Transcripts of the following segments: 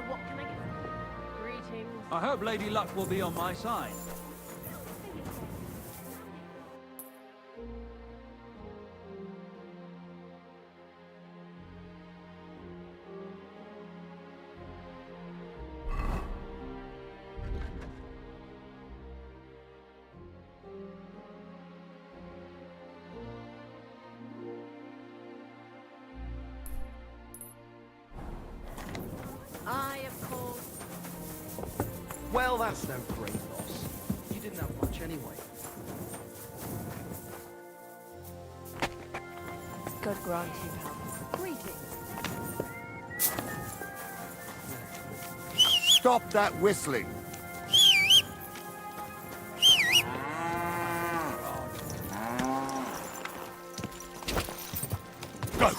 What can I get? Greetings. I hope Lady Luck will be on my side. Well, that's no great loss. You didn't have much anyway. God grant you help. Greetings. Stop that whistling! Go!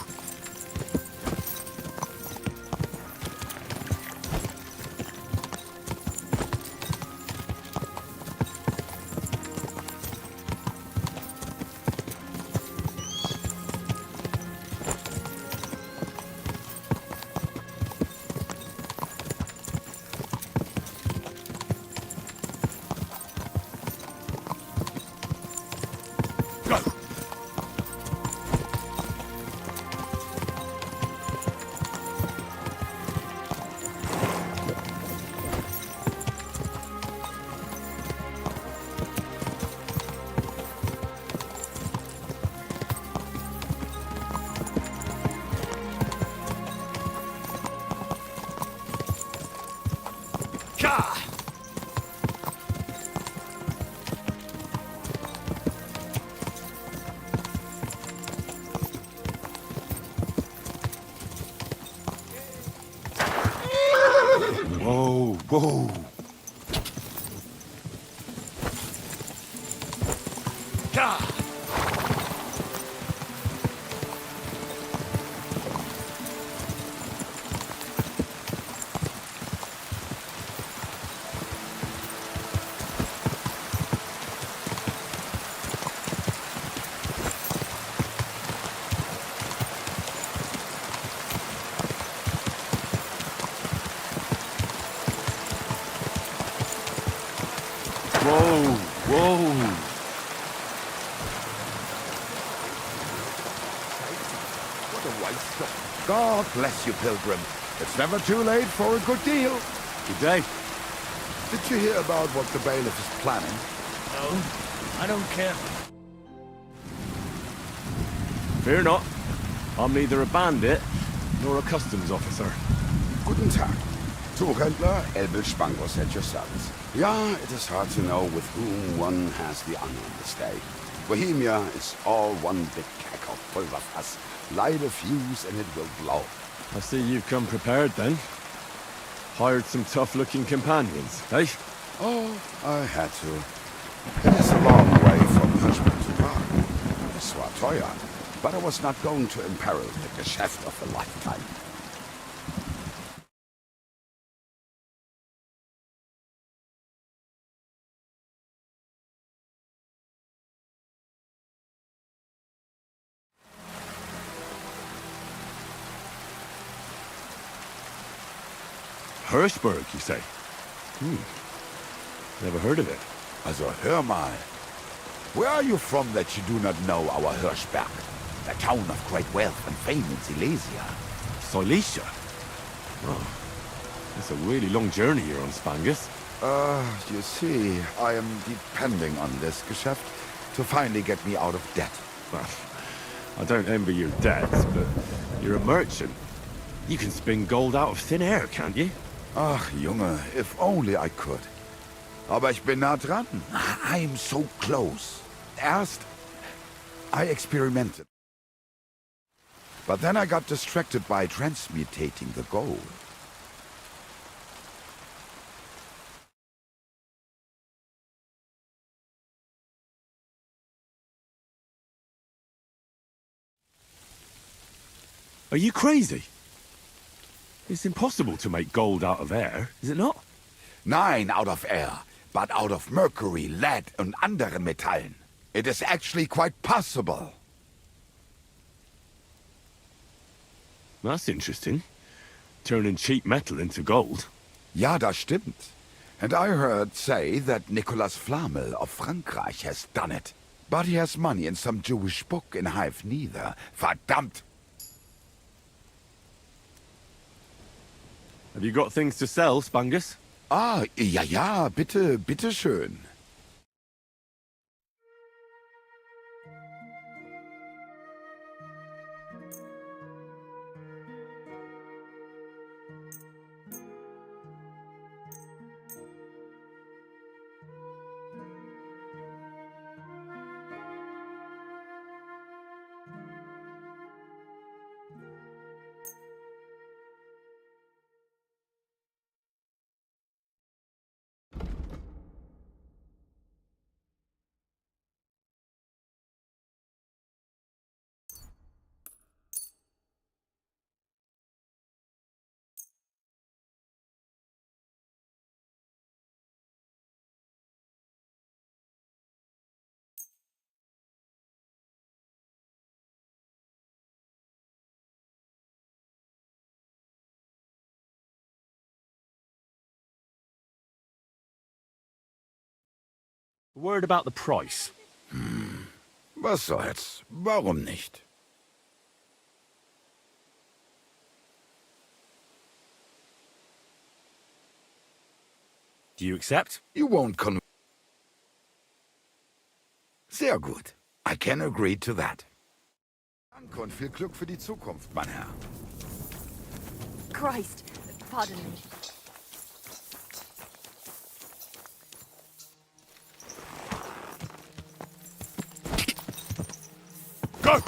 Whoa, whoa. Whoa, whoa. What a waste of... God bless you, Pilgrim. It's never too late for a good deal. Good day. Did you hear about what the bailiff is planning? No, I don't care. Fear not. I'm neither a bandit nor a customs officer. Guten Tag. Tuchhändler Elbel Spangos at your service. Yeah, it is hard to know with whom one has the honor this day. Bohemia is all one big keg of pulverfass. Light a fuse and it will blow. I see you've come prepared then. Hired some tough-looking companions, eh? Oh, I had to. It is a long way from Hirschberg to Prague. Es war teuer, but I was not going to imperil the Geschäft of a lifetime. Hirschberg, you say? Never heard of it. Also hör mal. Where are you from that you do not know our Hirschberg? A town of great wealth and fame in Silesia. Silesia? Oh, that's a really long journey you're on, Spangus. You see, I am depending on this Geschäft to finally get me out of debt. Well, I don't envy your debts, but you're a merchant. You can spin gold out of thin air, can't you? Ach, Junge, if only I could. Aber ich bin nah dran. I'm so close. Erst, I experimented. But then I got distracted by transmutating the gold. Are you crazy? It's impossible to make gold out of air, is it not? Nein, out of air, but out of mercury, lead and anderen Metallen. It is actually quite possible. That's interesting. Turning cheap metal into gold. Ja, das stimmt. And I heard say that Nicolas Flamel of Frankreich has done it. But he has money in some Jewish book and I've neither. Verdammt! Have you got things to sell, Spangus? Ah, ja, bitte, bitte schön. A word about the price. Was soll's? Warum nicht? Do you accept? You won't Sehr gut. I can agree to that. Danke und viel Glück für die Zukunft, mein Herr. Christ, pardon me. Go!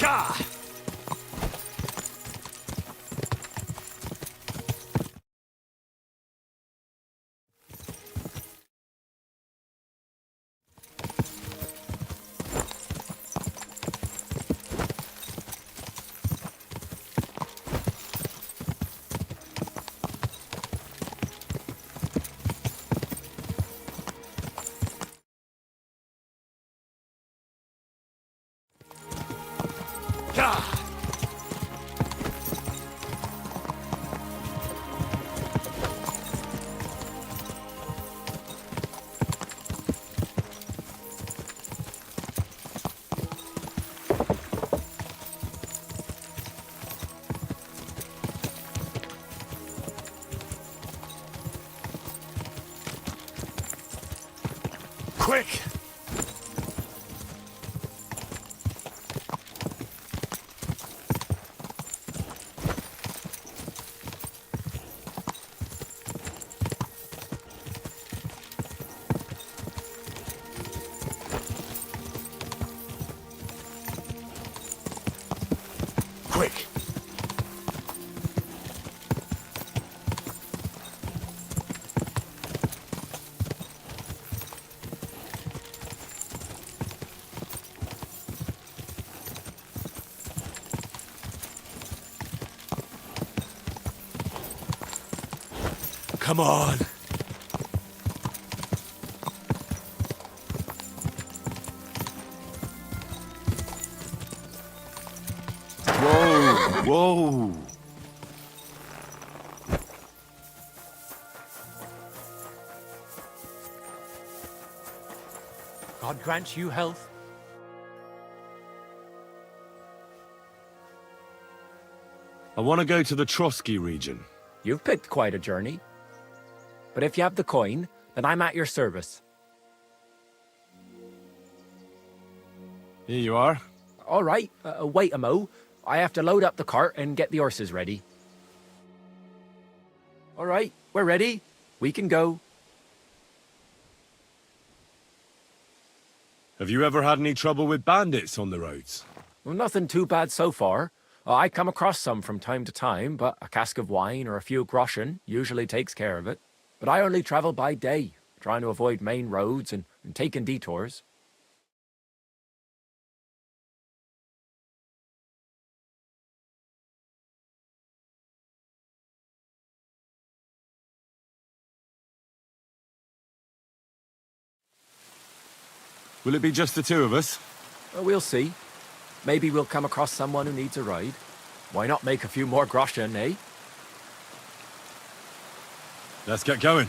Gah! Gah! Quick! Quick! Come on! Whoa! Whoa! God grant you health. I want to go to the Trotsky region. You've picked quite a journey. But if you have the coin, then I'm at your service. Here you are. All right, wait a mo. I have to load up the cart and get the horses ready. All right, we're ready. We can go. Have you ever had any trouble with bandits on the roads? Well, nothing too bad so far. I come across some from time to time, but a cask of wine or a few groschen usually takes care of it. But I only travel by day, trying to avoid main roads and taking detours. Will it be just the two of us? We'll see. Maybe we'll come across someone who needs a ride. Why not make a few more groschen, eh? Let's get going.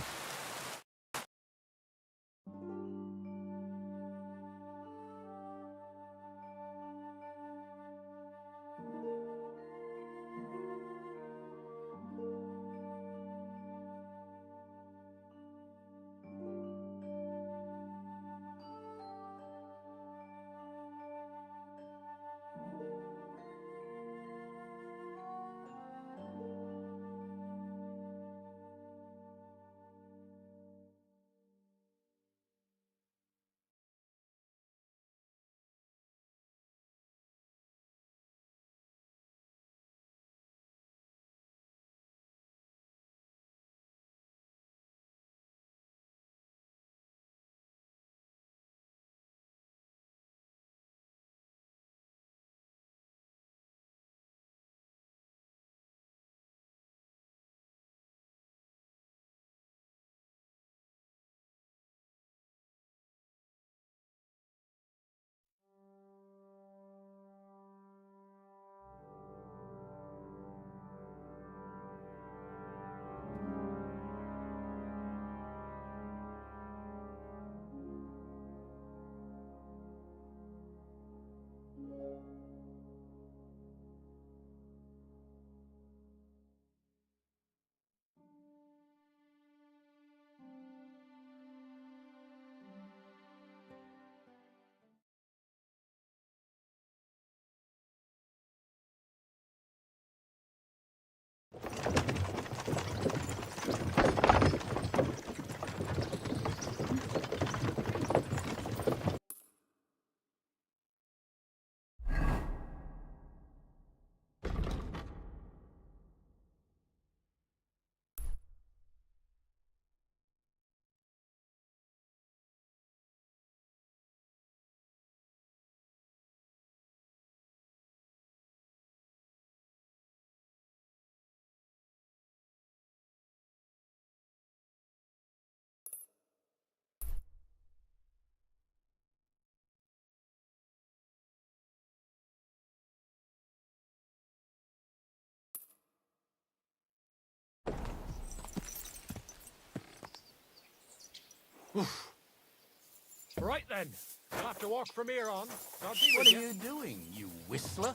Right then. I'll have to walk from here on. I'll be What with are you. you doing, you whistler?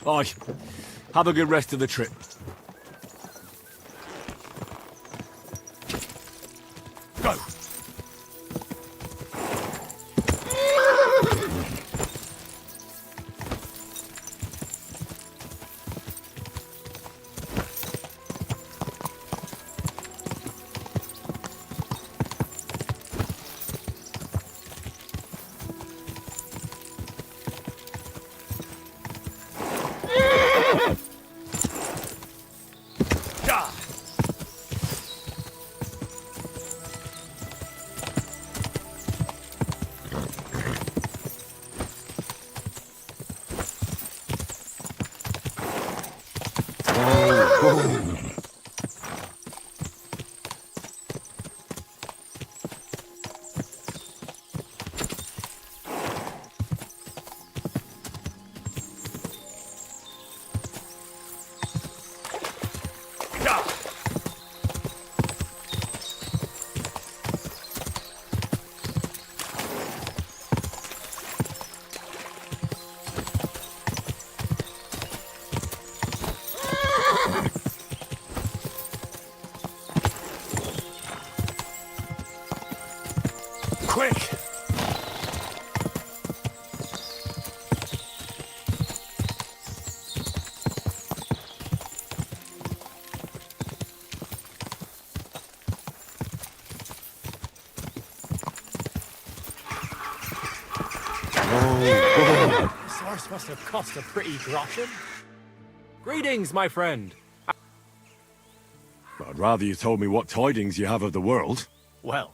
Aye. Have a good rest of the trip. Go! Quick! This horse must have cost a pretty groschen. Greetings, my friend. I'd rather you told me what tidings you have of the world. Well,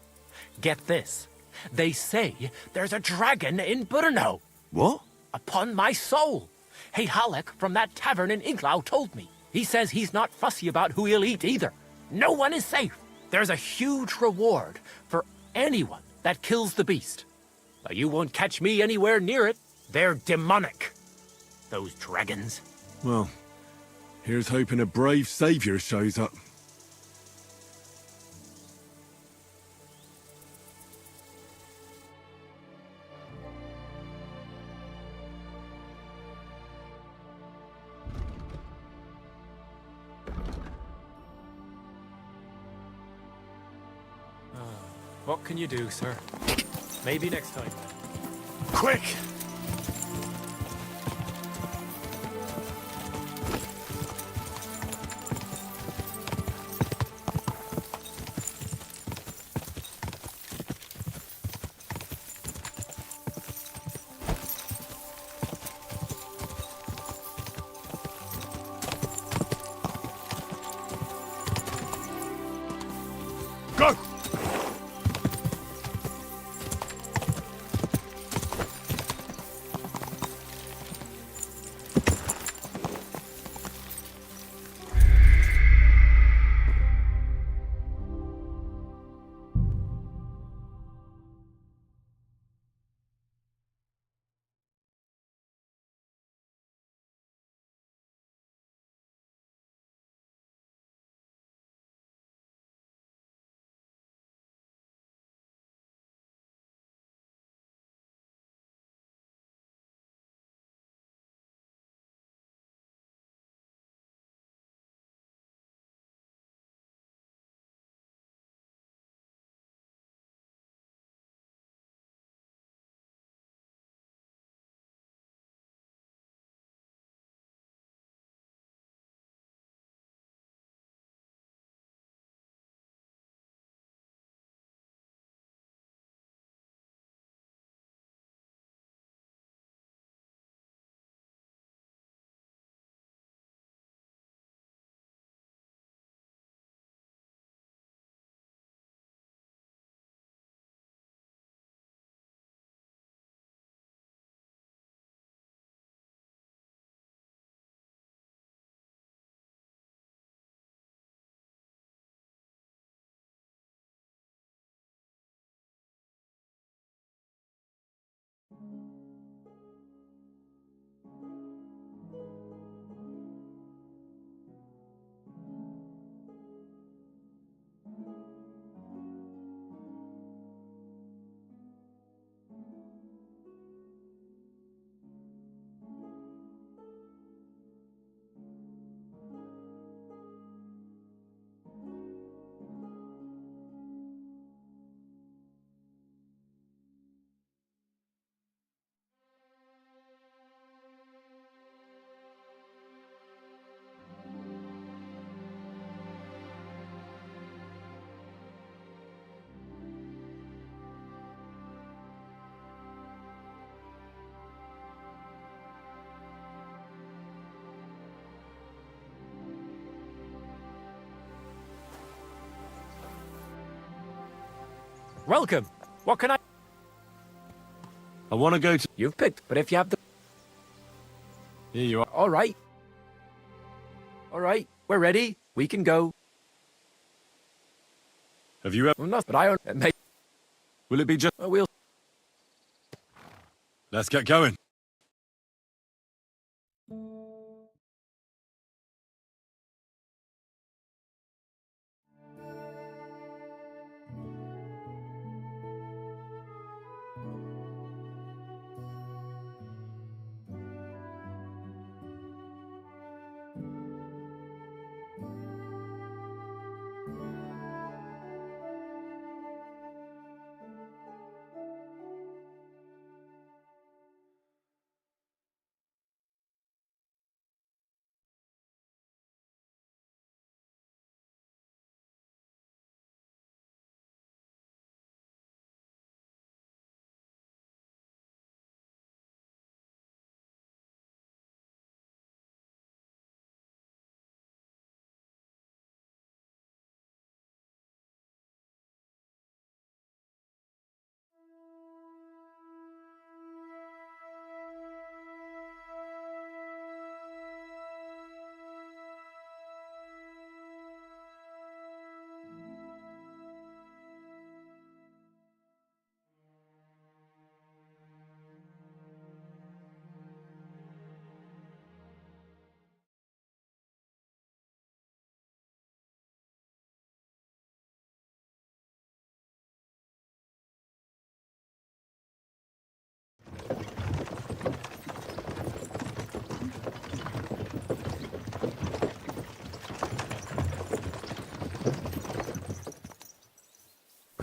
get this. They say there's a dragon in Brno. What? Upon my soul. Hey, Halleck from that tavern in Inklau told me. He says he's not fussy about who he'll eat either. No one is safe. There's a huge reward for anyone that kills the beast. Now, you won't catch me anywhere near it. They're demonic. Those dragons. Well, here's hoping a brave savior shows up. What can you do, sir? Maybe next time. Quick! Go! Welcome. What can I... I want to go to... You've picked, but if you have the... Here you are. All right. All right, we're ready. We can go. Have you ever... Well, not, but I don't... Mate, Will it be just... we'll... Let's get going.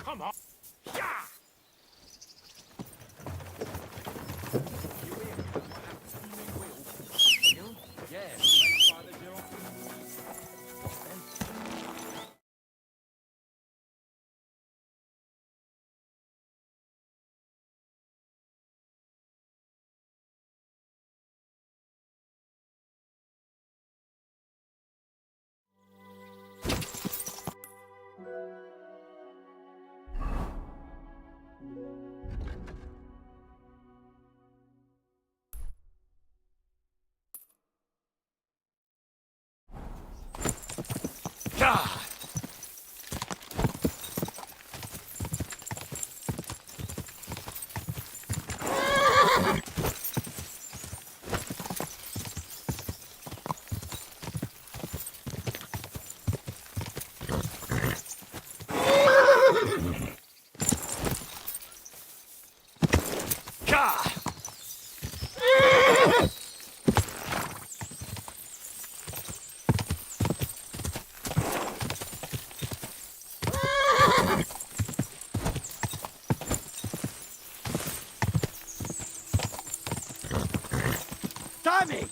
Come on. Yeah! Ah! Tommy!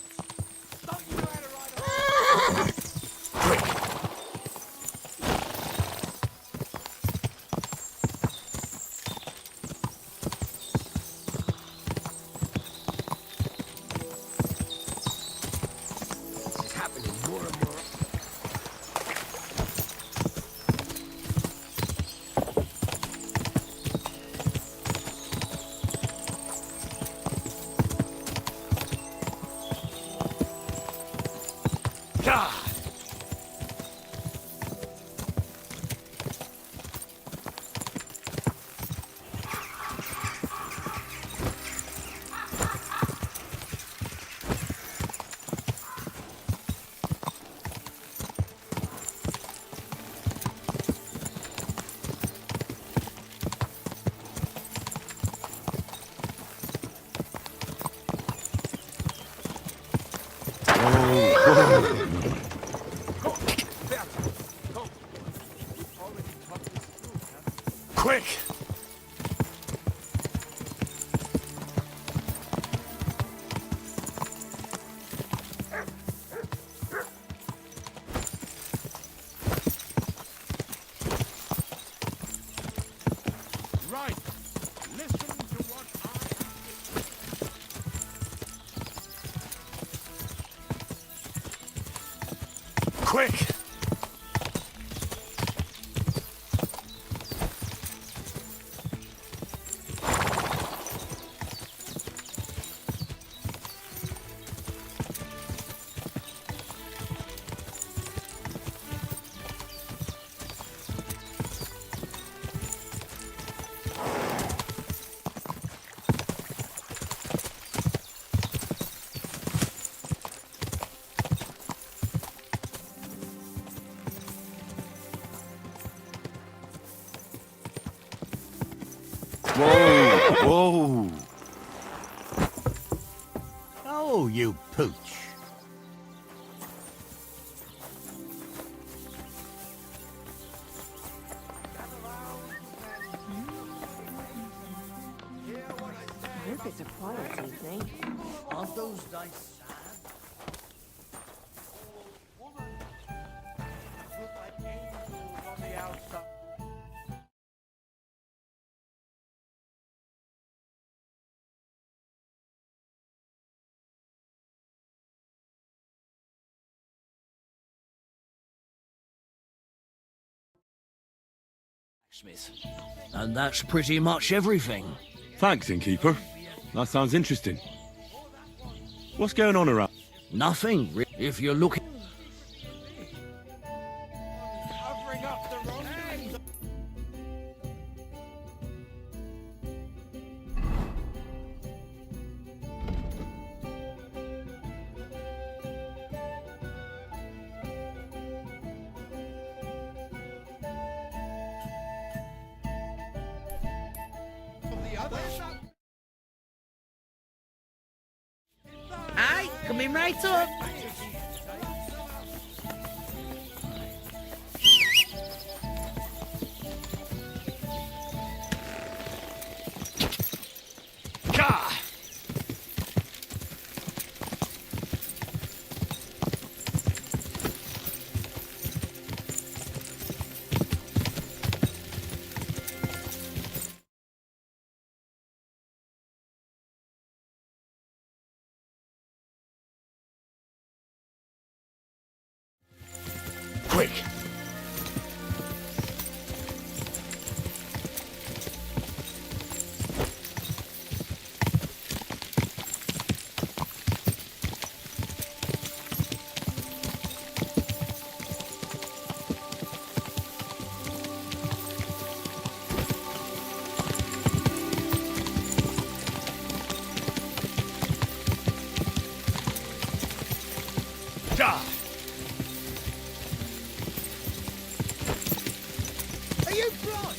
Don't you know how to ride a horse? It's happening more and more. Quick! Right. Listen to what Quick! Whoa! Oh, you pooch. I hope it's a quiet evening. Aren't those dice sad? Smith. And that's pretty much everything. Thanks, innkeeper. That sounds interesting. What's going on around? Nothing, if you're looking. Aye, coming right up. Quick. Are you blind?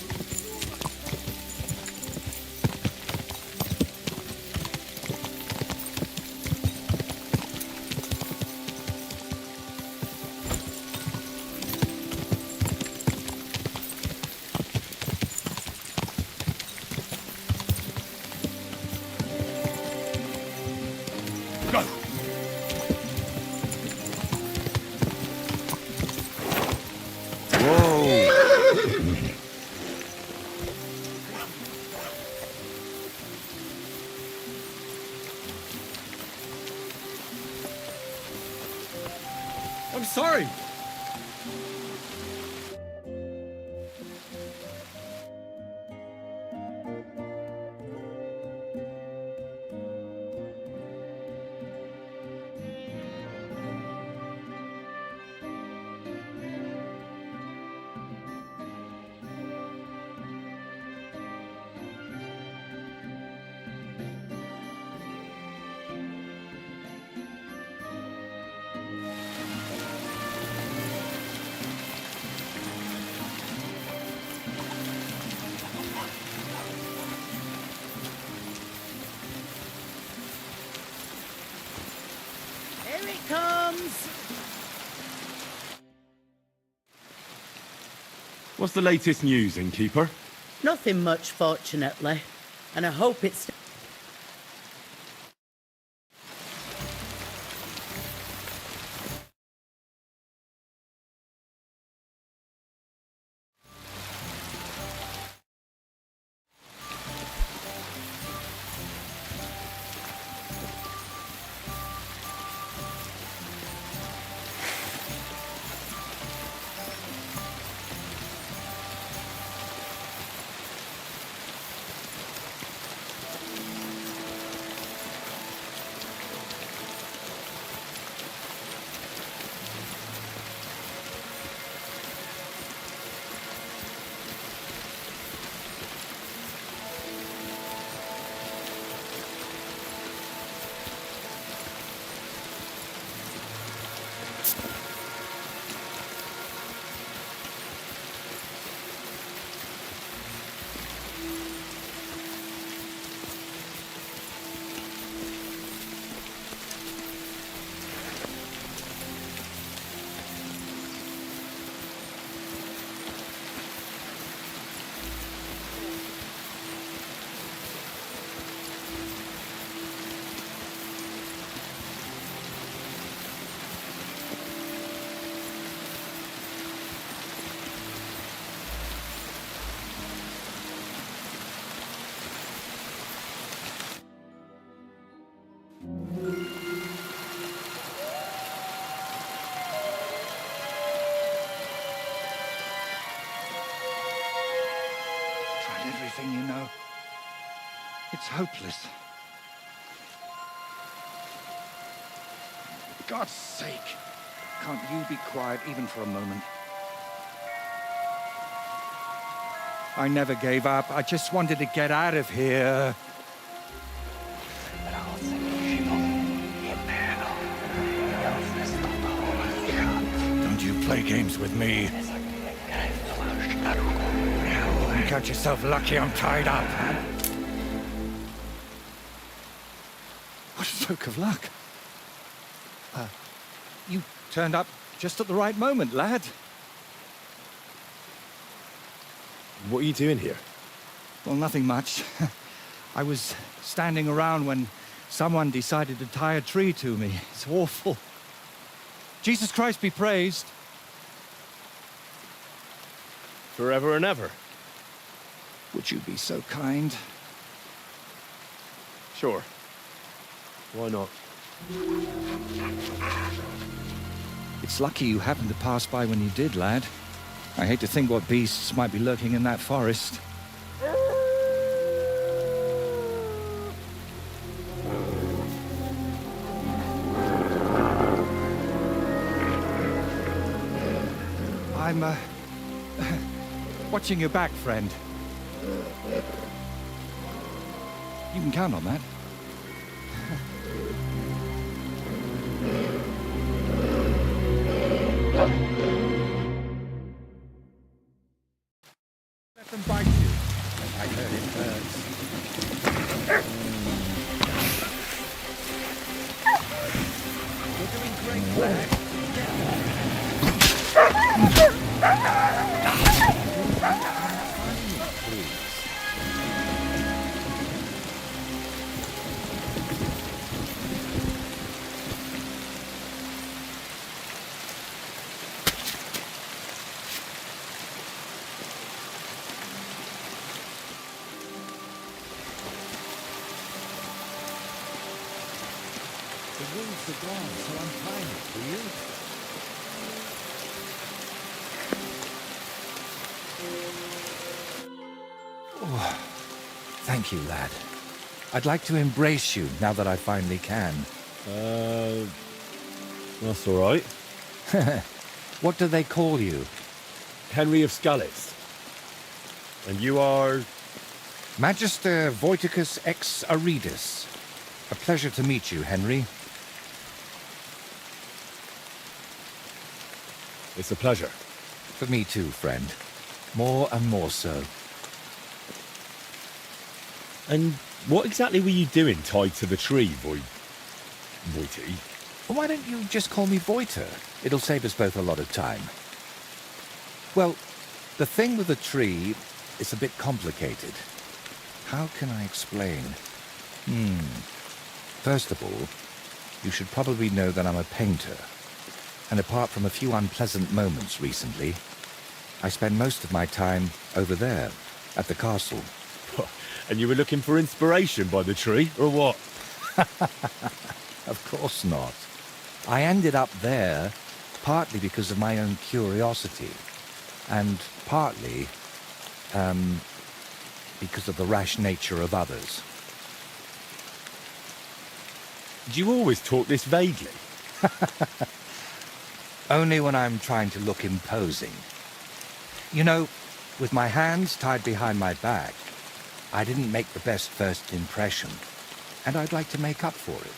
Go! Whoa! I'm sorry! Here it comes. What's the latest news, innkeeper? Nothing much, fortunately. And I hope it's... everything, you know. It's hopeless. For God's sake, can't you be quiet even for a moment? I never gave up. I just wanted to get out of here. Don't you play games with me. You count yourself lucky I'm tied up. What a stroke of luck. You turned up just at the right moment, lad. What are you doing here? Well, nothing much. I was standing around when someone decided to tie a tree to me. It's awful. Jesus Christ be praised. Forever and ever? Would you be so kind? Sure. Why not? It's lucky you happened to pass by when you did, lad. I hate to think what beasts might be lurking in that forest. I'm, watching your back, friend. You can count on that. Let them bite you. I heard it hurts. You're doing great, lad. The wolves are gone, so I'm fine, will you? Oh, thank you, lad. I'd like to embrace you now that I finally can. That's all right. What do they call you? Henry of Scalis. And you are... Magister Voiticus ex Aridus. A pleasure to meet you, Henry. It's a pleasure. For me too, friend. More and more so. And what exactly were you doing tied to the tree, Voity? Why don't you just call me Voiter? It'll save us both a lot of time. Well, the thing with the tree is a bit complicated. How can I explain? First of all, you should probably know that I'm a painter. And apart from a few unpleasant moments recently, I spend most of my time over there, at the castle. And you were looking for inspiration by the tree, or what? Of course not. I ended up there partly because of my own curiosity, and partly, because of the rash nature of others. Do you always talk this vaguely? Only when I'm trying to look imposing. You know, with my hands tied behind my back, I didn't make the best first impression, and I'd like to make up for it.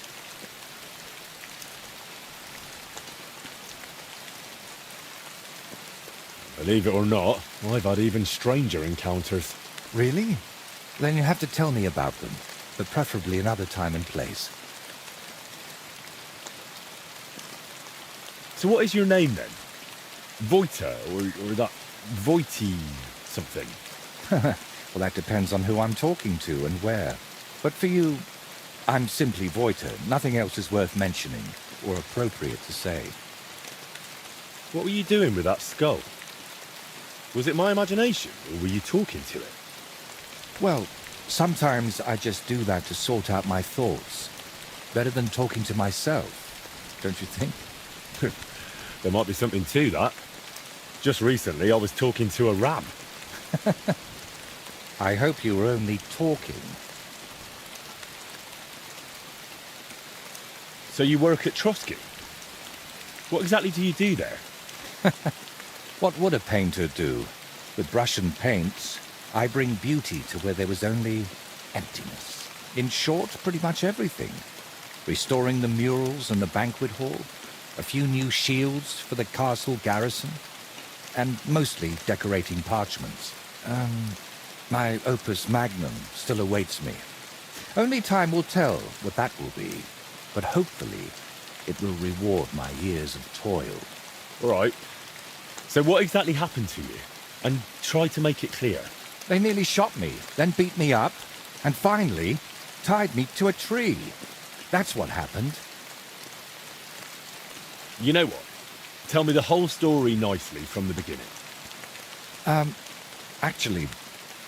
Believe it or not, I've had even stranger encounters. Really? Then you have to tell me about them, but preferably another time and place. So what is your name then? Voiter, or that Voity something? Well, that depends on who I'm talking to and where. But for you, I'm simply Voiter. Nothing else is worth mentioning, or appropriate to say. What were you doing with that skull? Was it my imagination, or were you talking to it? Well, sometimes I just do that to sort out my thoughts. Better than talking to myself, don't you think? There might be something to that. Just recently, I was talking to a ram. I hope you were only talking. So you work at Trotsky? What exactly do you do there? What would a painter do? With brush and paints, I bring beauty to where there was only emptiness. In short, pretty much everything. Restoring the murals and the banquet hall, a few new shields for the castle garrison, and mostly decorating parchments. My opus magnum still awaits me. Only time will tell what that will be, but hopefully it will reward my years of toil. All right. So what exactly happened to you? And try to make it clear. They nearly shot me, then beat me up, and finally tied me to a tree. That's what happened. You know what? Tell me the whole story nicely from the beginning. Actually,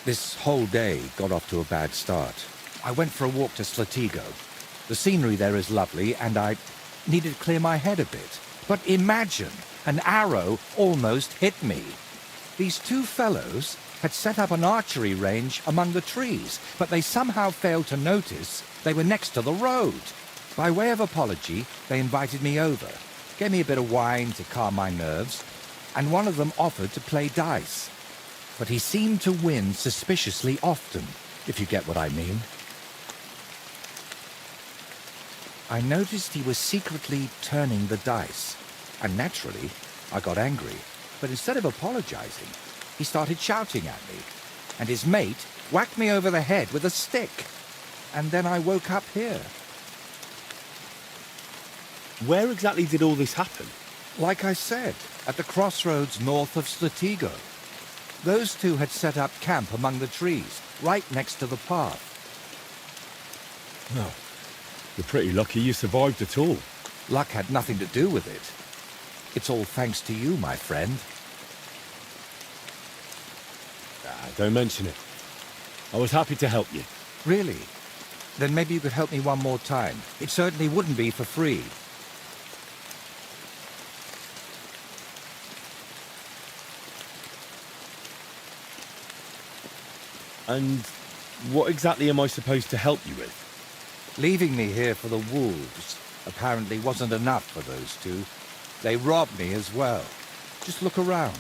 this whole day got off to a bad start. I went for a walk to Slatigo. The scenery there is lovely, and I needed to clear my head a bit. But imagine, an arrow almost hit me. These two fellows had set up an archery range among the trees, but they somehow failed to notice they were next to the road. By way of apology, they invited me over, gave me a bit of wine to calm my nerves, and one of them offered to play dice. But he seemed to win suspiciously often, if you get what I mean. I noticed he was secretly turning the dice, and naturally, I got angry. But instead of apologizing, he started shouting at me, and his mate whacked me over the head with a stick. And then I woke up here. Where exactly did all this happen? Like I said, at the crossroads north of Slatigo. Those two had set up camp among the trees, right next to the path. Oh, you're pretty lucky you survived at all. Luck had nothing to do with it. It's all thanks to you, my friend. Don't mention it. I was happy to help you. Really? Then maybe you could help me one more time. It certainly wouldn't be for free. And what exactly am I supposed to help you with? Leaving me here for the wolves apparently wasn't enough for those two. They robbed me as well. Just look around.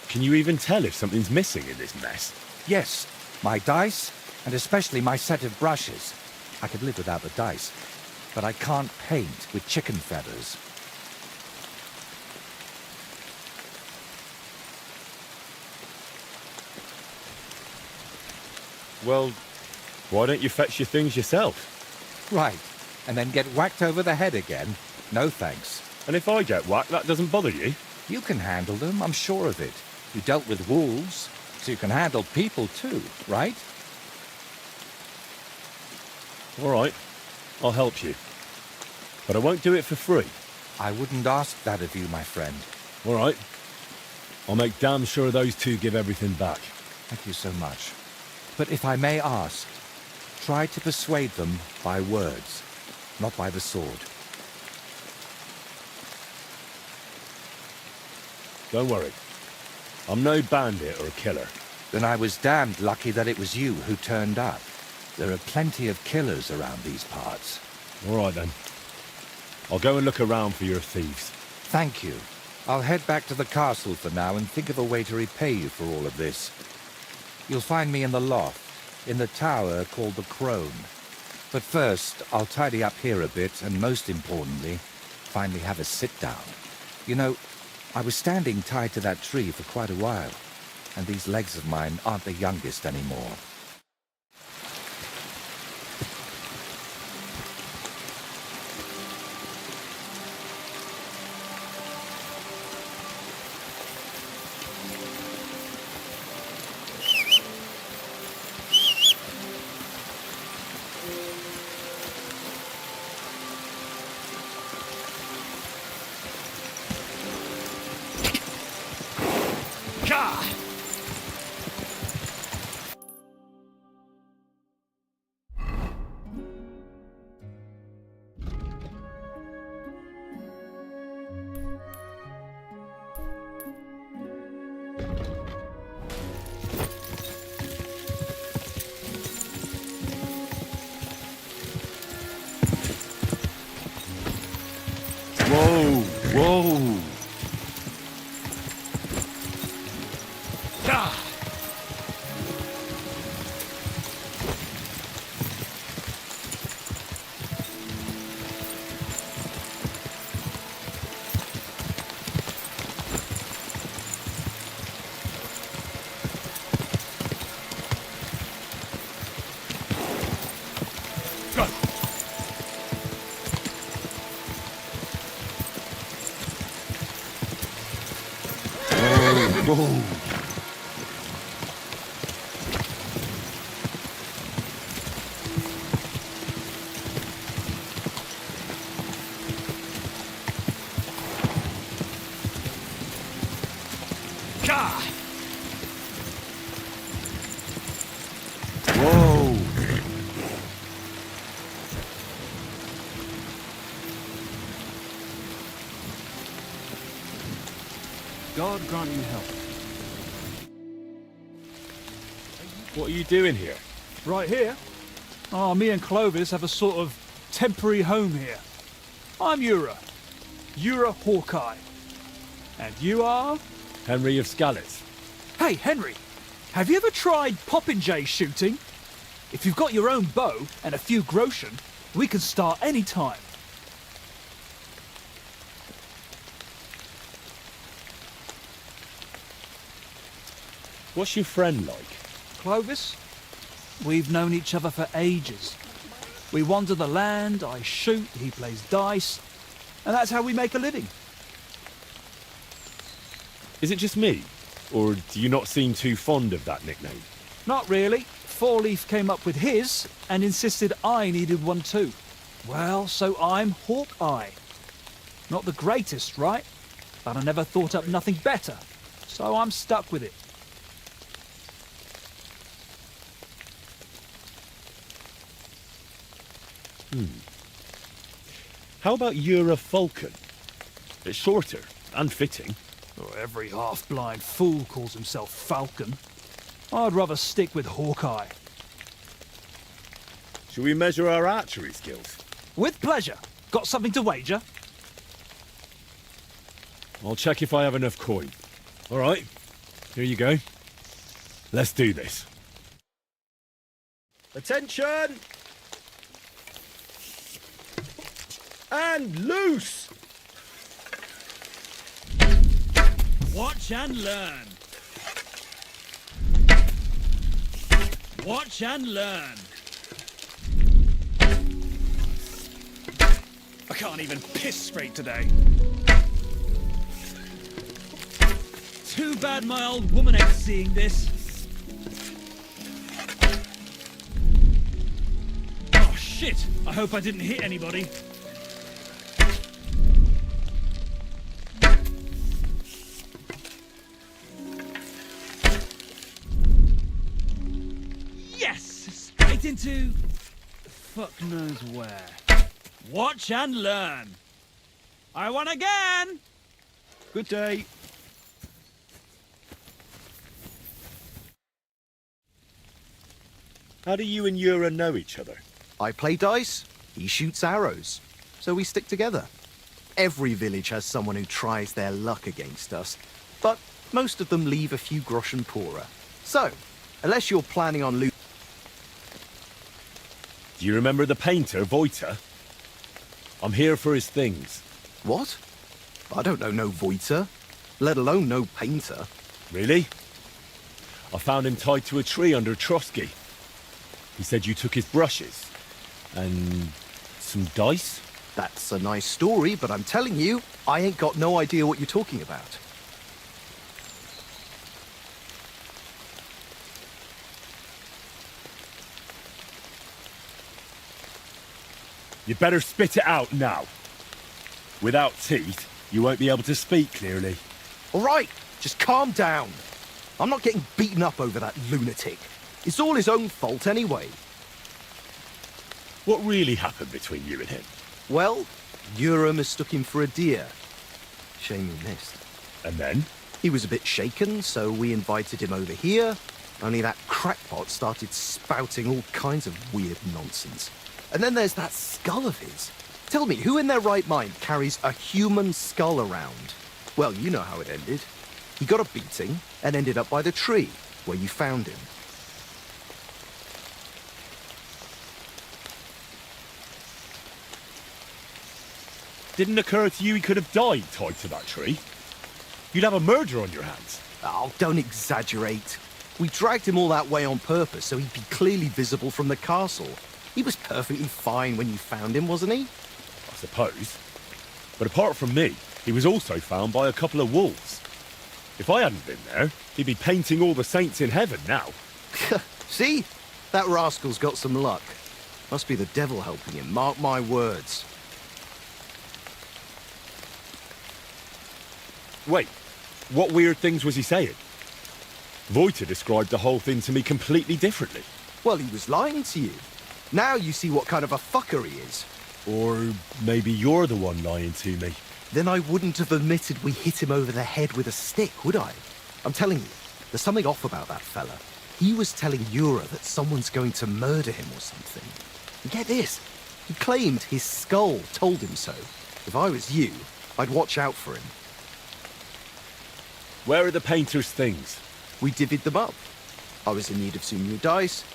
Can you even tell if something's missing in this mess? Yes, my dice, and especially my set of brushes. I could live without the dice, but I can't paint with chicken feathers. Well, why don't you fetch your things yourself? Right, and then get whacked over the head again? No thanks. And if I get whacked, that doesn't bother you? You can handle them, I'm sure of it. You dealt with wolves, so you can handle people too, right? All right, I'll help you. But I won't do it for free. I wouldn't ask that of you, my friend. All right. I'll make damn sure those two give everything back. Thank you so much. But if I may ask, try to persuade them by words, not by the sword. Don't worry. I'm no bandit or a killer. Then I was damned lucky that it was you who turned up. There are plenty of killers around these parts. All right, then. I'll go and look around for your thieves. Thank you. I'll head back to the castle for now and think of a way to repay you for all of this. You'll find me in the loft, in the tower called the Crone. But first, I'll tidy up here a bit, and most importantly, finally have a sit-down. You know, I was standing tied to that tree for quite a while, and these legs of mine aren't the youngest anymore. Whoa! God grant you help. What are you doing here? Right here? Oh, me and Clovis have a sort of temporary home here. I'm Ura Hawkeye. And you are? Henry of Scallis. Hey, Henry, have you ever tried popinjay shooting? If you've got your own bow and a few groschen, we can start any time. What's your friend like? Clovis? We've known each other for ages. We wander the land, I shoot, he plays dice, and that's how we make a living. Is it just me? Or do you not seem too fond of that nickname? Not really. Four Leaf came up with his and insisted I needed one too. Well, so I'm Hawkeye. Not the greatest, right? But I never thought up nothing better, so I'm stuck with it. How about Ura Falcon? It's shorter and fitting. Oh, every half-blind fool calls himself Falcon. I'd rather stick with Hawkeye. Shall we measure our archery skills? With pleasure. Got something to wager? I'll check if I have enough coin. All right, here you go. Let's do this. Attention! And loose! Watch and learn. Watch and learn. I can't even piss straight today. Too bad my old woman ain't seeing this. Oh shit! I hope I didn't hit anybody. Into fuck knows where. Watch and learn. I won again. Good day. How do you and Ura know each other? I play dice, he shoots arrows, so we stick together. Every village has someone who tries their luck against us, but most of them leave a few groschen poorer. So, unless you're planning on losing... Do you remember the painter, Voita? I'm here for his things. What? I don't know no Voita, let alone no painter. Really? I found him tied to a tree under a Trotsky. He said you took his brushes. And some dice? That's a nice story, but I'm telling you, I ain't got no idea what you're talking about. You better spit it out now. Without teeth, you won't be able to speak clearly. All right, just calm down. I'm not getting beaten up over that lunatic. It's all his own fault anyway. What really happened between you and him? Well, Ura mistook him for a deer. Shame he missed. And then? He was a bit shaken, so we invited him over here, only that crackpot started spouting all kinds of weird nonsense. And then there's that skull of his. Tell me, who in their right mind carries a human skull around? Well, you know how it ended. He got a beating and ended up by the tree, where you found him. Didn't occur to you he could have died tied to that tree? You'd have a murder on your hands. Oh, don't exaggerate. We dragged him all that way on purpose so he'd be clearly visible from the castle. He was perfectly fine when you found him, wasn't he? I suppose. But apart from me, he was also found by a couple of wolves. If I hadn't been there, he'd be painting all the saints in heaven now. See? That rascal's got some luck. Must be the devil helping him, mark my words. Wait, what weird things was he saying? Voita described the whole thing to me completely differently. Well, he was lying to you. Now you see what kind of a fucker he is. Or maybe you're the one lying to me. Then I wouldn't have admitted we hit him over the head with a stick, would I? I'm telling you, there's something off about that fella. He was telling Yura that someone's going to murder him or something. And get this, he claimed his skull told him so. If I was you, I'd watch out for him. Where are the painter's things? We divvied them up. I was in need of some new dice.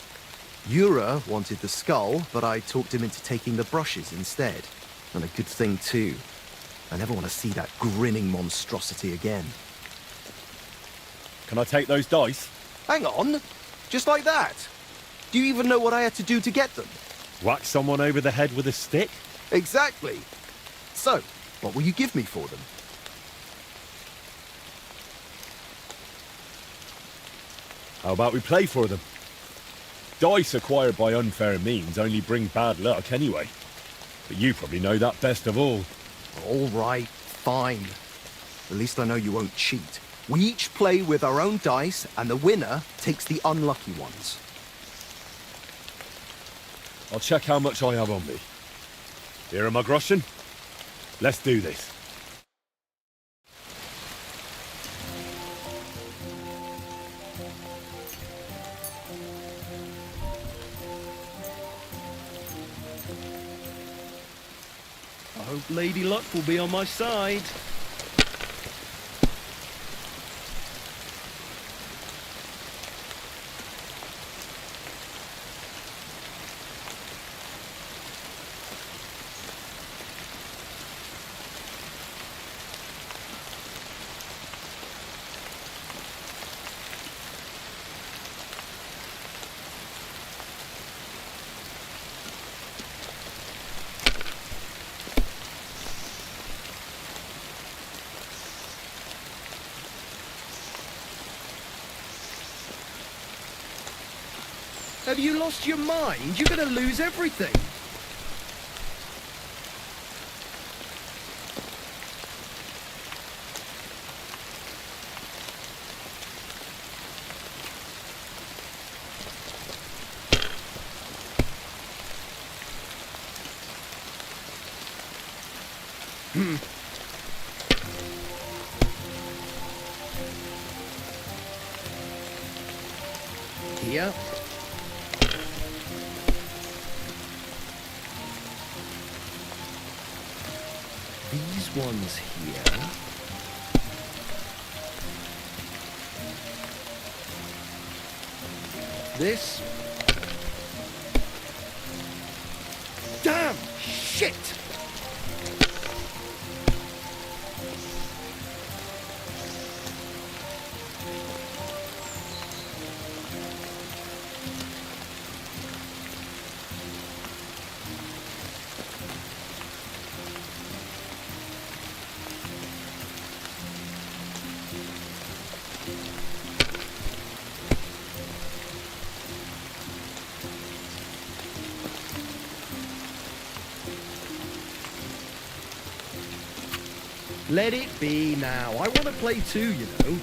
Yura wanted the skull, but I talked him into taking the brushes instead. And a good thing too. I never want to see that grinning monstrosity again. Can I take those dice? Hang on! Just like that? Do you even know what I had to do to get them? Whack someone over the head with a stick? Exactly. So, what will you give me for them? How about we play for them? Dice acquired by unfair means only bring bad luck anyway. But you probably know that best of all. All right, fine. At least I know you won't cheat. We each play with our own dice, and the winner takes the unlucky ones. I'll check how much I have on me. Here am I, groschen? Let's do this. I hope Lady Luck will be on my side. Have you lost your mind? You're gonna lose everything. Here. These ones here. This. Damn! Shit! Let it be now. I want to play too, you know.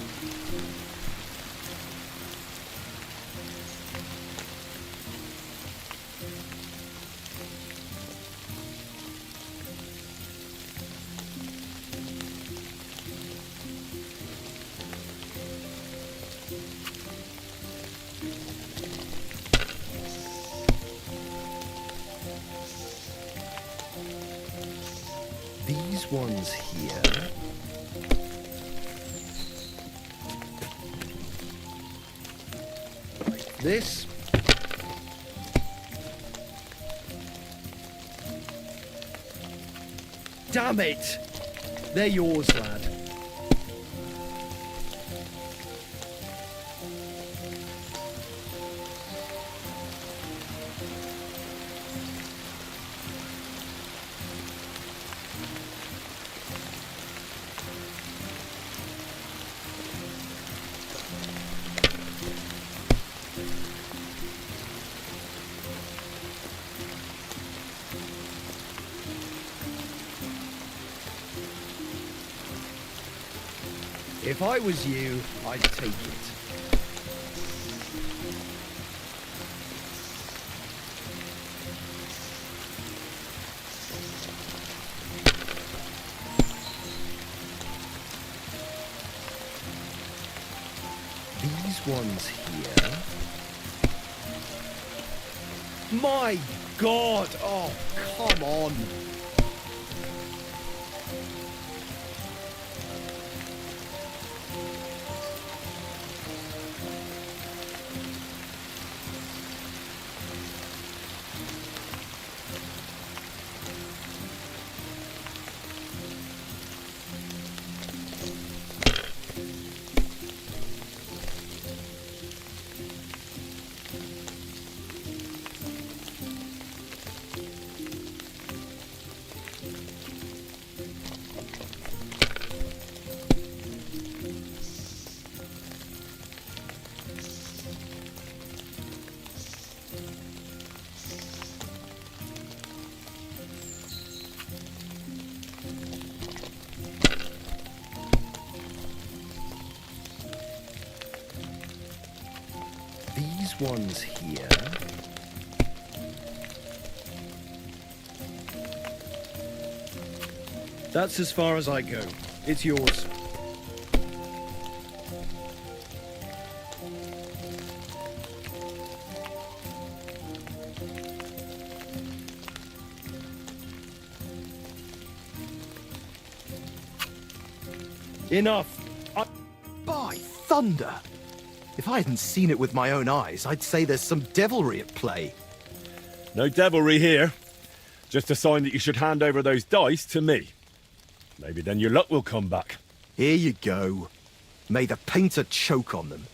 These ones here. Like this. Damn it! They're yours, lad. If I was you, I'd take it. These ones here. My God! Oh, come on! These ones here. That's as far as I go. It's yours. Enough. By thunder! If I hadn't seen it with my own eyes, I'd say there's some devilry at play. No devilry here. Just a sign that you should hand over those dice to me. Maybe then your luck will come back. Here you go. May the painter choke on them.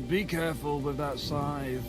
Be careful with that scythe.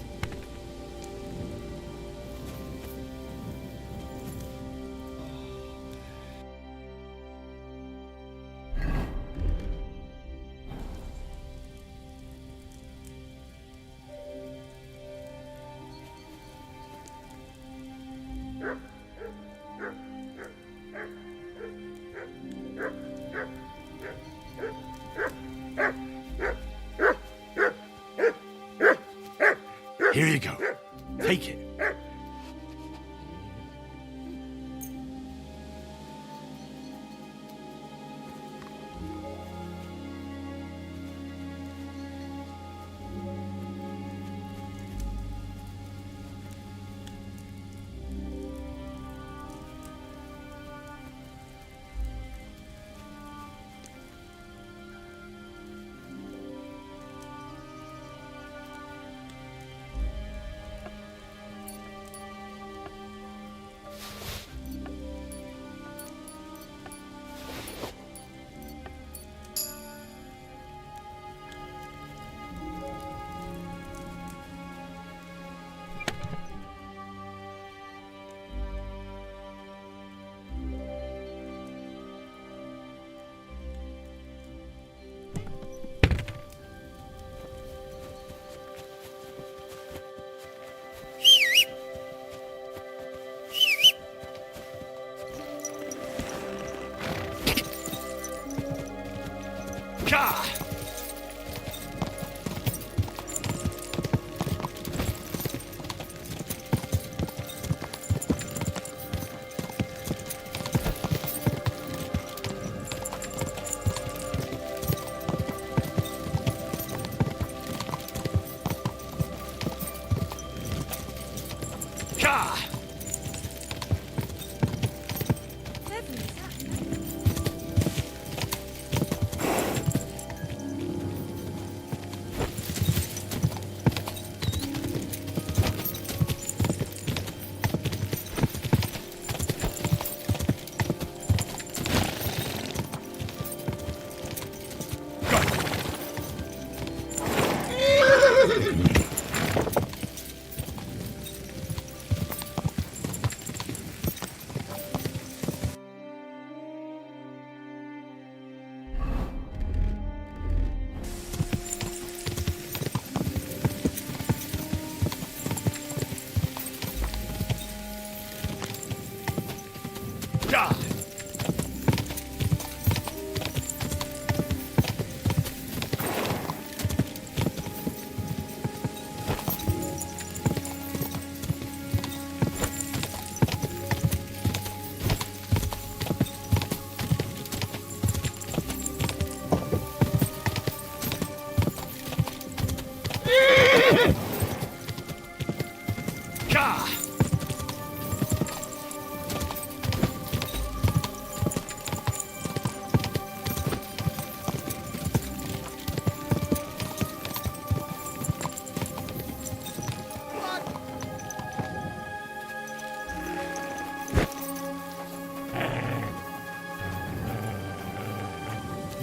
Here you go. Take it.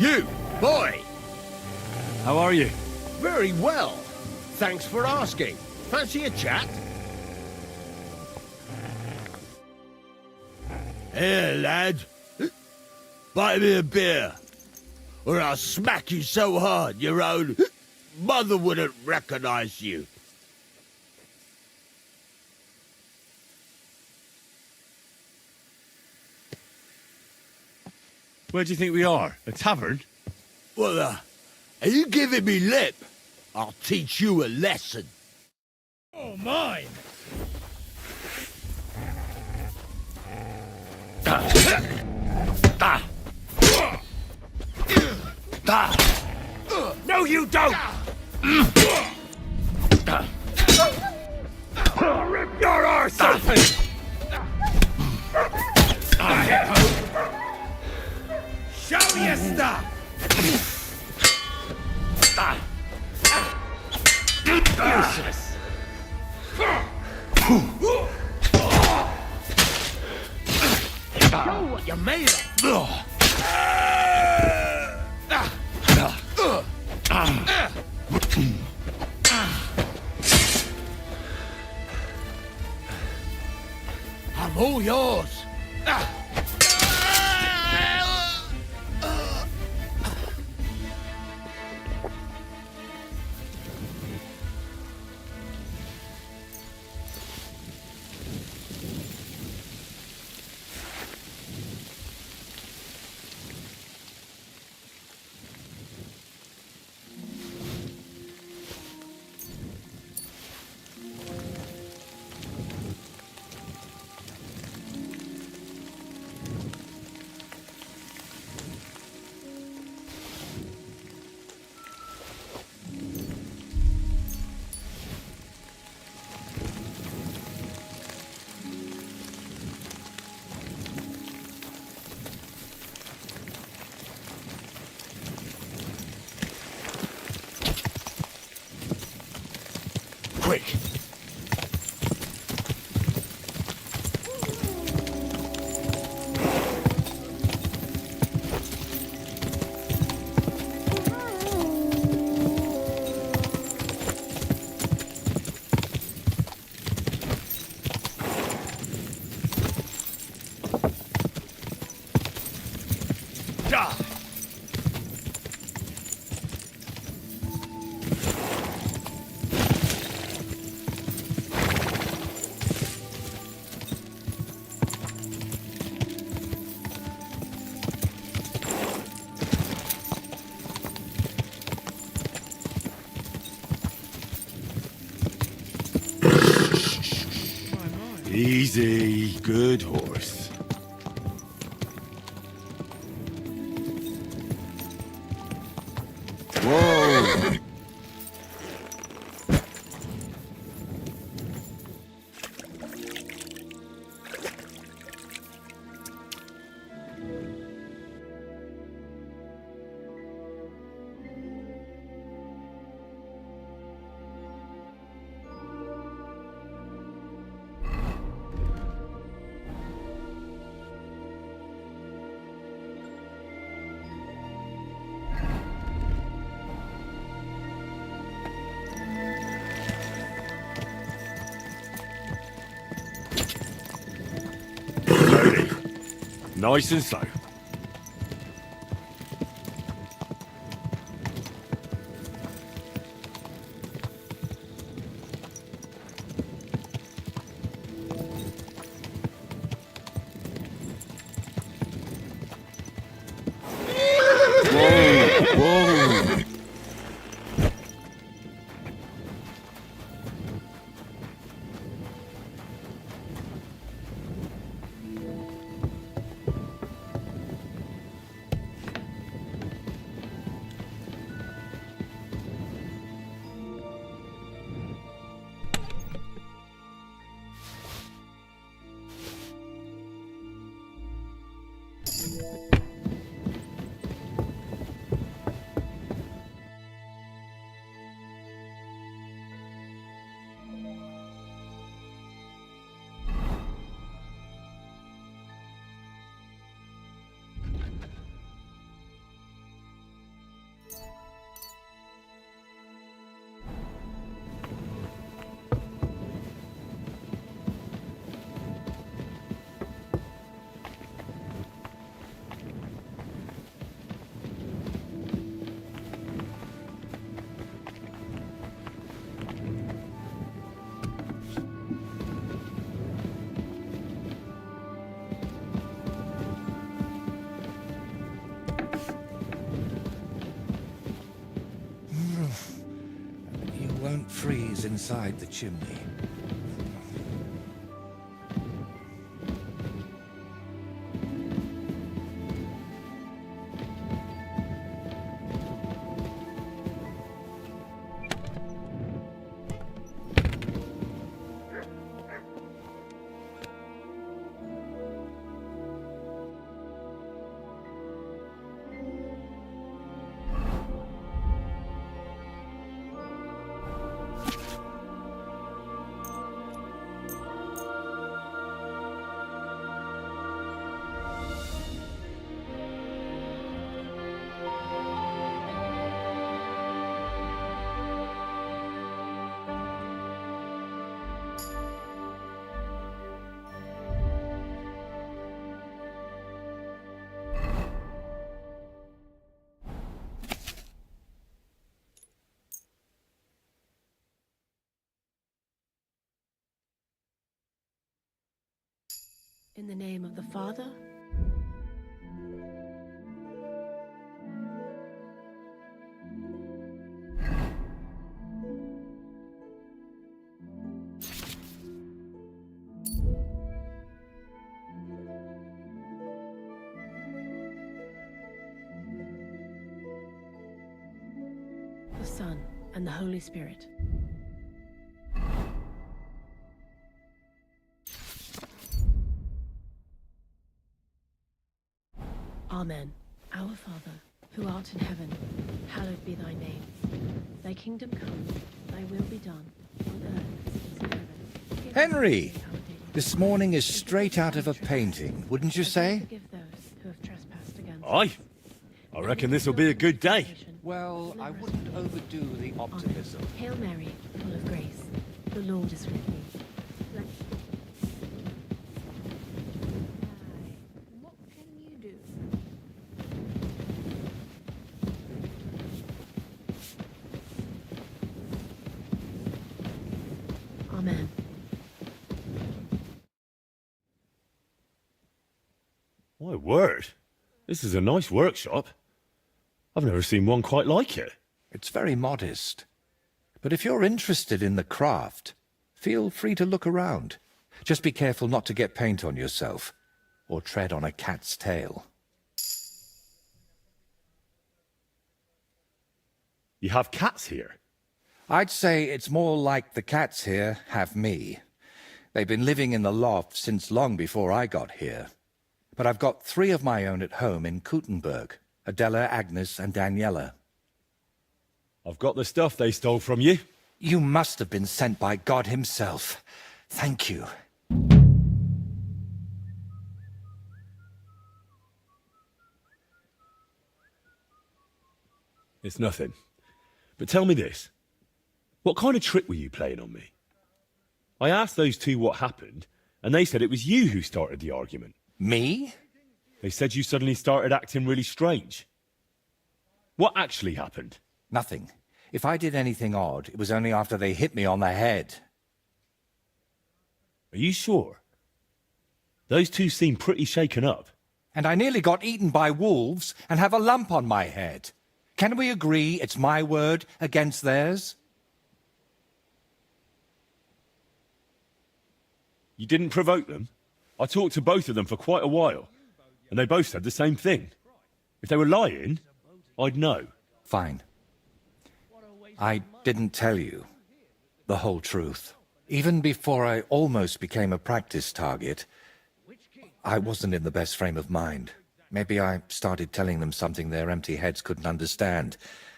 You, boy! How are you? Very well. Thanks for asking. Fancy a chat? Here, lad. Buy me a beer, or I'll smack you so hard your own mother wouldn't recognize you. Where do you think we are? A tavern? Well, are you giving me lip? I'll teach you a lesson. Oh, mine! No, you don't! Rip your arse open! Show your stuff! Useless! Show what you're made of! I'm all yours. Quick! Easy, good horse. Whoa! Slowly. Nice and slow. Whoa! Whoa! inside the chimney. In the name of the Father, the Son, and the Holy Spirit. Amen. Our Father, who art in heaven, hallowed be thy name. Thy kingdom come, thy will be done, on earth as it is in heaven. Give us Henry! this day our daily This morning is straight out of a painting, wouldn't you say? Forgive those who have trespassed against us. Aye. I reckon this'll be a good day. Well, I wouldn't overdo the optimism. Hail Mary, full of grace, the Lord is with thee. Blessed. What can you do? Amen. My word. This is a nice workshop. I've never seen one quite like it. It's very modest. But if you're interested in the craft, feel free to look around. Just be careful not to get paint on yourself, or tread on a cat's tail. You have cats here? I'd say it's more like the cats here have me. They've been living in the loft since long before I got here. But I've got 3 of my own at home in Koutenberg, Adela, Agnes, and Daniela. I've got the stuff they stole from you. You must have been sent by God himself. Thank you. It's nothing. But tell me this. What kind of trick were you playing on me? I asked those 2 what happened, and they said it was you who started the argument. Me? They said you suddenly started acting really strange. What actually happened? Nothing. If I did anything odd, it was only after they hit me on the head. Are you sure? Those 2 seem pretty shaken up. And I nearly got eaten by wolves and have a lump on my head. Can we agree it's my word against theirs? You didn't provoke them? I talked to both of them for quite a while, and they both said the same thing. If they were lying, I'd know. Fine. I didn't tell you the whole truth. Even before I almost became a practice target, I wasn't in the best frame of mind. Maybe I started telling them something their empty heads couldn't understand,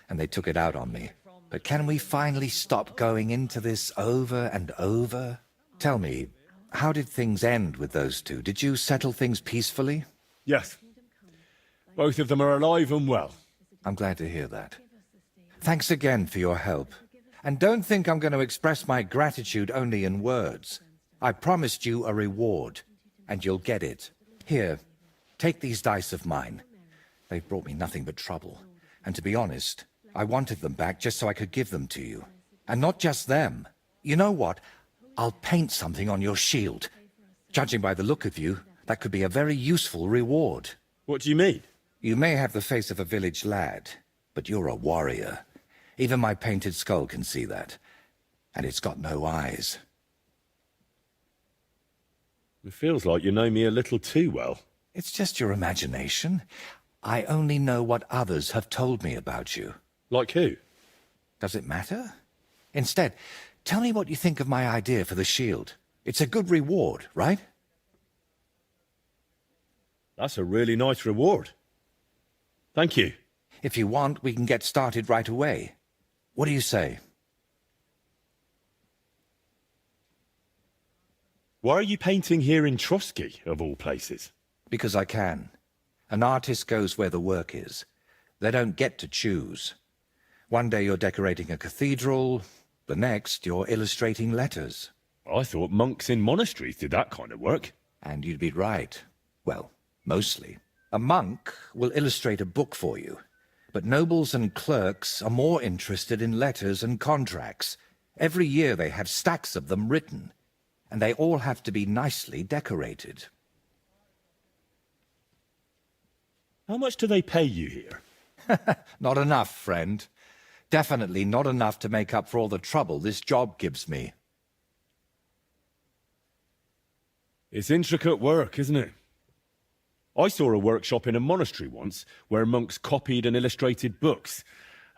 and they took it out on me. But can we finally stop going into this over and over? Tell me, how did things end with those 2? Did you settle things peacefully? Yes. Both of them are alive and well. I'm glad to hear that. Thanks again for your help. And don't think I'm going to express my gratitude only in words. I promised you a reward, and you'll get it. Here, take these dice of mine. They've brought me nothing but trouble. And to be honest, I wanted them back just so I could give them to you. And not just them. You know what? I'll paint something on your shield. Judging by the look of you, that could be a very useful reward. What do you mean? You may have the face of a village lad, but you're a warrior. Even my painted skull can see that. And it's got no eyes. It feels like you know me a little too well. It's just your imagination. I only know what others have told me about you. Like who? Does it matter? Instead, tell me what you think of my idea for the shield. It's a good reward, right? That's a really nice reward. Thank you. If you want, we can get started right away. What do you say? Why are you painting here in Trotsky, of all places? Because I can. An artist goes where the work is. They don't get to choose. One day you're decorating a cathedral, the next you're illustrating letters. I thought monks in monasteries did that kind of work. And you'd be right. Well, mostly. A monk will illustrate a book for you, but nobles and clerks are more interested in letters and contracts. Every year they have stacks of them written, and they all have to be nicely decorated. How much do they pay you here? Not enough, friend. Definitely not enough to make up for all the trouble this job gives me. It's intricate work, isn't it? I saw a workshop in a monastery once where monks copied and illustrated books,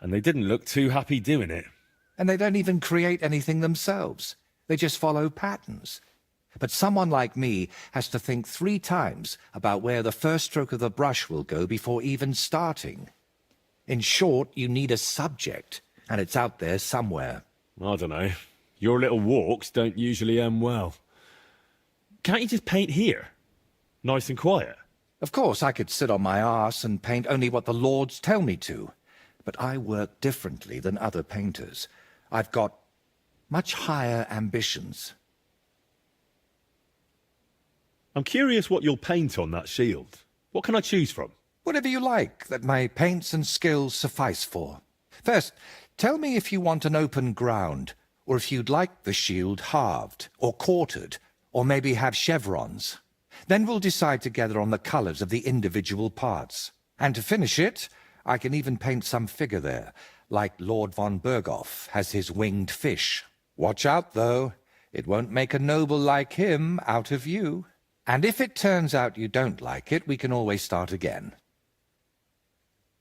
and they didn't look too happy doing it. And they don't even create anything themselves. They just follow patterns. But someone like me has to think 3 times about where the first stroke of the brush will go before even starting. In short, you need a subject, and it's out there somewhere. I don't know. Your little walks don't usually end well. Can't you just paint here? Nice and quiet. Of course, I could sit on my arse and paint only what the lords tell me to. But I work differently than other painters. I've got much higher ambitions. I'm curious what you'll paint on that shield. What can I choose from? Whatever you like that my paints and skills suffice for. First, tell me if you want an open ground, or if you'd like the shield halved, or quartered, or maybe have chevrons. Then we'll decide together on the colours of the individual parts. And to finish it, I can even paint some figure there, like Lord von Berghoff has his winged fish. Watch out, though. It won't make a noble like him out of you. And if it turns out you don't like it, we can always start again.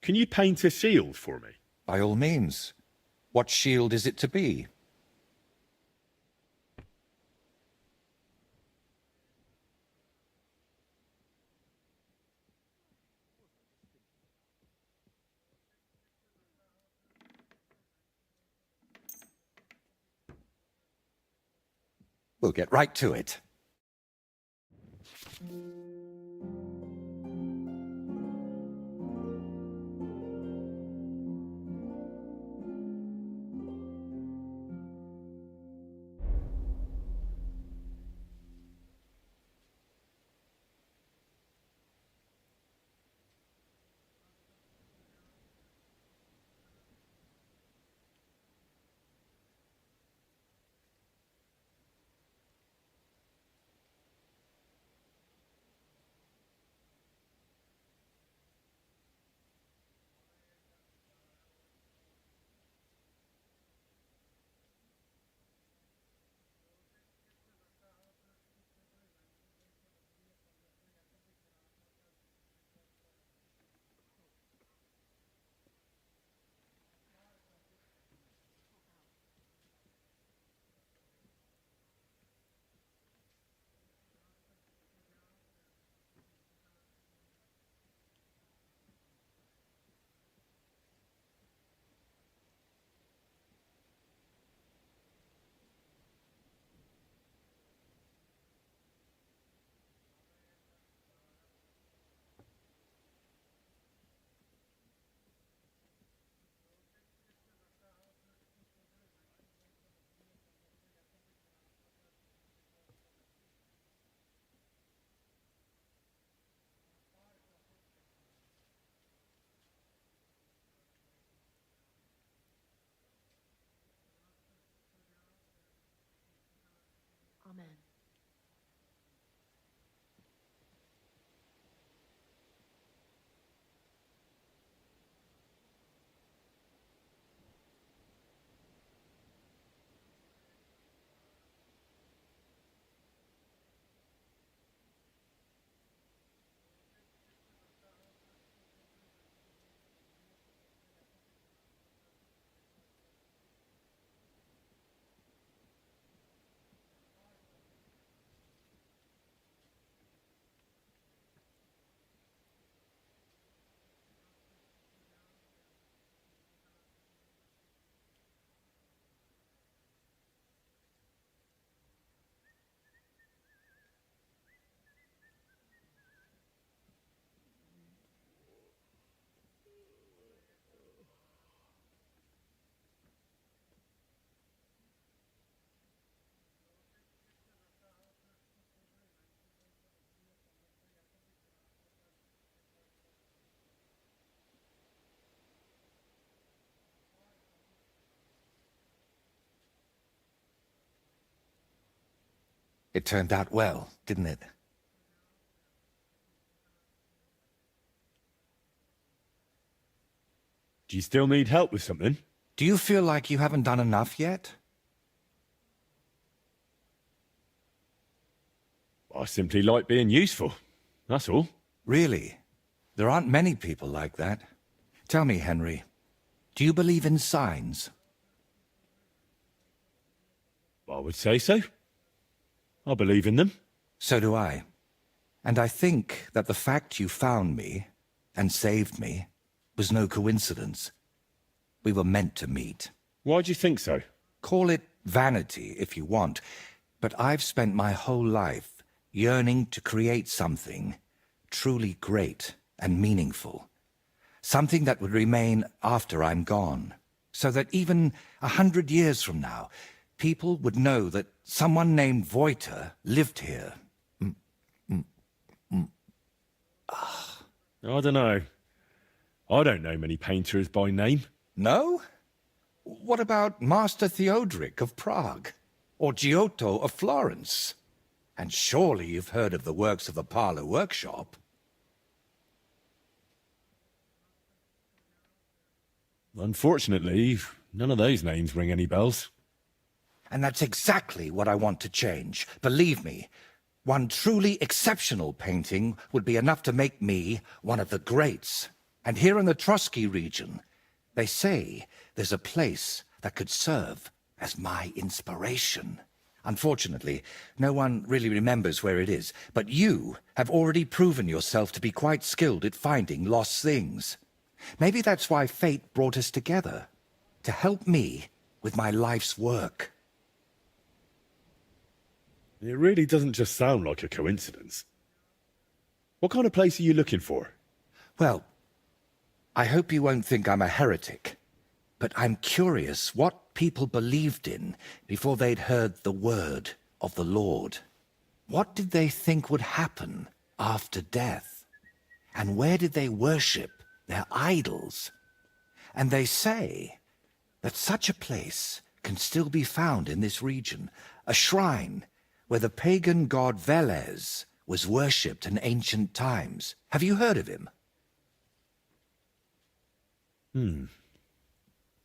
Can you paint a shield for me? By all means. What shield is it to be? We'll get right to it. It turned out well, didn't it? Do you still need help with something? Do you feel like you haven't done enough yet? I simply like being useful. That's all. Really? There aren't many people like that. Tell me, Henry, do you believe in signs? I would say so. I believe in them. So do I. And I think that the fact you found me and saved me was no coincidence. We were meant to meet. Why do you think so? Call it vanity if you want, but I've spent my whole life yearning to create something truly great and meaningful. Something that would remain after I'm gone, so that even 100 years from now, people would know that someone named Voiter lived here. I don't know. I don't know many painters by name. No? What about Master Theodoric of Prague? Or Giotto of Florence? And surely you've heard of the works of the Parlour Workshop. Unfortunately, none of those names ring any bells. And that's exactly what I want to change. Believe me, one truly exceptional painting would be enough to make me one of the greats. And here in the Trotsky region, they say there's a place that could serve as my inspiration. Unfortunately, no one really remembers where it is, but you have already proven yourself to be quite skilled at finding lost things. Maybe that's why fate brought us together, to help me with my life's work. It really doesn't just sound like a coincidence. What kind of place are you looking for? Well, I hope you won't think I'm a heretic, but I'm curious what people believed in before they'd heard the word of the Lord. What did they think would happen after death? And where did they worship their idols? And they say that such a place can still be found in this region, a shrine where the pagan god Velez was worshipped in ancient times. Have you heard of him?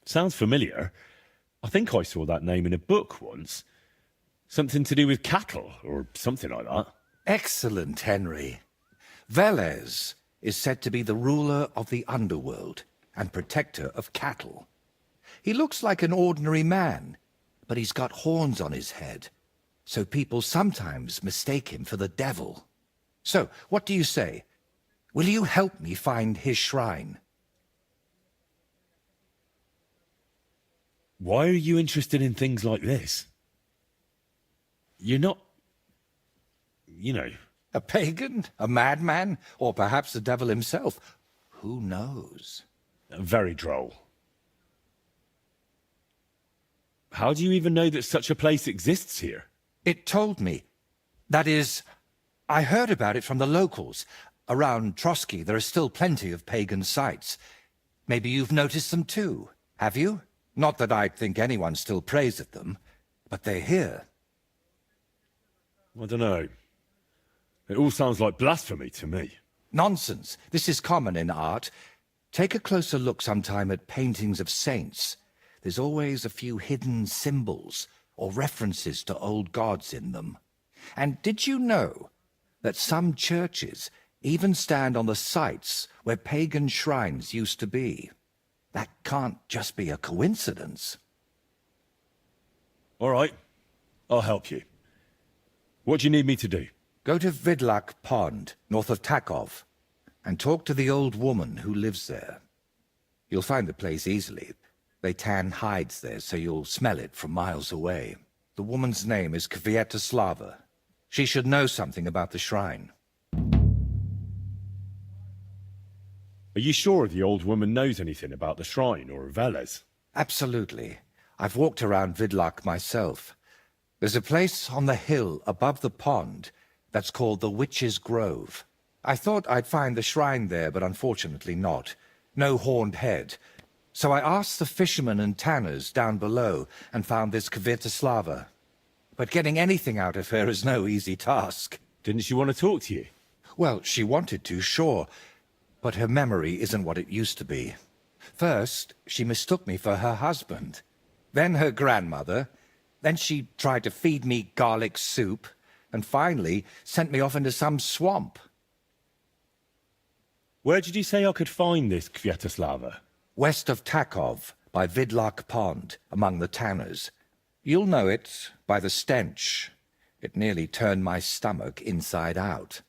Sounds familiar. I think I saw that name in a book once. Something to do with cattle, or something like that. Excellent, Henry. Velez is said to be the ruler of the underworld and protector of cattle. He looks like an ordinary man, but he's got horns on his head, so people sometimes mistake him for the devil. So, what do you say? Will you help me find his shrine? Why are you interested in things like this? You're not... you know... A pagan? A madman? Or perhaps the devil himself? Who knows? Very droll. How do you even know that such a place exists here? It told me. That is, I heard about it from the locals. Around Trotsky, there are still plenty of pagan sites. Maybe you've noticed them too, have you? Not that I'd think anyone still prays at them, but they're here. I don't know. It all sounds like blasphemy to me. Nonsense. This is common in art. Take a closer look sometime at paintings of saints. There's always a few hidden symbols or references to old gods in them. And did you know that some churches even stand on the sites where pagan shrines used to be? That can't just be a coincidence. All right. I'll help you. What do you need me to do? Go to Vidlak Pond, north of Takov, and talk to the old woman who lives there. You'll find the place easily. They tan hides there, so you'll smell it from miles away. The woman's name is Kvietoslava. She should know something about the shrine. Are you sure the old woman knows anything about the shrine or Velez? Absolutely. I've walked around Vidlak myself. There's a place on the hill above the pond that's called the Witch's Grove. I thought I'd find the shrine there, but unfortunately not. No horned head. So I asked the fishermen and tanners down below and found this Kvietoslava. but getting anything out of her is no easy task. Didn't she want to talk to you? Well, she wanted to, sure, but her memory isn't what it used to be. First, she mistook me for her husband, then her grandmother, then she tried to feed me garlic soup, and finally sent me off into some swamp. Where did you say I could find this Kviatoslava? West of Takov, by Vidlak Pond, among the tanners. You'll know it by the stench. It nearly turned my stomach inside out.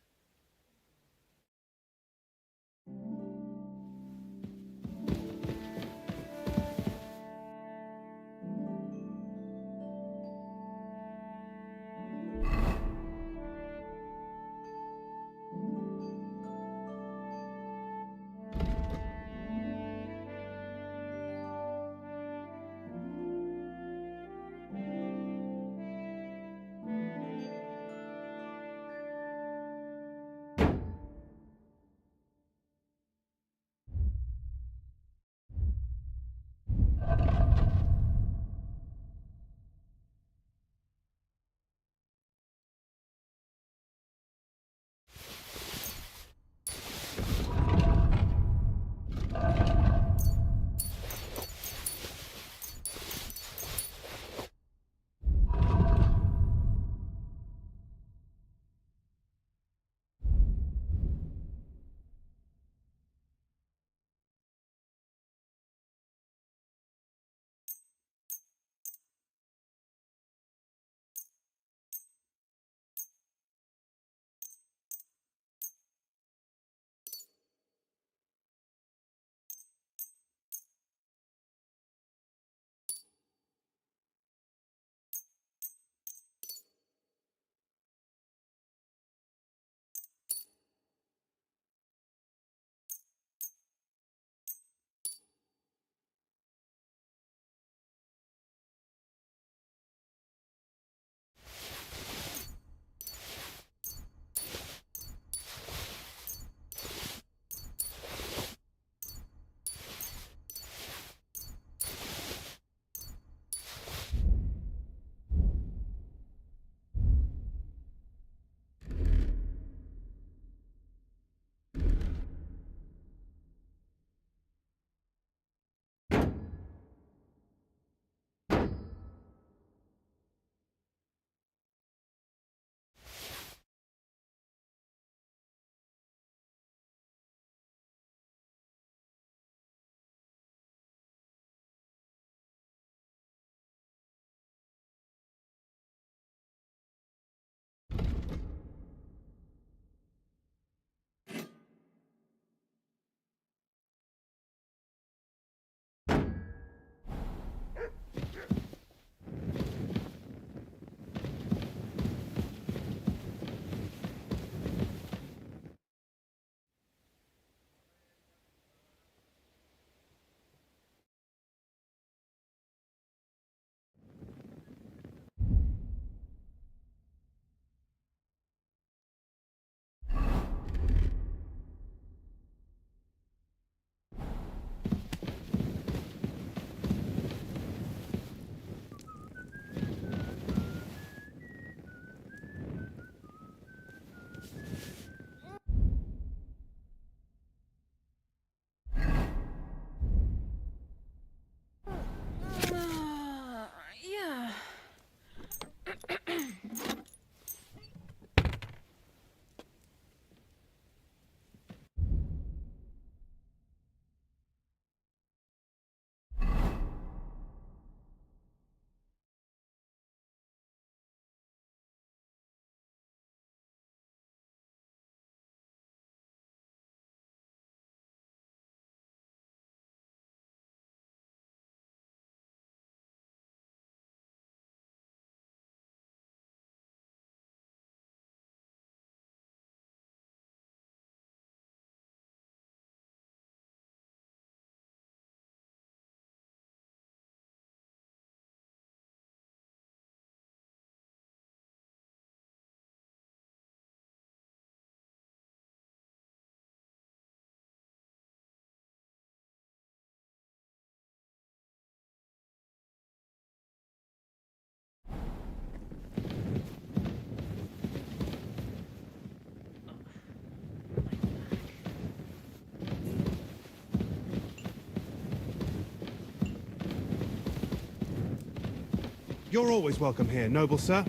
You're always welcome here, noble sir.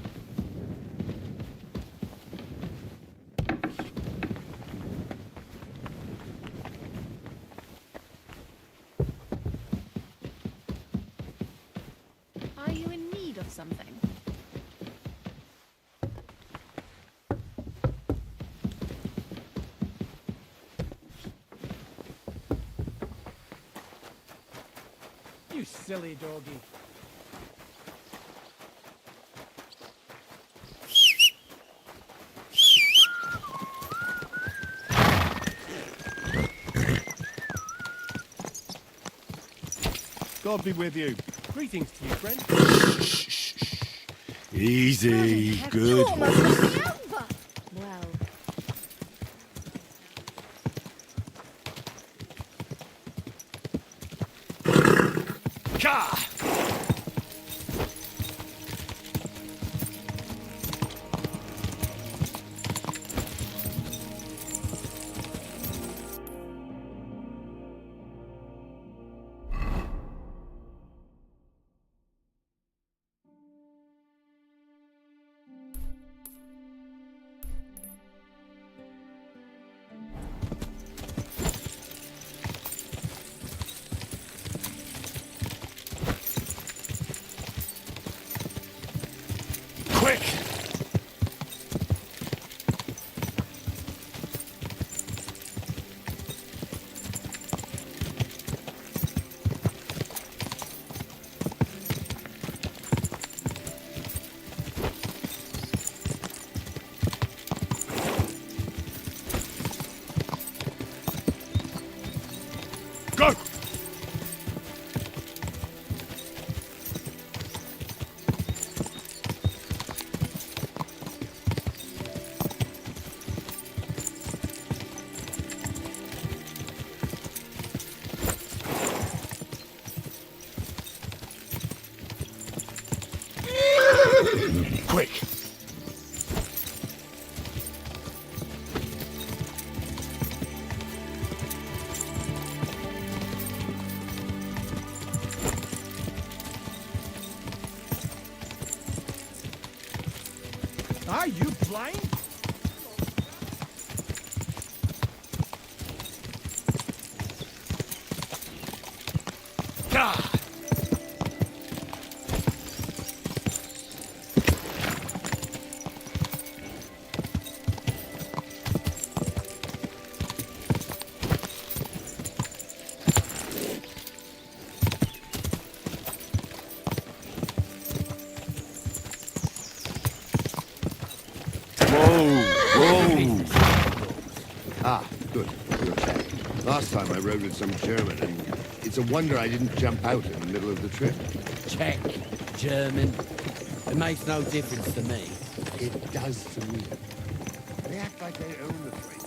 Are you in need of something? You silly doggy. God be with you. Greetings to you, friend. Easy, Bloody good. heck, you almost knocked me over. Well, Ka! Quick! Go! Quick! Are you blind? Ah! Whoa! Ah, good. You're Czech. Last time I rode with some German, and it's a wonder I didn't jump out in the middle of the trip. Czech, German. It makes no difference to me. It does to me. They act like they own the place.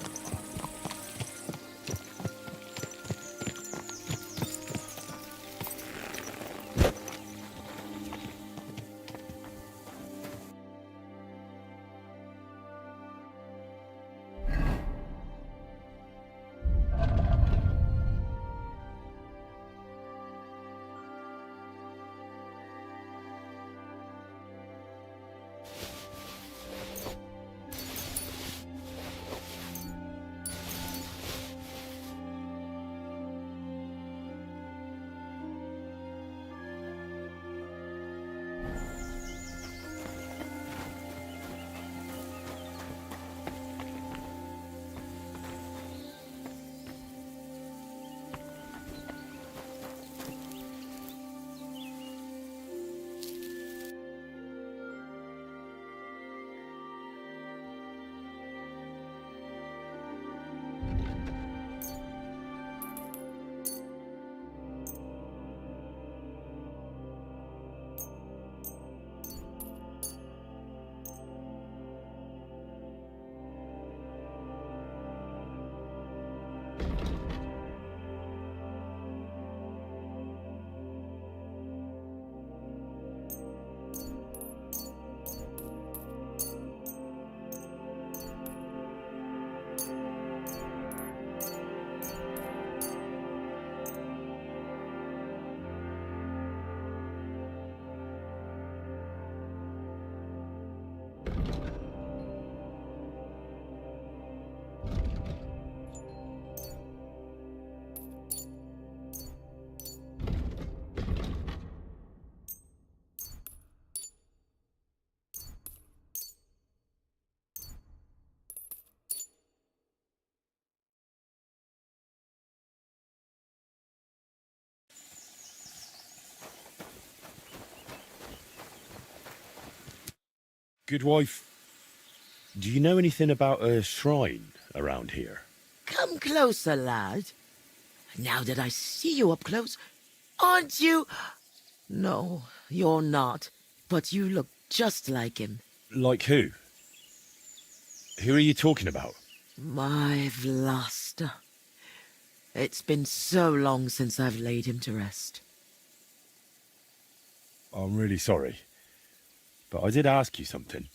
Good wife, do you know anything about a shrine around here? Come closer, lad. Now that I see you up close, aren't you? No, you're not. But you look just like him. Like who? Who are you talking about? My Vlasta. It's been so long since I've laid him to rest. I'm really sorry, but I did ask you something.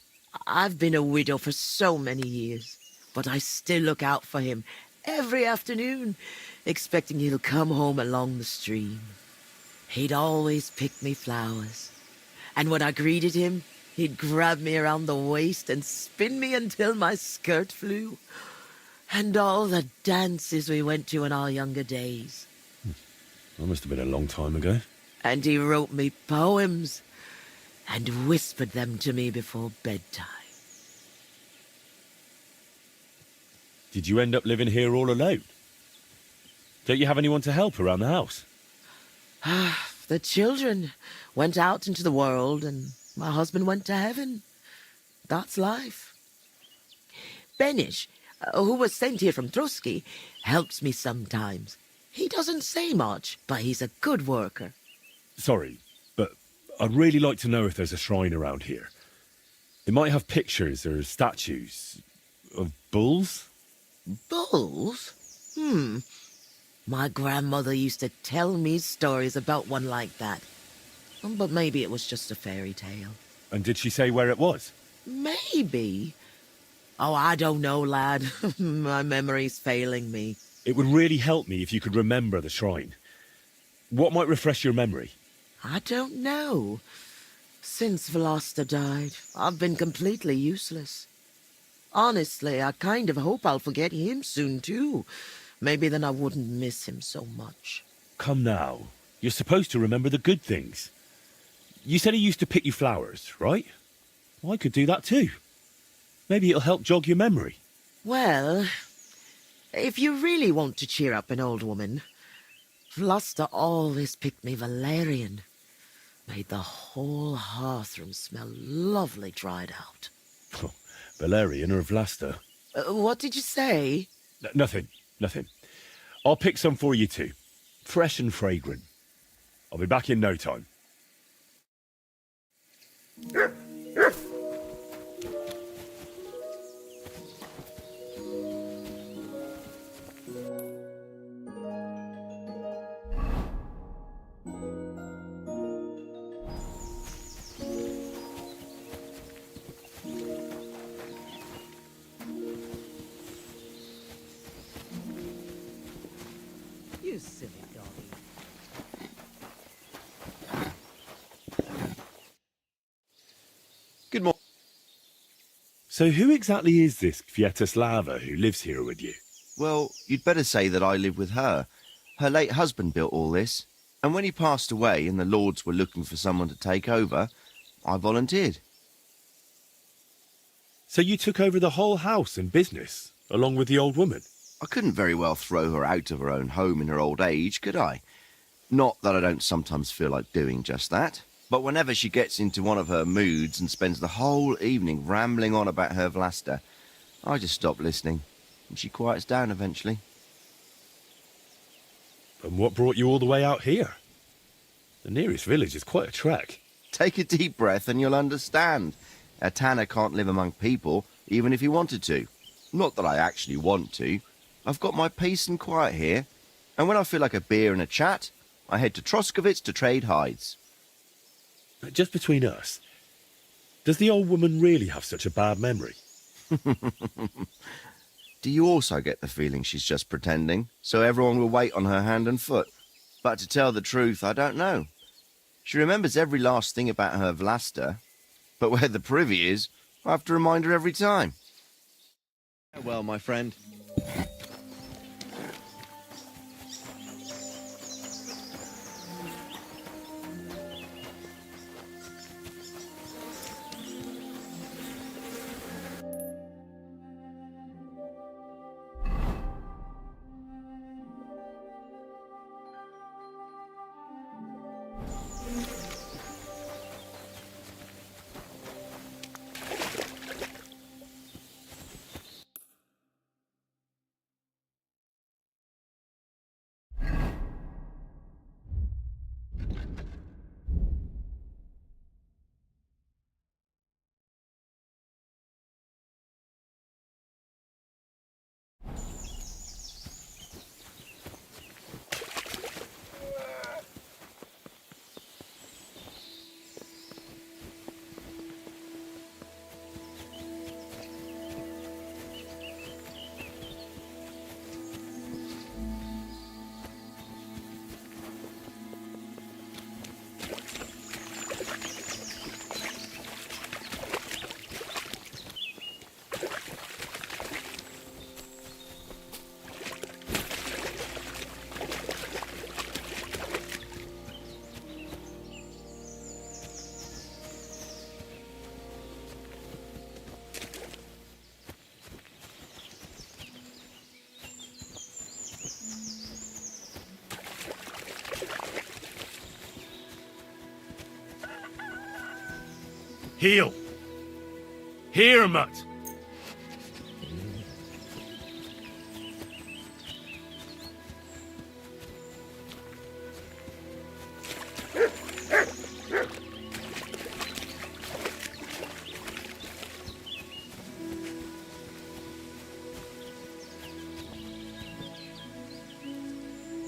I've been a widow for so many years, but I still look out for him every afternoon, expecting he'll come home along the stream. He'd always pick me flowers, and when I greeted him, he'd grab me around the waist and spin me until my skirt flew. And all the dances we went to in our younger days. That must have been a long time ago. And he wrote me poems and whispered them to me before bedtime. Did you end up living here all alone? Don't you have anyone to help around the house? The children went out into the world and my husband went to heaven. That's life. Benish, who was sent here from Trotsky, helps me sometimes. He doesn't say much, but he's a good worker. Sorry, but I'd really like to know if there's a shrine around here. It might have pictures or statues of bulls. Bulls? My grandmother used to tell me stories about one like that. But maybe it was just a fairy tale. And did she say where it was? Maybe. Oh, I don't know, lad. My memory's failing me. It would really help me if you could remember the shrine. What might refresh your memory? I don't know. Since Vlasta died, I've been completely useless. Honestly, I kind of hope I'll forget him soon, too. Maybe then I wouldn't miss him so much. Come now. You're supposed to remember the good things. You said he used to pick you flowers, right? Well, I could do that too. Maybe it'll help jog your memory. Well, if you really want to cheer up an old woman, Vlasta always picked me valerian. Made the whole hearthroom smell lovely dried out. Valerian or Vlasta? What did you say? Nothing. I'll pick some for you too. Fresh and fragrant. I'll be back in no time. You silly doggy. Good morning. So who exactly is this Kvietoslava who lives here with you? Well, you'd better say that I live with her. Her late husband built all this, and when he passed away and the lords were looking for someone to take over, I volunteered. So you took over the whole house and business, along with the old woman? I couldn't very well throw her out of her own home in her old age, could I? Not that I don't sometimes feel like doing just that, but whenever she gets into one of her moods and spends the whole evening rambling on about her Vlasta, I just stop listening, and she quiets down eventually. And what brought you all the way out here? The nearest village is quite a trek. Take a deep breath and you'll understand. A tanner can't live among people, even if he wanted to. Not that I actually want to. I've got my peace and quiet here, and when I feel like a beer and a chat, I head to Troskovitz to trade hides. Just between us, does the old woman really have such a bad memory? Do you also get the feeling she's just pretending, so everyone will wait on her hand and foot? But to tell the truth, I don't know. She remembers every last thing about her Vlasta, but where the privy is, I have to remind her every time. Well, my friend. Heel. Here, mutt.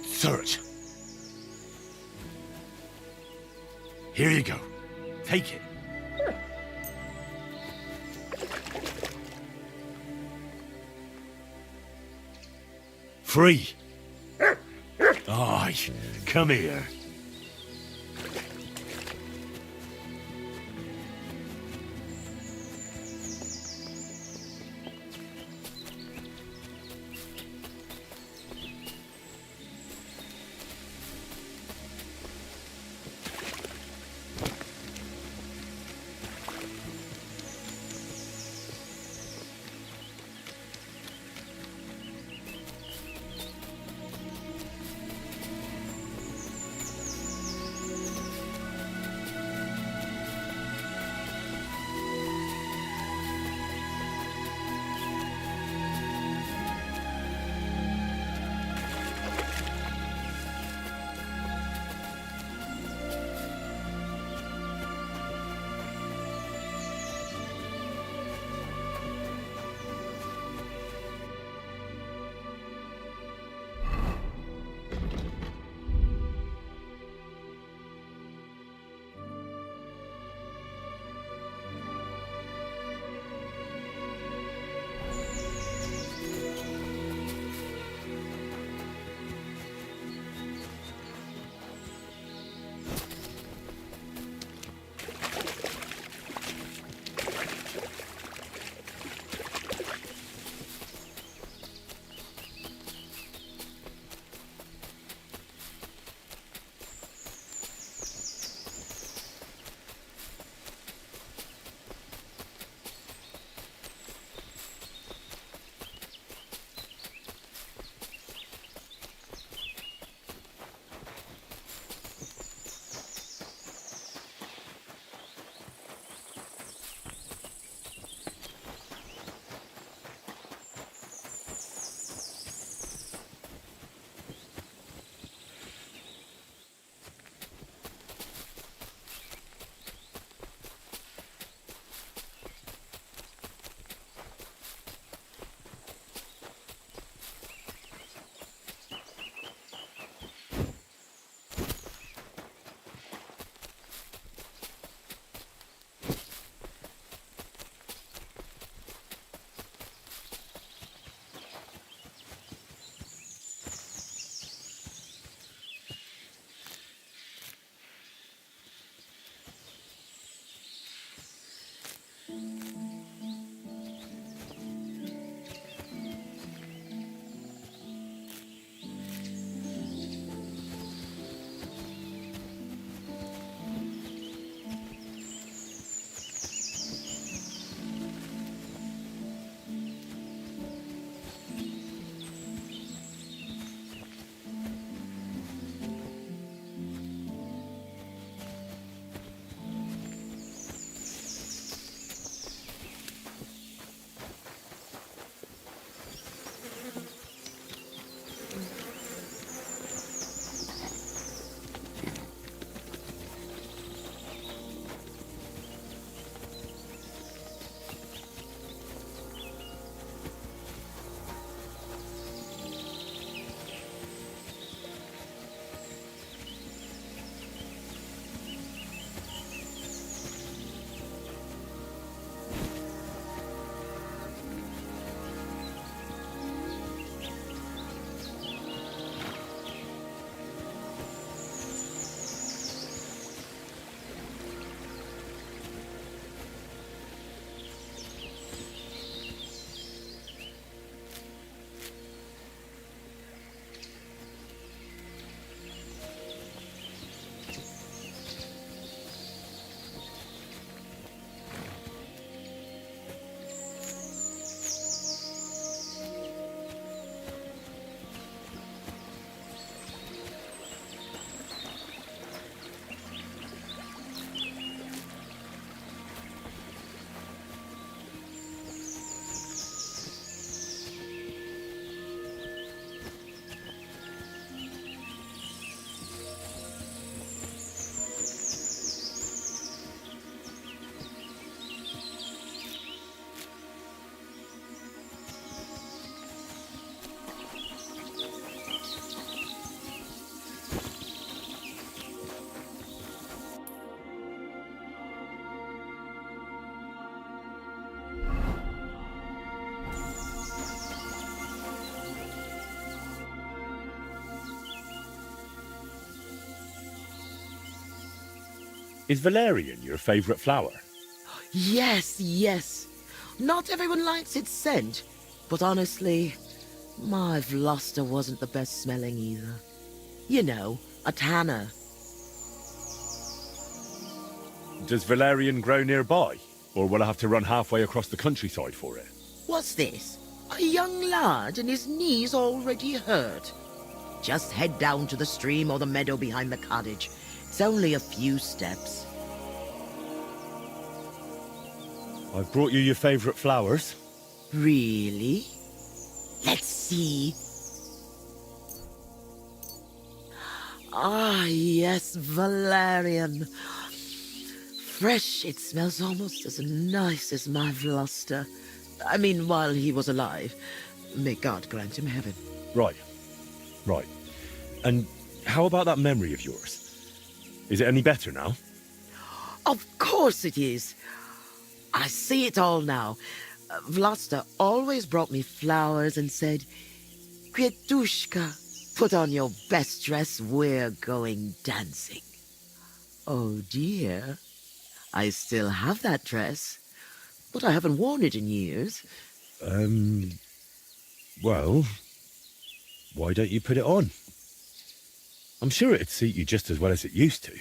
Search. Here you go. Take it. Free. Aye, come here. Is valerian your favourite flower? Yes, yes. Not everyone likes its scent, but honestly, my Vloster wasn't the best smelling either. You know, a tanner. Does valerian grow nearby? Or will I have to run halfway across the countryside for it? What's this? A young lad and his knees already hurt. Just head down to the stream or the meadow behind the cottage. It's only a few steps. I've brought you your favourite flowers. Really? Let's see. Ah, yes, valerian. Fresh, it smells almost as nice as my Vloster. I mean, while he was alive. May God grant him heaven. Right. Right. And how about that memory of yours? Is it any better now? Of course it is. I see it all now. Vloster always brought me flowers and said, Květuška, put on your best dress, we're going dancing. Oh dear. I still have that dress, but I haven't worn it in years. Well, why don't you put it on? I'm sure it'd suit you just as well as it used to.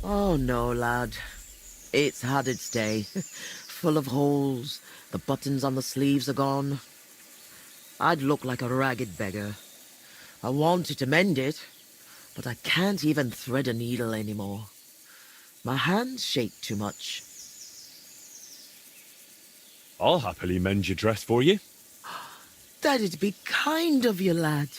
Oh, no, lad. It's had its day. Full of holes. The buttons on the sleeves are gone. I'd look like a ragged beggar. I wanted to mend it, but I can't even thread a needle anymore. My hands shake too much. I'll happily mend your dress for you. That'd be kind of you, lad.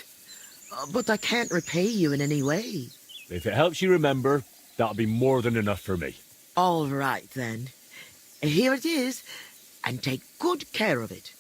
But I can't repay you in any way. If it helps you remember, that'll be more than enough for me. All right, then. Here it is, and take good care of it.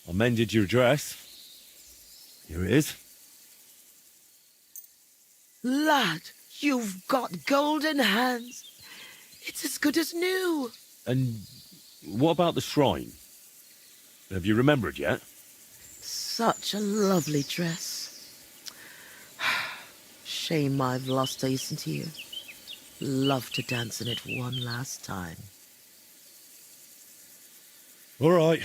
I mended your dress. Here it is. Lad, you've got golden hands. It's as good as new. And what about the shrine? Have you remembered yet? Such a lovely dress. Shame I've lost taste into you. Love to dance in it one last time. All right.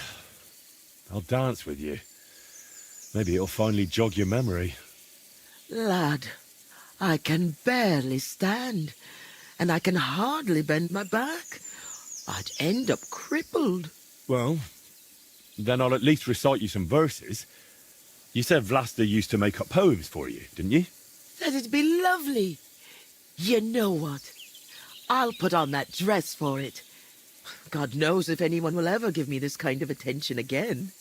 I'll dance with you. Maybe it'll finally jog your memory. Lad, I can barely stand, and I can hardly bend my back. I'd end up crippled. Well, then I'll at least recite you some verses. You said Vlasta used to make up poems for you, didn't you? That'd be lovely. You know what? I'll put on that dress for it. God knows if anyone will ever give me this kind of attention again.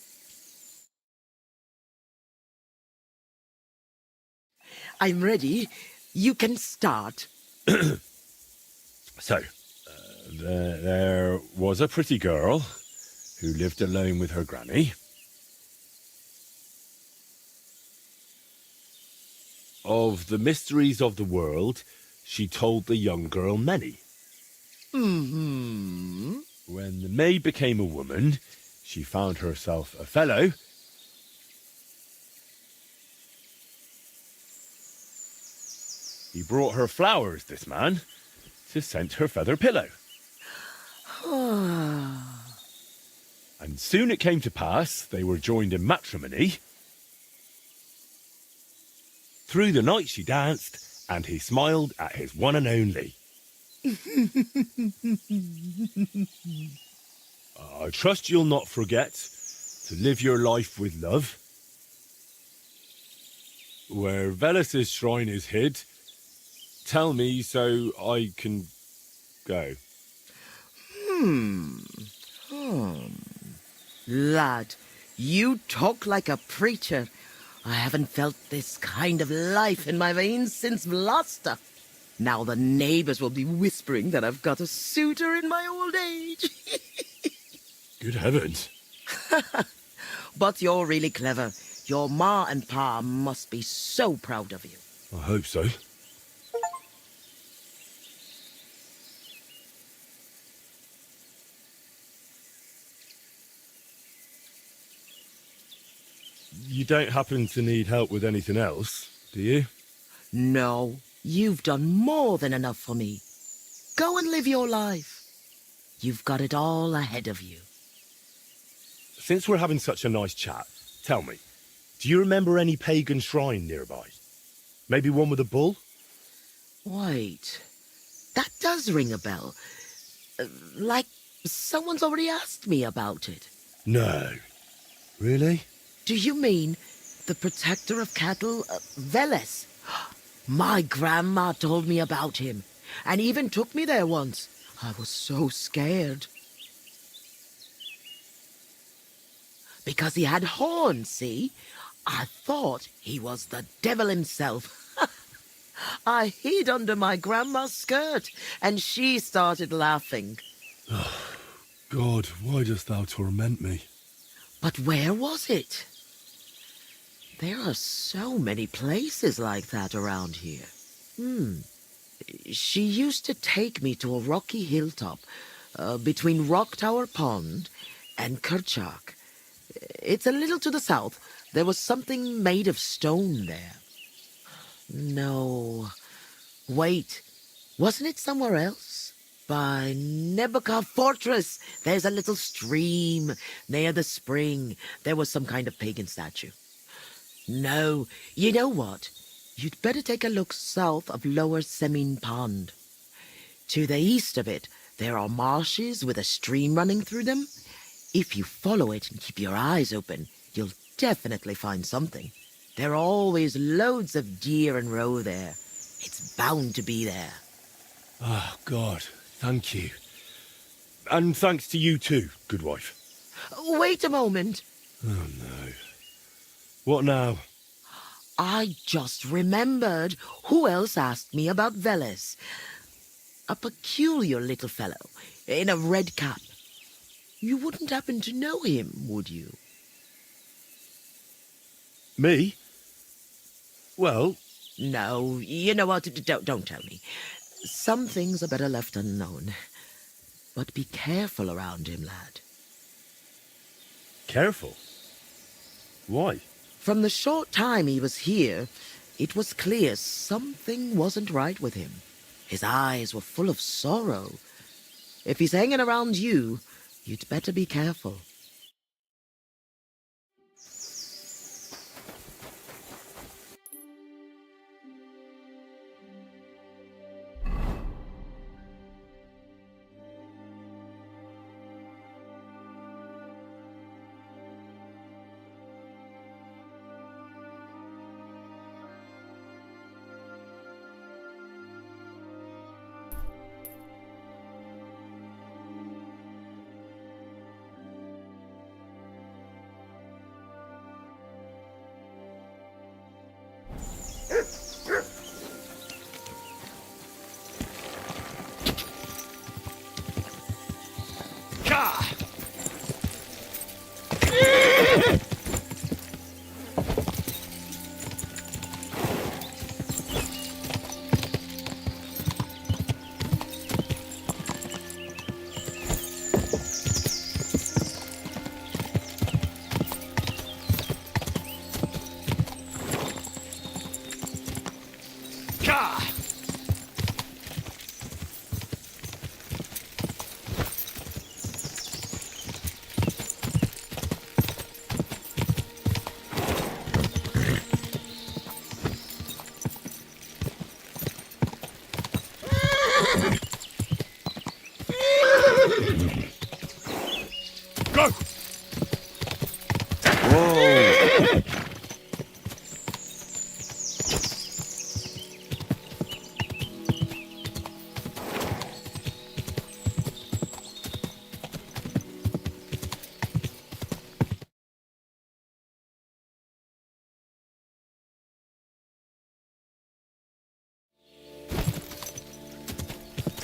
I'm ready. You can start. So, there was a pretty girl who lived alone with her granny. Of the mysteries of the world, she told the young girl many. Mm-hmm. When the maid became a woman, she found herself a fellow. He brought her flowers, this man, to scent her feather pillow. And soon it came to pass they were joined in matrimony. Through the night she danced, and he smiled at his one and only. I trust you'll not forget to live your life with love. Where Velus's shrine is hid, tell me so I can go. Lad, you talk like a preacher. I haven't felt this kind of life in my veins since Vlasta. Now the neighbors will be whispering that I've got a suitor in my old age. Good heavens. But you're really clever. Your ma and pa must be so proud of you. I hope so. You don't happen to need help with anything else, do you? No, you've done more than enough for me. Go and live your life. You've got it all ahead of you. Since we're having such a nice chat, tell me, do you remember any pagan shrine nearby? Maybe one with a bull? Wait, that does ring a bell. Like someone's already asked me about it. No. Really? Do you mean the protector of cattle, Velus? My grandma told me about him, and even took me there once. I was so scared. Because he had horns, see? I thought he was the devil himself. I hid under my grandma's skirt, and she started laughing. God, why dost thou torment me? But where was it? There are so many places like that around here. She used to take me to a rocky hilltop between Rock Tower Pond and Kerchak. It's a little to the south. There was something made of stone there. No. Wait. Wasn't it somewhere else? By Nebuchadnezzar Fortress. There's a little stream near the spring. There was some kind of pagan statue. No. You know what? You'd better take a look south of Lower Semin Pond. To the east of it, there are marshes with a stream running through them. If you follow it and keep your eyes open, you'll definitely find something. There are always loads of deer and roe there. It's bound to be there. Oh, God, thank you. And thanks to you too, good wife. Wait a moment. Oh, no. What now? I just remembered. Who else asked me about Veles? A peculiar little fellow in a red cap. You wouldn't happen to know him, would you? Me? Well... No, you know what? Don't tell me. Some things are better left unknown. But be careful around him, lad. Careful? Why? From the short time he was here, it was clear something wasn't right with him. His eyes were full of sorrow. If he's hanging around you, you'd better be careful.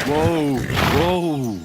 Whoa, whoa.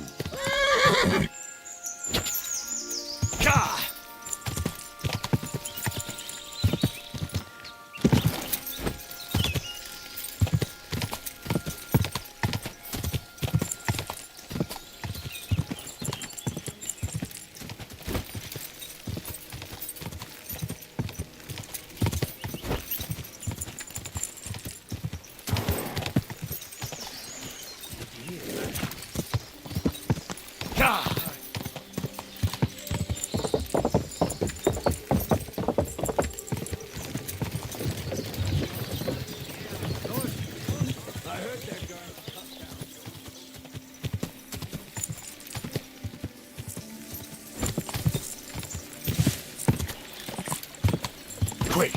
Quick!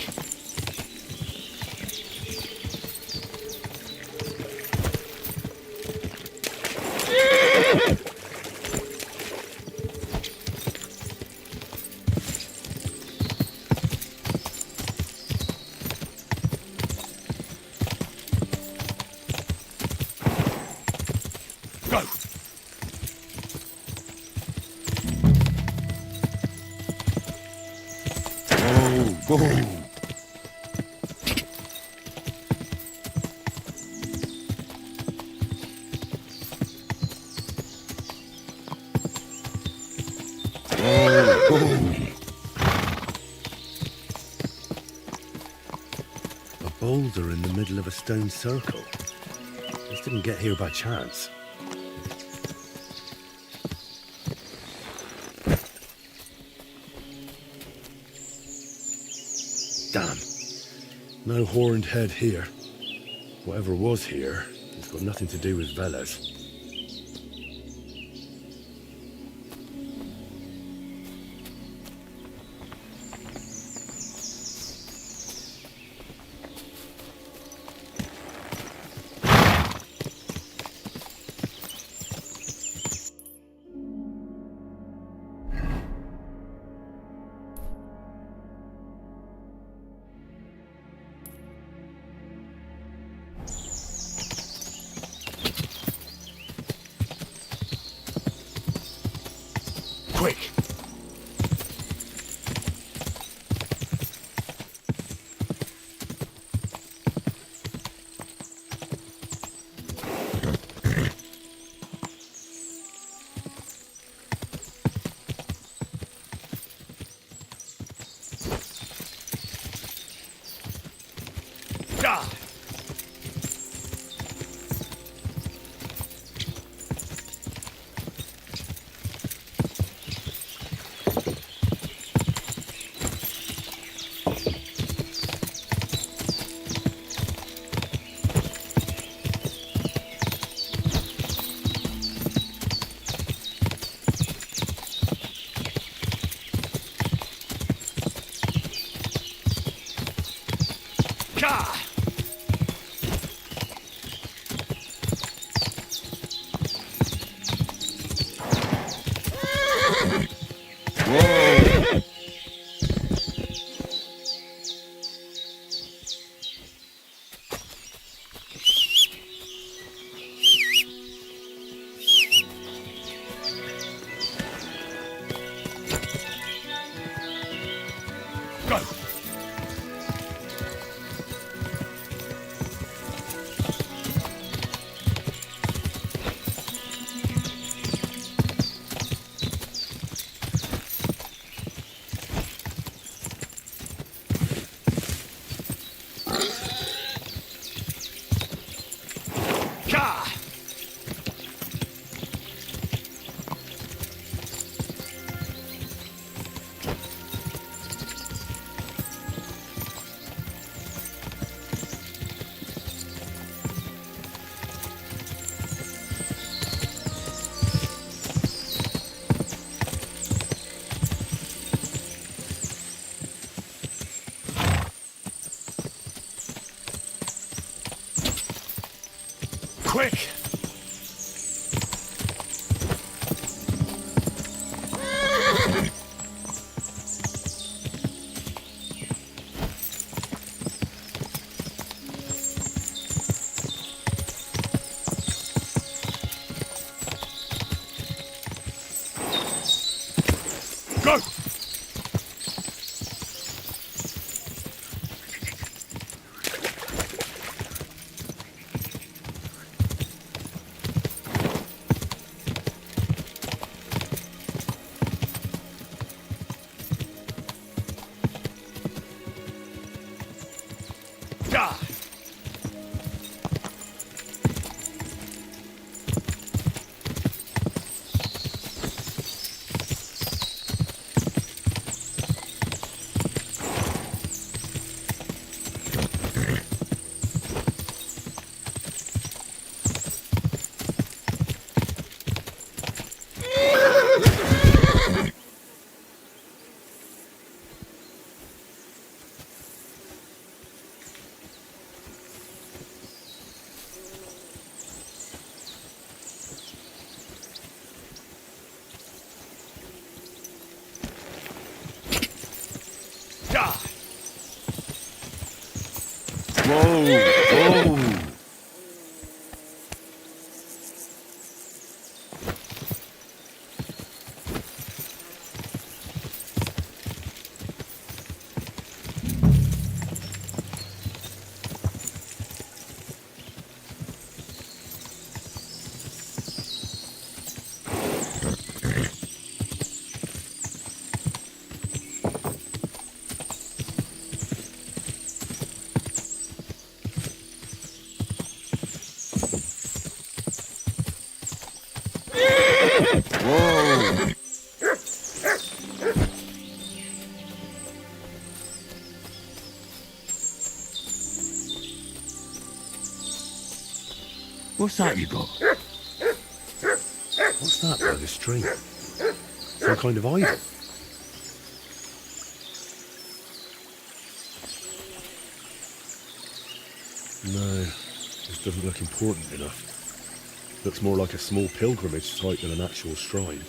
Go! Whoa! boulder in the middle of a stone circle. This didn't get here by chance. Damn. No horned head here. Whatever was here, it's got nothing to do with Veles. Quick! Quick! Go! Whoa! What's that you got? What's that by the stream? Some kind of idol? No, this doesn't look important enough. Looks more like a small pilgrimage site than an actual shrine.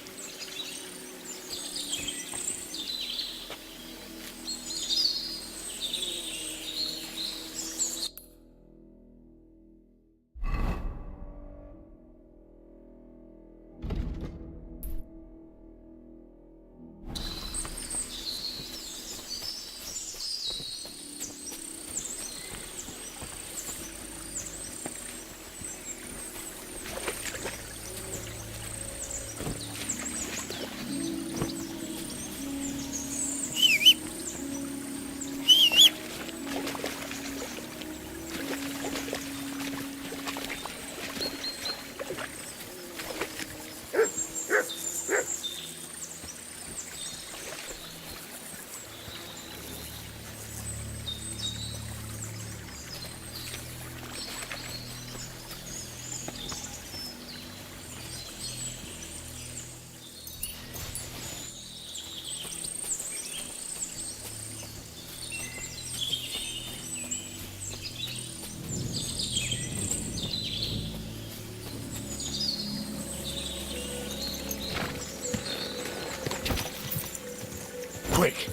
Quick!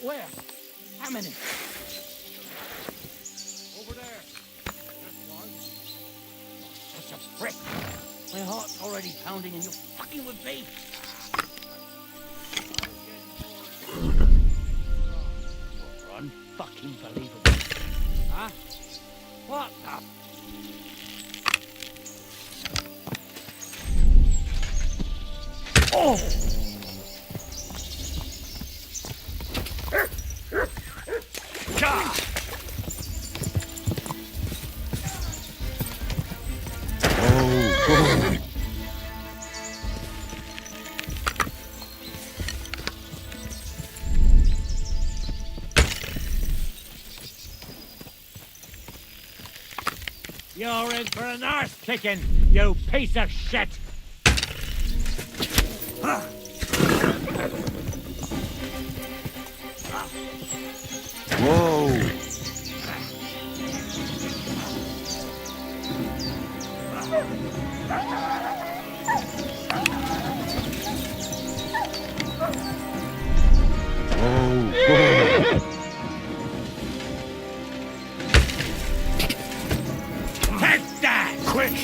Where? How many? Over there. Just one. Such a prick. My heart's already pounding and you're fucking with me. You're unfucking believable. Huh? What the? Oh! You're in for an arse kicking, you piece of shit! Whoa! Whoa! Take that! Quick!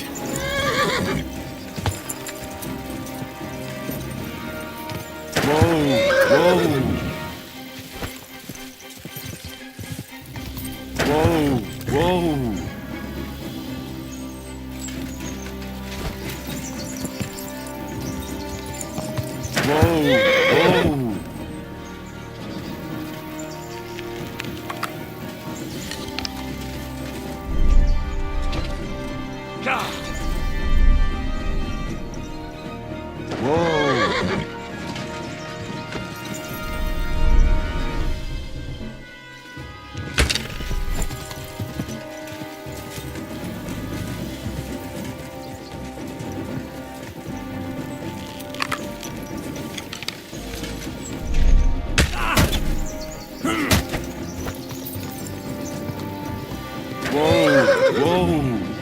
Whoa! Whoa! Whoa! Whoa! Whoa! Whoa! Whoa! Whoa!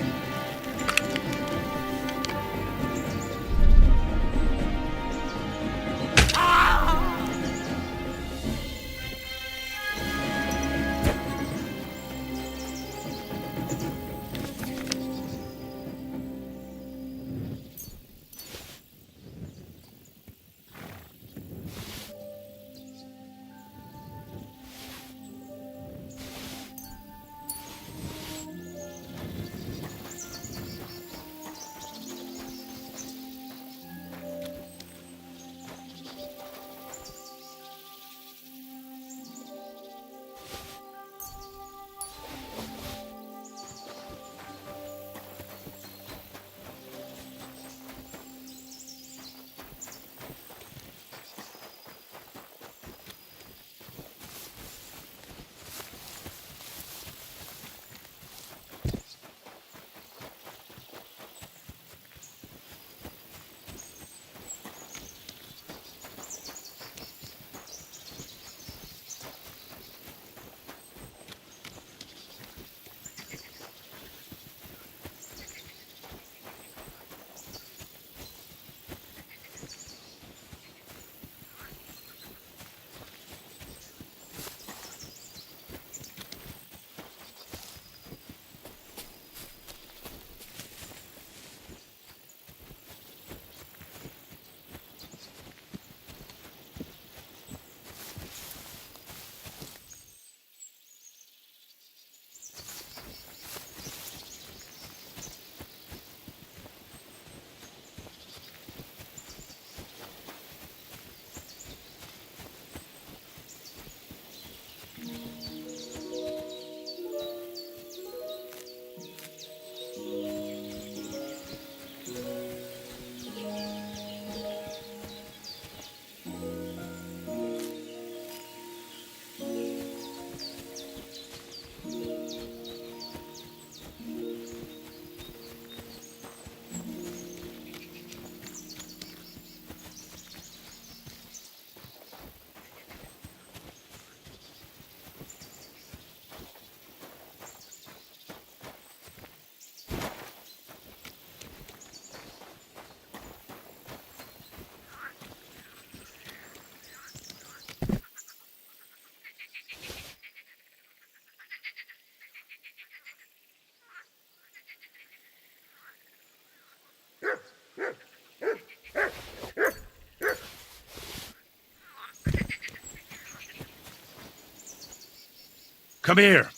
Come here.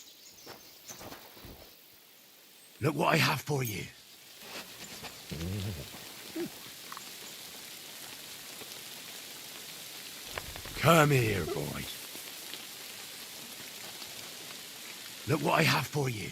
Look what I have for you. Come here, boy. Look what I have for you.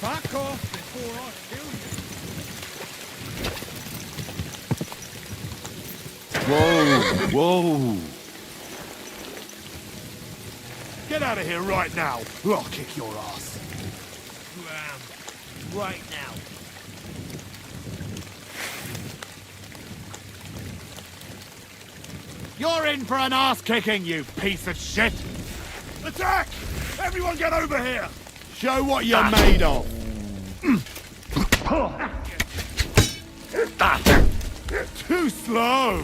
Back off before I kill you. Whoa! Whoa! Get out of here right now, or I'll kick your ass. Right now. You're in for an ass kicking, you piece of shit! Attack! Everyone get over here! Show what you're made of! Too slow!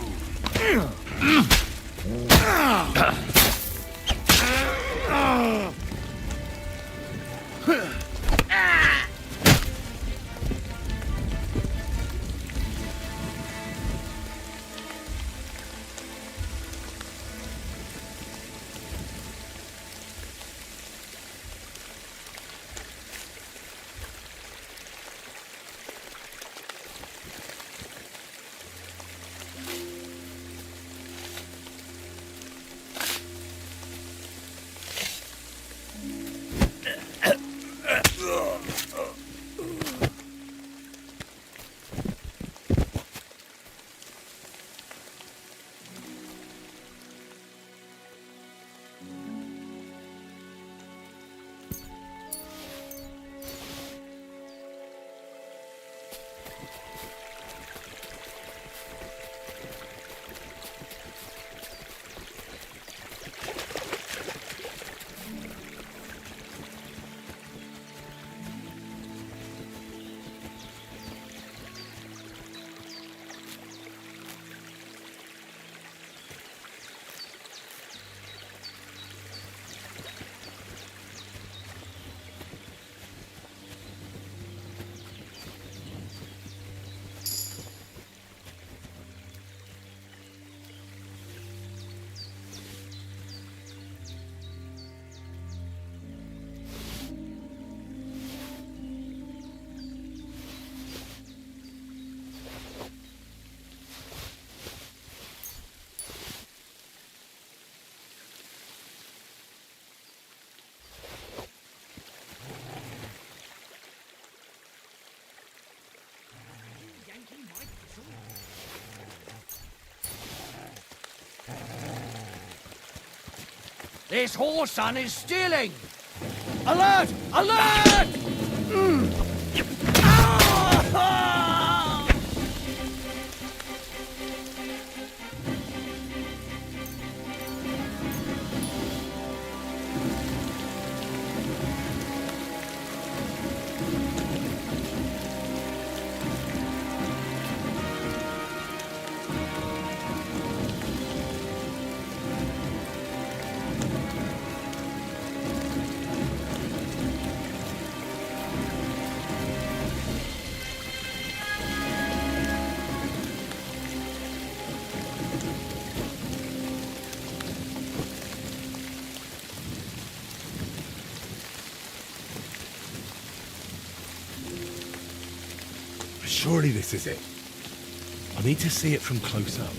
This whoreson is stealing! Alert! Alert! Ah! Surely this is it. I need to see it from close up.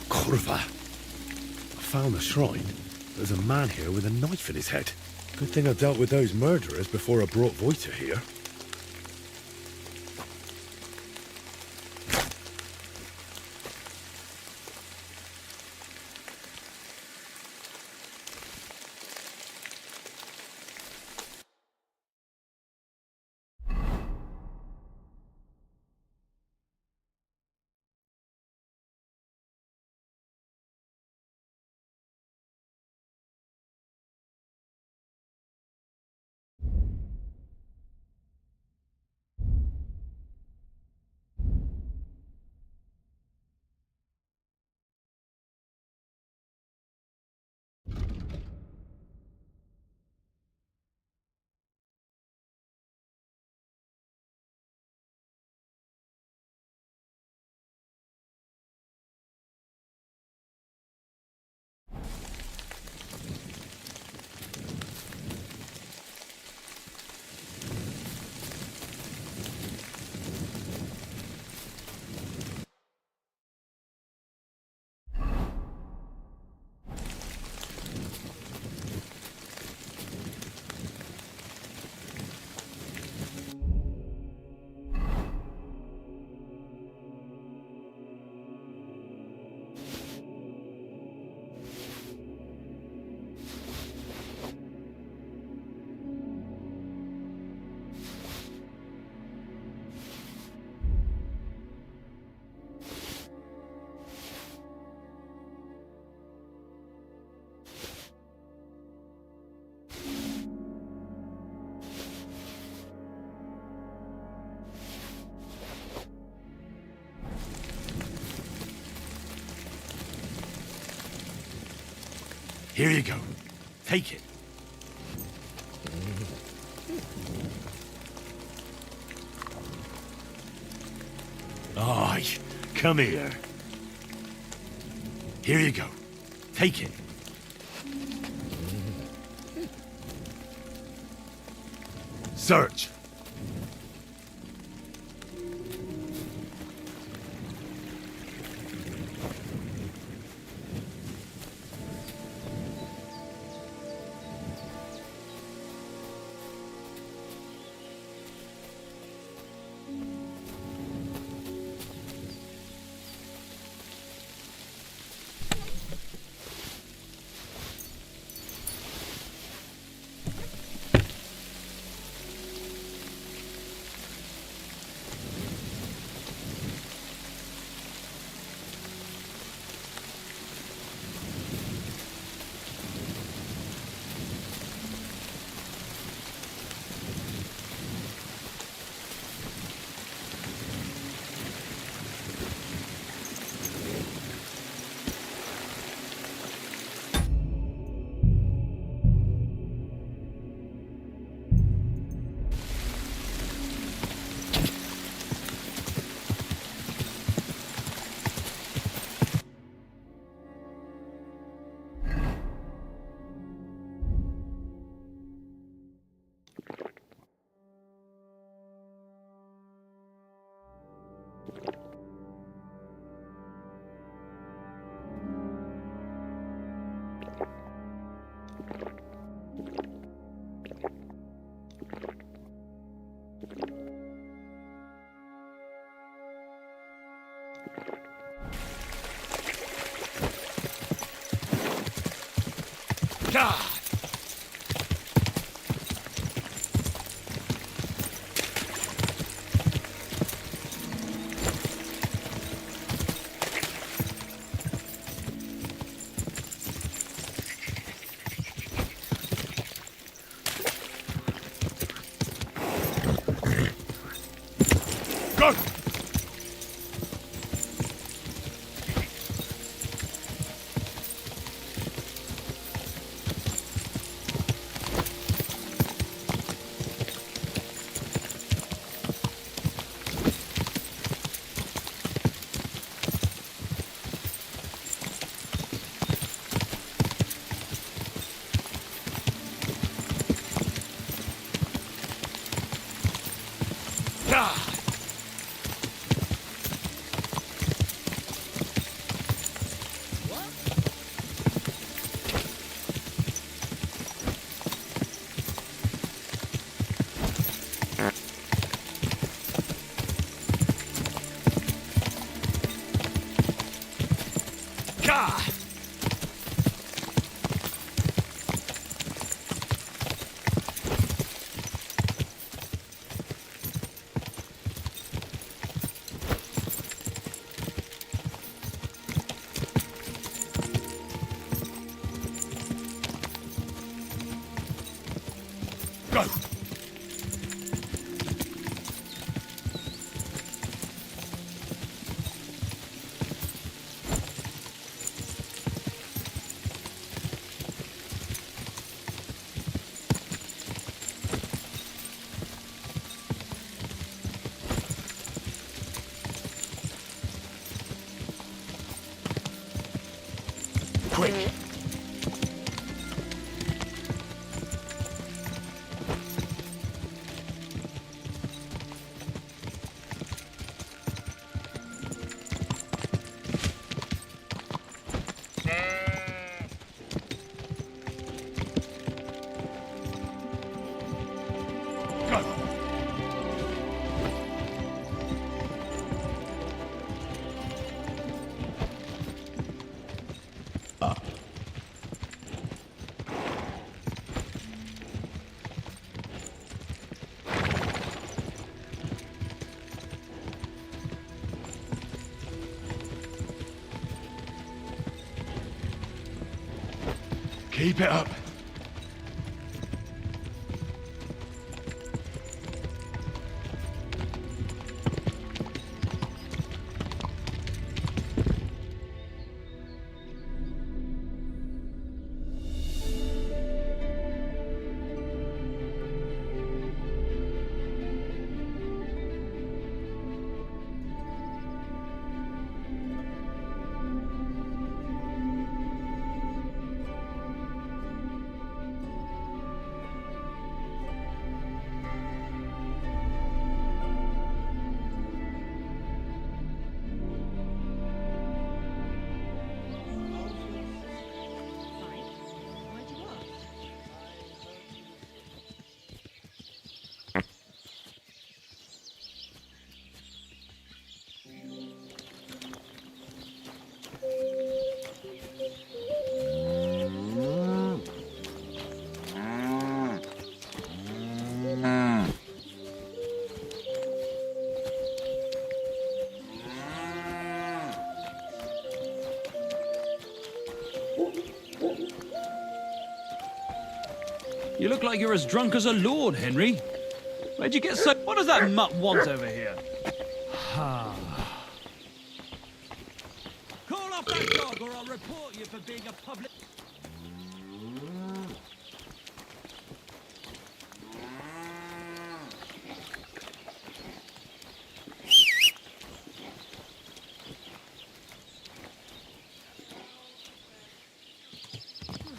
Curva. I found the shrine. There's a man here with a knife in his head. Good thing I dealt with those murderers before I brought Voiter here. Here you go. Take it. Aye, come here. Here you go. Take it. Search. God! Go! Go! Quick! Keep it up. You look like you're as drunk as a lord, Henry. Where'd you get so... What does that mutt want over here? Call off that dog or I'll report you for being a public...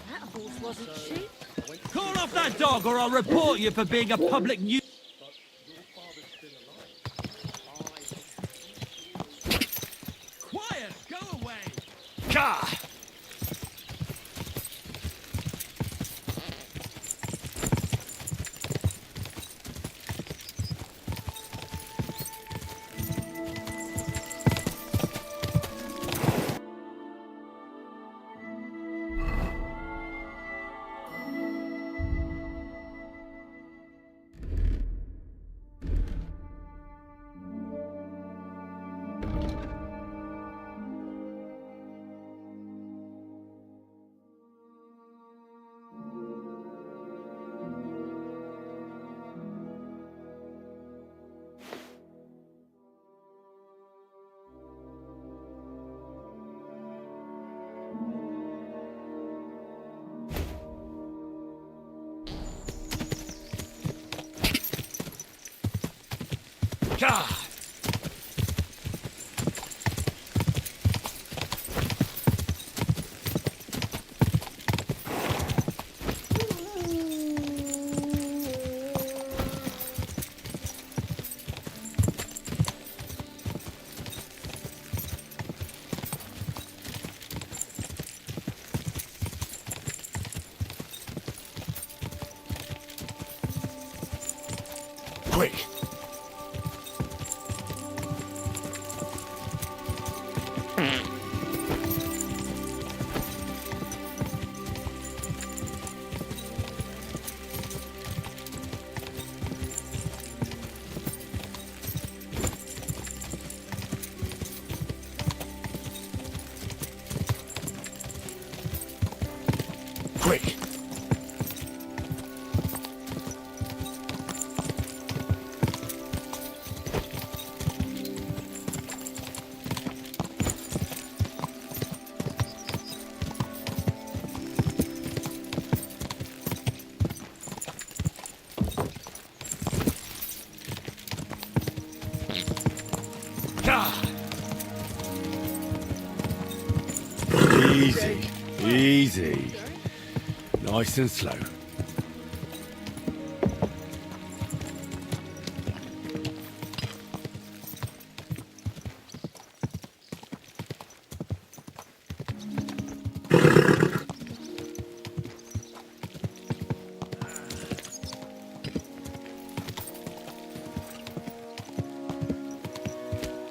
That horse wasn't cheap. Call off that dog or I'll report you for being a public nuisance. Quiet! Go away! Gah! Quick! Quick! Easy, easy. Nice and slow.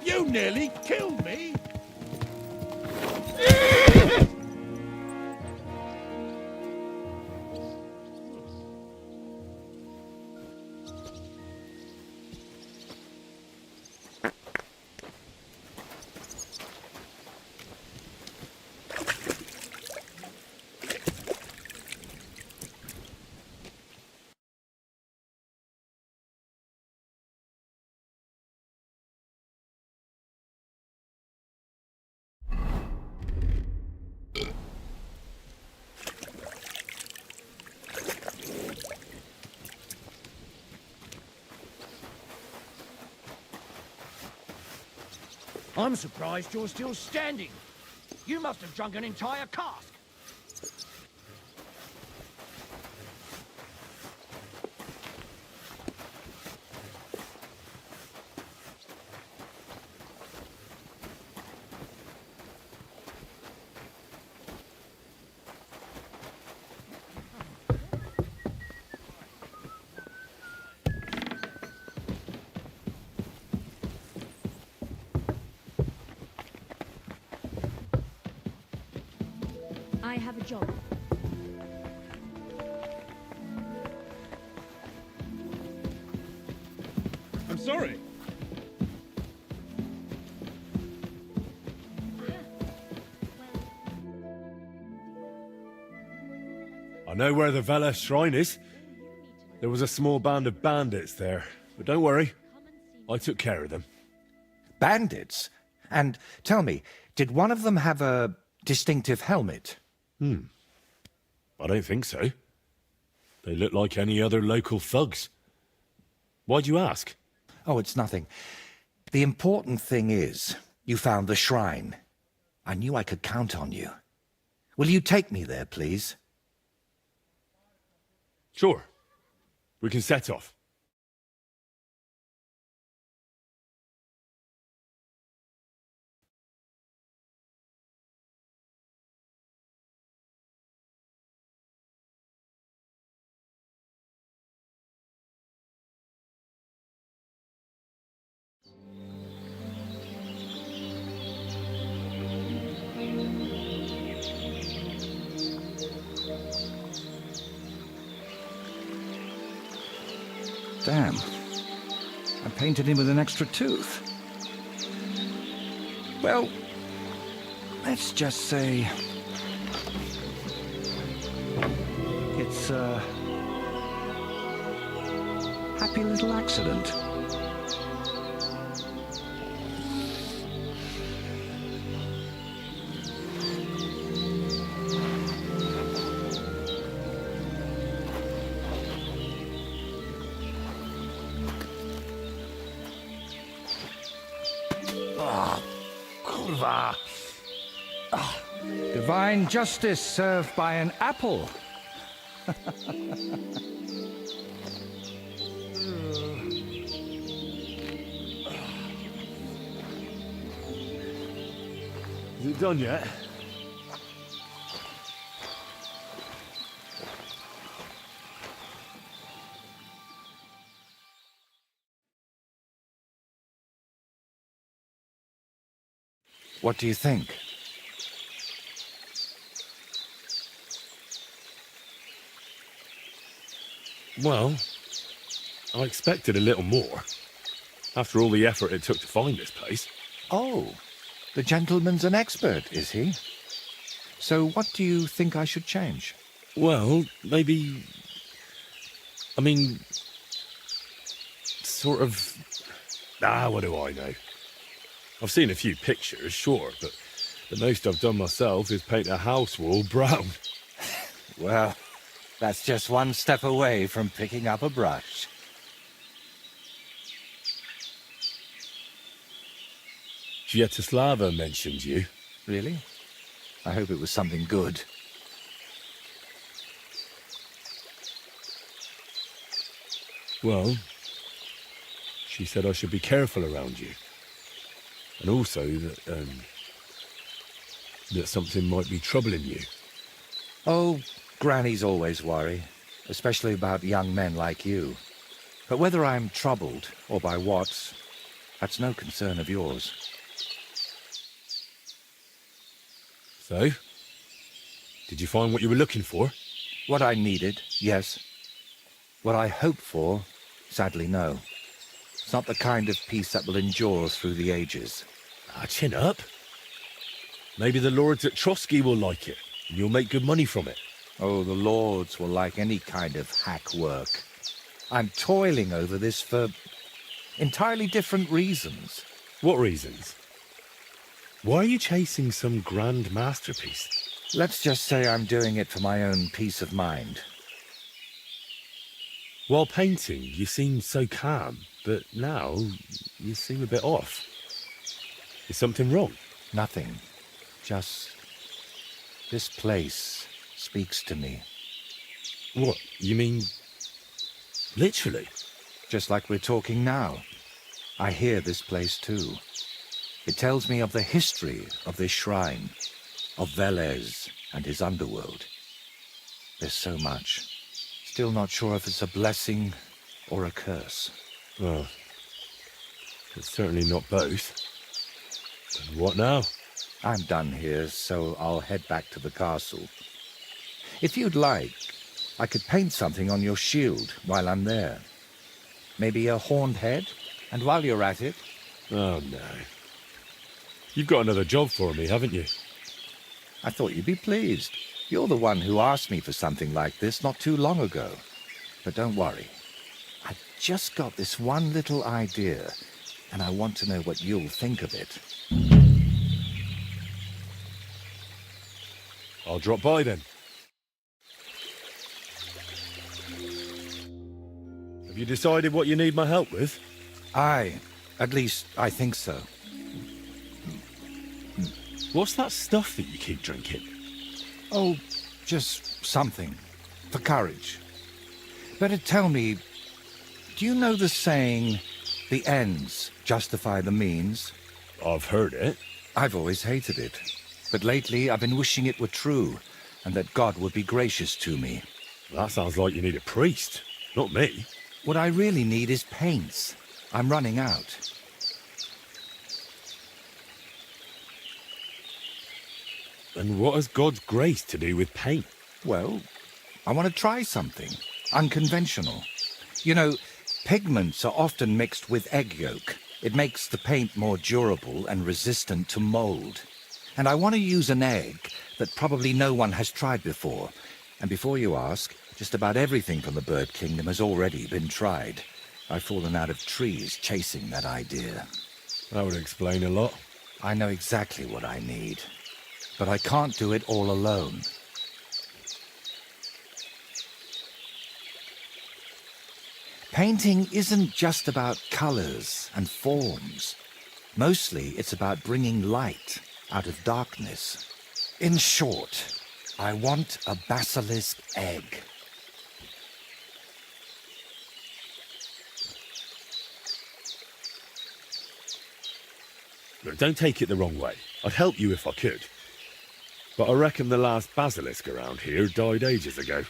You nearly killed me! I'm surprised you're still standing. You must have drunk an entire cask. I have a job. I'm sorry. I know where the Vela shrine is. There was a small band of bandits there, but don't worry. I took care of them. Bandits? And tell me, did one of them have a distinctive helmet? I don't think so. They look like any other local thugs. Why'd you ask? Oh, it's nothing. The important thing is, you found the shrine. I knew I could count on you. Will you take me there, please? Sure. We can set off. Damn. I painted him with an extra tooth. Well, let's just say it's a happy little accident. Divine justice served by an apple. Is it done yet? What do you think? Well, I expected a little more. After all the effort it took to find this place. Oh, the gentleman's an expert, is he? So what do you think I should change? Well, maybe... I mean... sort of... what do I know? I've seen a few pictures, sure, but the most I've done myself is paint a house wall brown. Well, that's just one step away from picking up a brush. Sviatoslava mentioned you. Really? I hope it was something good. Well, she said I should be careful around you. And also that, that something might be troubling you. Oh, grannies always worry, especially about young men like you. But whether I'm troubled or by what, that's no concern of yours. So, did you find what you were looking for? What I needed, yes. What I hoped for, sadly, no. It's not the kind of peace that will endure through the ages. Chin up. Maybe the lords at Trotsky will like it, and you'll make good money from it. Oh, the lords will like any kind of hack work. I'm toiling over this for entirely different reasons. What reasons? Why are you chasing some grand masterpiece? Let's just say I'm doing it for my own peace of mind. While painting, you seemed so calm, but now you seem a bit off. Is something wrong? Nothing. Just... this place speaks to me. What? You mean... literally? Just like we're talking now. I hear this place too. It tells me of the history of this shrine, of Velez and his underworld. There's so much. Still not sure if it's a blessing or a curse. Well, it's certainly not both. And what now? I'm done here, so I'll head back to the castle. If you'd like, I could paint something on your shield while I'm there. Maybe a horned head? And while you're at it... Oh, no. You've got another job for me, haven't you? I thought you'd be pleased. You're the one who asked me for something like this not too long ago. But don't worry. I've just got this one little idea, and I want to know what you'll think of it. I'll drop by then. Have you decided what you need my help with? Aye. At least, I think so. What's that stuff that you keep drinking? Oh, just something. For courage. Better tell me, do you know the saying, the ends justify the means? I've heard it. I've always hated it. But lately I've been wishing it were true, and that God would be gracious to me. That sounds like you need a priest, not me. What I really need is paints. I'm running out. And what has God's grace to do with paint? Well, I want to try something unconventional. You know, pigments are often mixed with egg yolk. It makes the paint more durable and resistant to mold. And I want to use an egg that probably no one has tried before. And before you ask, just about everything from the bird kingdom has already been tried. I've fallen out of trees chasing that idea. That would explain a lot. I know exactly what I need. But I can't do it all alone. Painting isn't just about colors and forms. Mostly it's about bringing light out of darkness. In short, I want a basilisk egg. Look, don't take it the wrong way. I'd help you if I could. But I reckon the last basilisk around here died ages ago.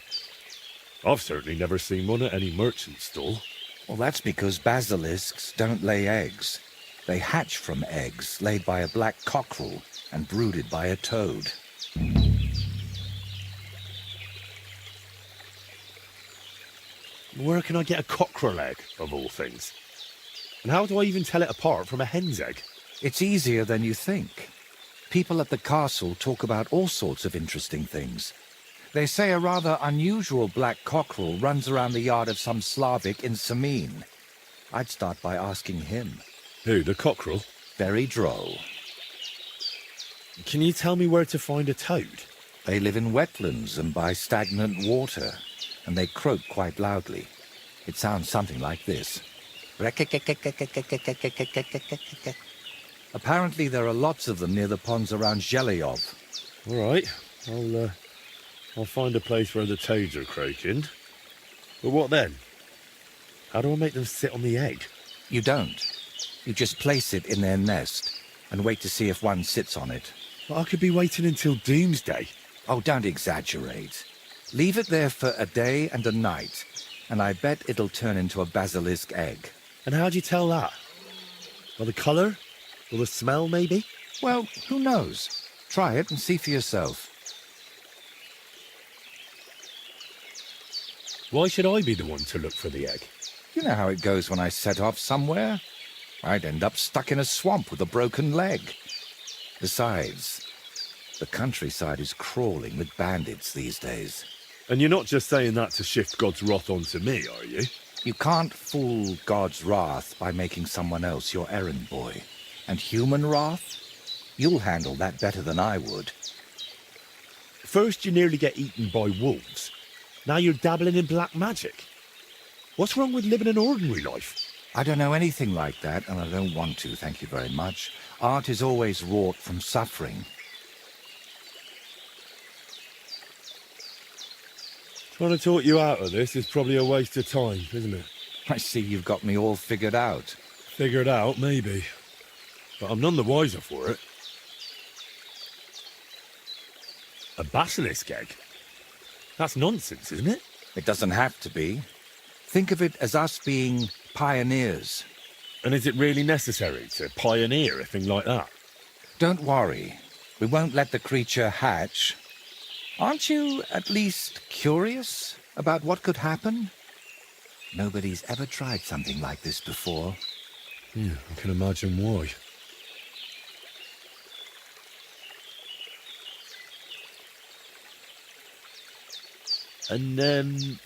I've certainly never seen one at any merchant stall. Well, that's because basilisks don't lay eggs. They hatch from eggs laid by a black cockerel and brooded by a toad. Where can I get a cockerel egg, of all things? And how do I even tell it apart from a hen's egg? It's easier than you think. People at the castle talk about all sorts of interesting things. They say a rather unusual black cockerel runs around the yard of some Slavic in Samine. I'd start by asking him. Who, the cockerel? Very droll. Can you tell me where to find a toad? They live in wetlands and by stagnant water, and they croak quite loudly. It sounds something like this. Apparently there are lots of them near the ponds around Jello. All right, I'll find a place where the toads are croaking. But what then? How do I make them sit on the egg? You don't. You just place it in their nest and wait to see if one sits on it. But I could be waiting until doomsday. Oh, don't exaggerate. Leave it there for a day and a night, and I bet it'll turn into a basilisk egg. And how'd you tell that? By the colour? Or the smell, maybe? Well, who knows? Try it and see for yourself. Why should I be the one to look for the egg? You know how it goes when I set off somewhere? I'd end up stuck in a swamp with a broken leg. Besides, the countryside is crawling with bandits these days. And you're not just saying that to shift God's wrath onto me, are you? You can't fool God's wrath by making someone else your errand boy. And human wrath? You'll handle that better than I would. First you nearly get eaten by wolves. Now you're dabbling in black magic. What's wrong with living an ordinary life? I don't know anything like that, and I don't want to, thank you very much. Art is always wrought from suffering. Trying to talk you out of this is probably a waste of time, isn't it? I see you've got me all figured out. Figured out, maybe. But I'm none the wiser for it. A basilisk egg? That's nonsense, isn't it? It doesn't have to be. Think of it as us being pioneers. And is it really necessary to pioneer a thing like that? Don't worry. We won't let the creature hatch. Aren't you at least curious about what could happen? Nobody's ever tried something like this before. Yeah, I can imagine why. And,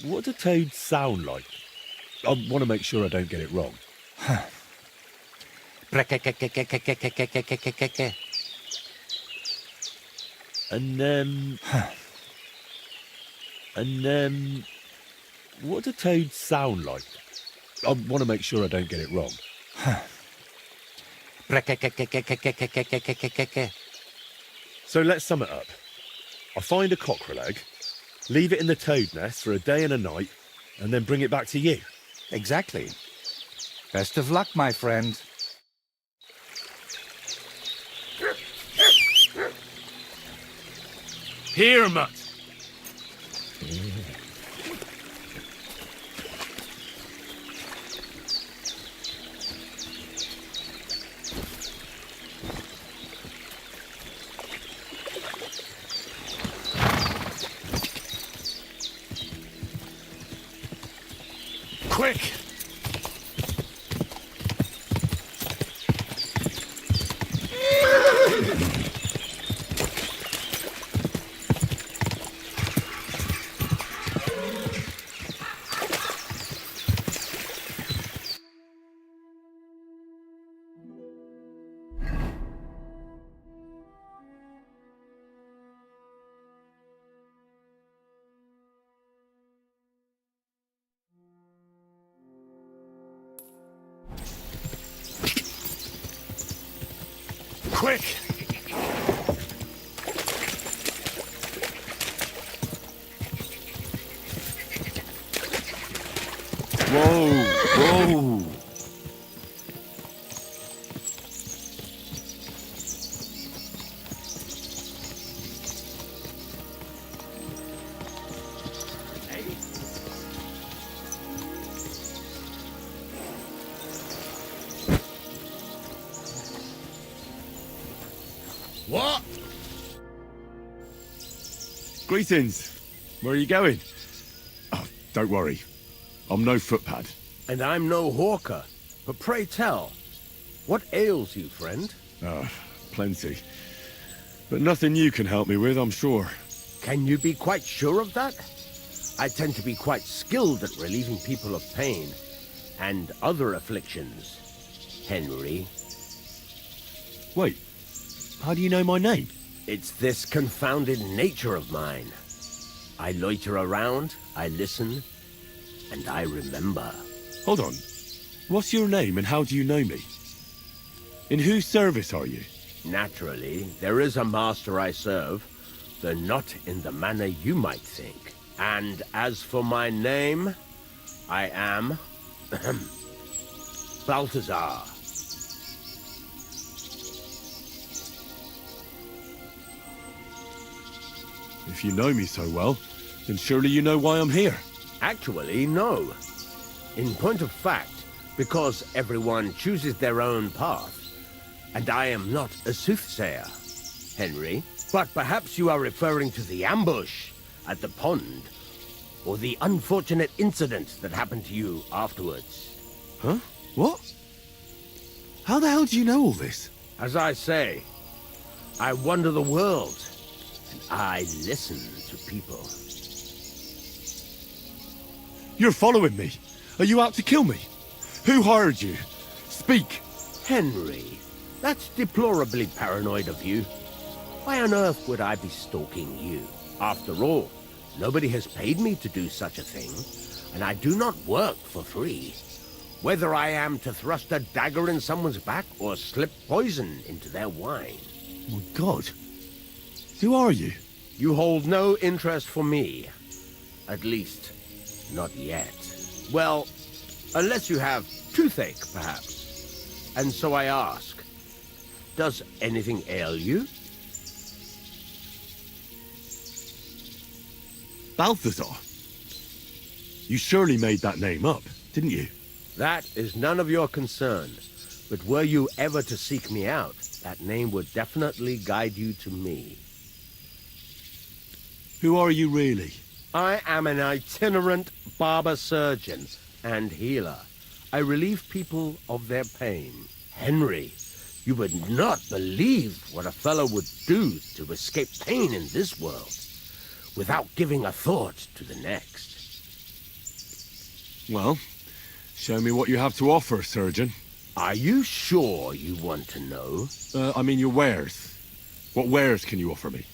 what do toads sound like? I want to make sure I don't get it wrong. And, what do toads sound like? I want to make sure I don't get it wrong. So let's sum it up. I find a cockerel egg, leave it in the toad nest for a day and a night, and then bring it back to you. Exactly. Best of luck, my friend. Here, mutt. Quick! quick! Whoa! Whoa! What? Greetings. Where are you going? Oh, don't worry. I'm no footpad. And I'm no hawker. But pray tell, what ails you, friend? Ah, plenty. But nothing you can help me with, I'm sure. Can you be quite sure of that? I tend to be quite skilled at relieving people of pain and other afflictions, Henry. Wait, how do you know my name? It's this confounded nature of mine. I loiter around, I listen, and I remember. Hold on. What's your name and how do you know me? In whose service are you? Naturally, there is a master I serve, though not in the manner you might think. And as for my name, I am... Balthazar. If you know me so well, then surely you know why I'm here. Actually, no. In point of fact, because everyone chooses their own path, and I am not a soothsayer, Henry. But perhaps you are referring to the ambush at the pond, or the unfortunate incident that happened to you afterwards. Huh? What? How the hell do you know all this? As I say, I wander the world, and I listen to people. You're following me. Are you out to kill me? Who hired you? Speak. Henry, that's deplorably paranoid of you. Why on earth would I be stalking you? After all, nobody has paid me to do such a thing, and I do not work for free. Whether I am to thrust a dagger in someone's back or slip poison into their wine. My God. Who are you? You hold no interest for me. At least, not yet. Well, unless you have toothache, perhaps. And so I ask, does anything ail you? Balthazar. You surely made that name up, didn't you? That is none of your concern. But were you ever to seek me out, that name would definitely guide you to me. Who are you really? I am an itinerant barber surgeon and healer. I relieve people of their pain. Henry, you would not believe what a fellow would do to escape pain in this world without giving a thought to the next. Well, show me what you have to offer, surgeon. Are you sure you want to know? I mean your wares. What wares can you offer me?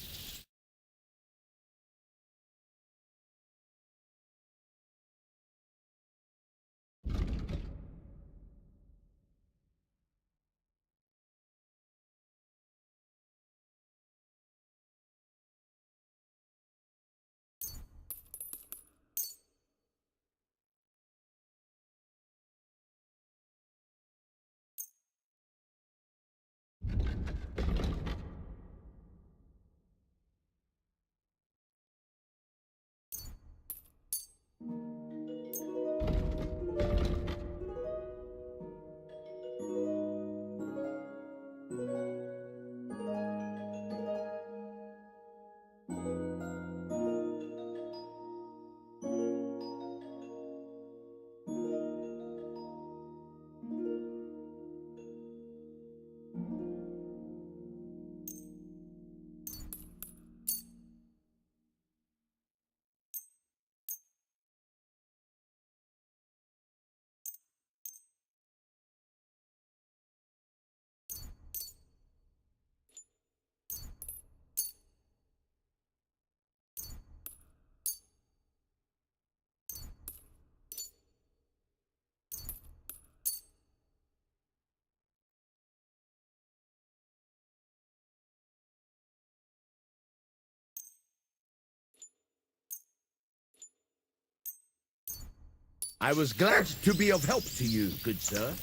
I was glad to be of help to you, good sir.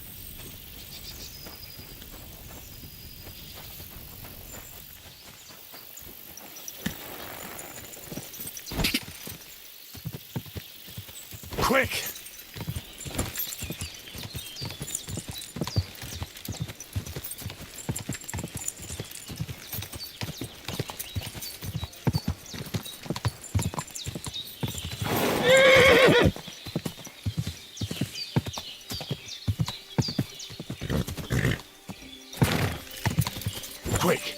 Quick! Quick!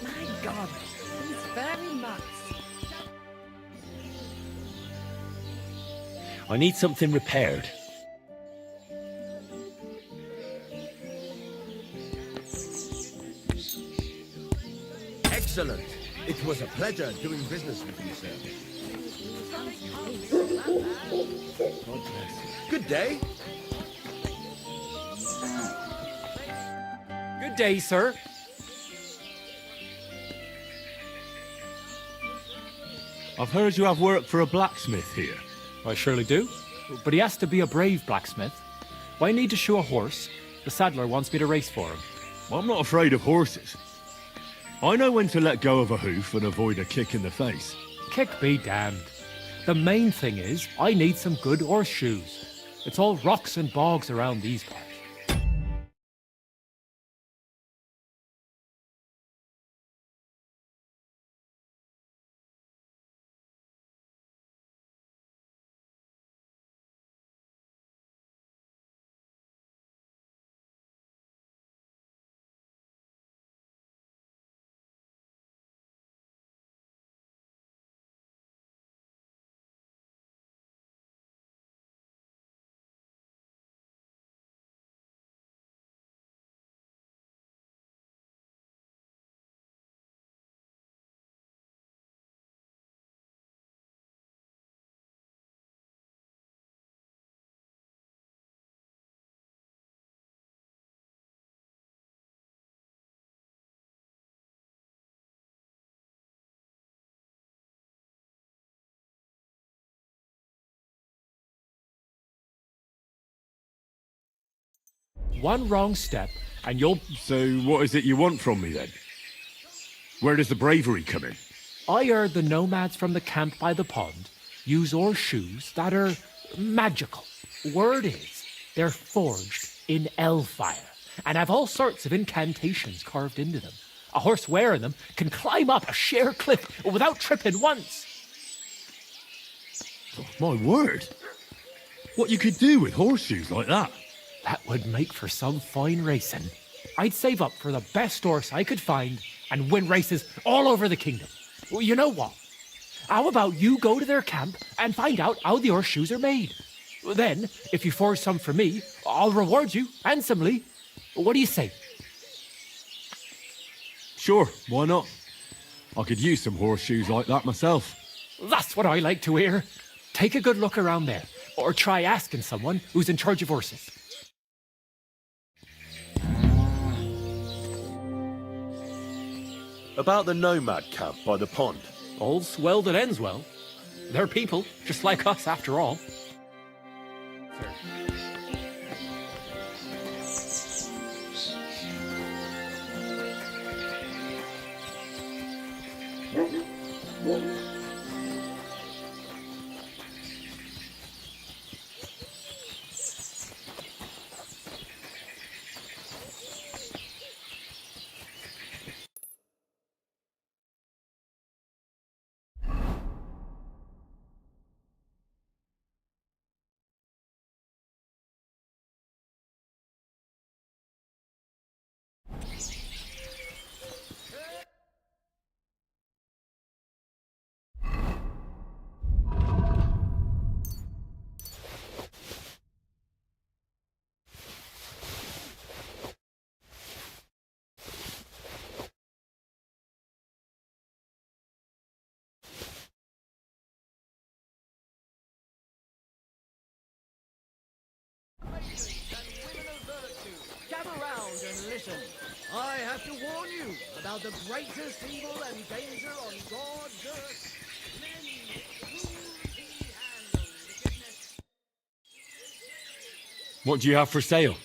My God, he's very nuts. I need something repaired. Excellent. It was a pleasure doing business with you, sir. Good day. Good day, sir. I've heard you have work for a blacksmith here. I surely do. But he has to be a brave blacksmith. Why need to shoe a horse? The saddler wants me to race for him. Well, I'm not afraid of horses. I know when to let go of a hoof and avoid a kick in the face. Kick be damned. The main thing is, I need some good horseshoes. It's all rocks and bogs around these parts. One wrong step, and you'll... So what is it you want from me, then? Where does the bravery come in? I heard the nomads from the camp by the pond use horseshoes that are magical. Word is, they're forged in hellfire and have all sorts of incantations carved into them. A horse wearing them can climb up a sheer cliff without tripping once. Oh, my word! What you could do with horseshoes like that? That would make for some fine racing. I'd save up for the best horse I could find and win races all over the kingdom. Well, you know what? How about you go to their camp and find out how the horseshoes are made? Then, if you forge some for me, I'll reward you handsomely. What do you say? Sure, why not? I could use some horseshoes like that myself. That's what I like to hear. Take a good look around there, or try asking someone who's in charge of horses. About the nomad camp by the pond. All's well that ends well. They're people, just like us after all. children, listen. I have to warn you about the greatest evil and danger on God's earth. Men cruelty and wickedness. What do you have for sale?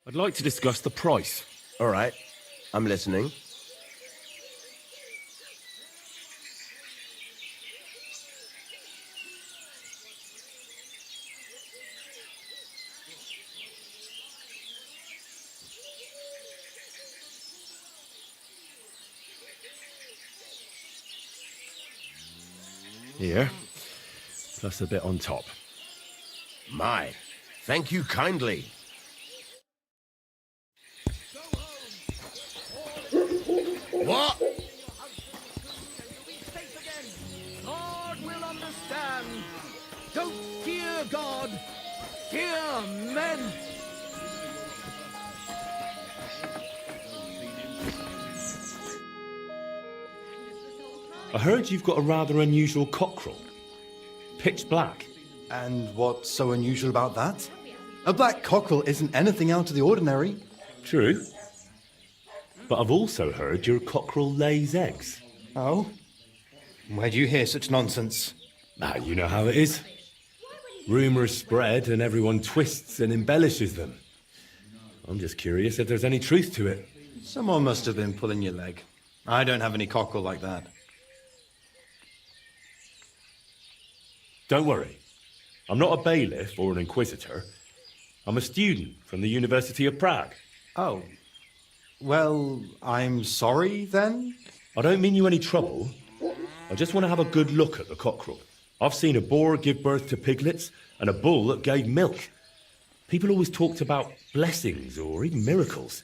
I'd like to discuss the price. All right, I'm listening. Here, plus a bit on top. My, thank you kindly. What? God will understand. Don't fear God. Fear men. I heard you've got a rather unusual cockerel. Pitch black. And what's so unusual about that? A black cockerel isn't anything out of the ordinary. True. But I've also heard your cockerel lays eggs. Oh? Where do you hear such nonsense? Ah, you know how it is. Rumours spread and everyone twists and embellishes them. I'm just curious if there's any truth to it. Someone must have been pulling your leg. I don't have any cockerel like that. Don't worry. I'm not a bailiff or an inquisitor. I'm a student from the University of Prague. Oh. Well, I'm sorry, then? I don't mean you any trouble. I just want to have a good look at the cockerel. I've seen a boar give birth to piglets and a bull that gave milk. People always talked about blessings or even miracles.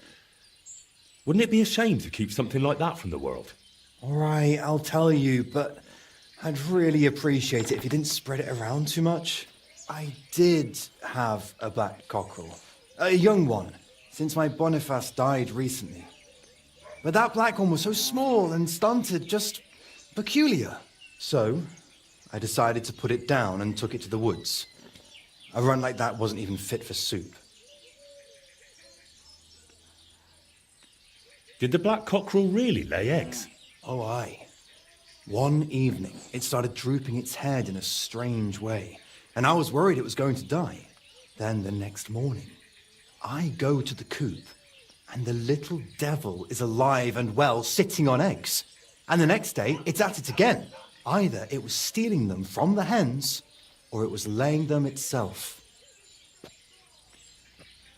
Wouldn't it be a shame to keep something like that from the world? All right, I'll tell you, but I'd really appreciate it if you didn't spread it around too much. I did have a black cockerel. A young one, since my Boniface died recently. But that black one was so small and stunted, just peculiar. So, I decided to put it down and took it to the woods. A run like that wasn't even fit for soup. Did the black cockerel really lay eggs? Oh, aye. One evening, it started drooping its head in a strange way, and I was worried it was going to die. Then the next morning, I go to the coop, and the little devil is alive and well, sitting on eggs. And the next day, it's at it again. Either it was stealing them from the hens, or it was laying them itself.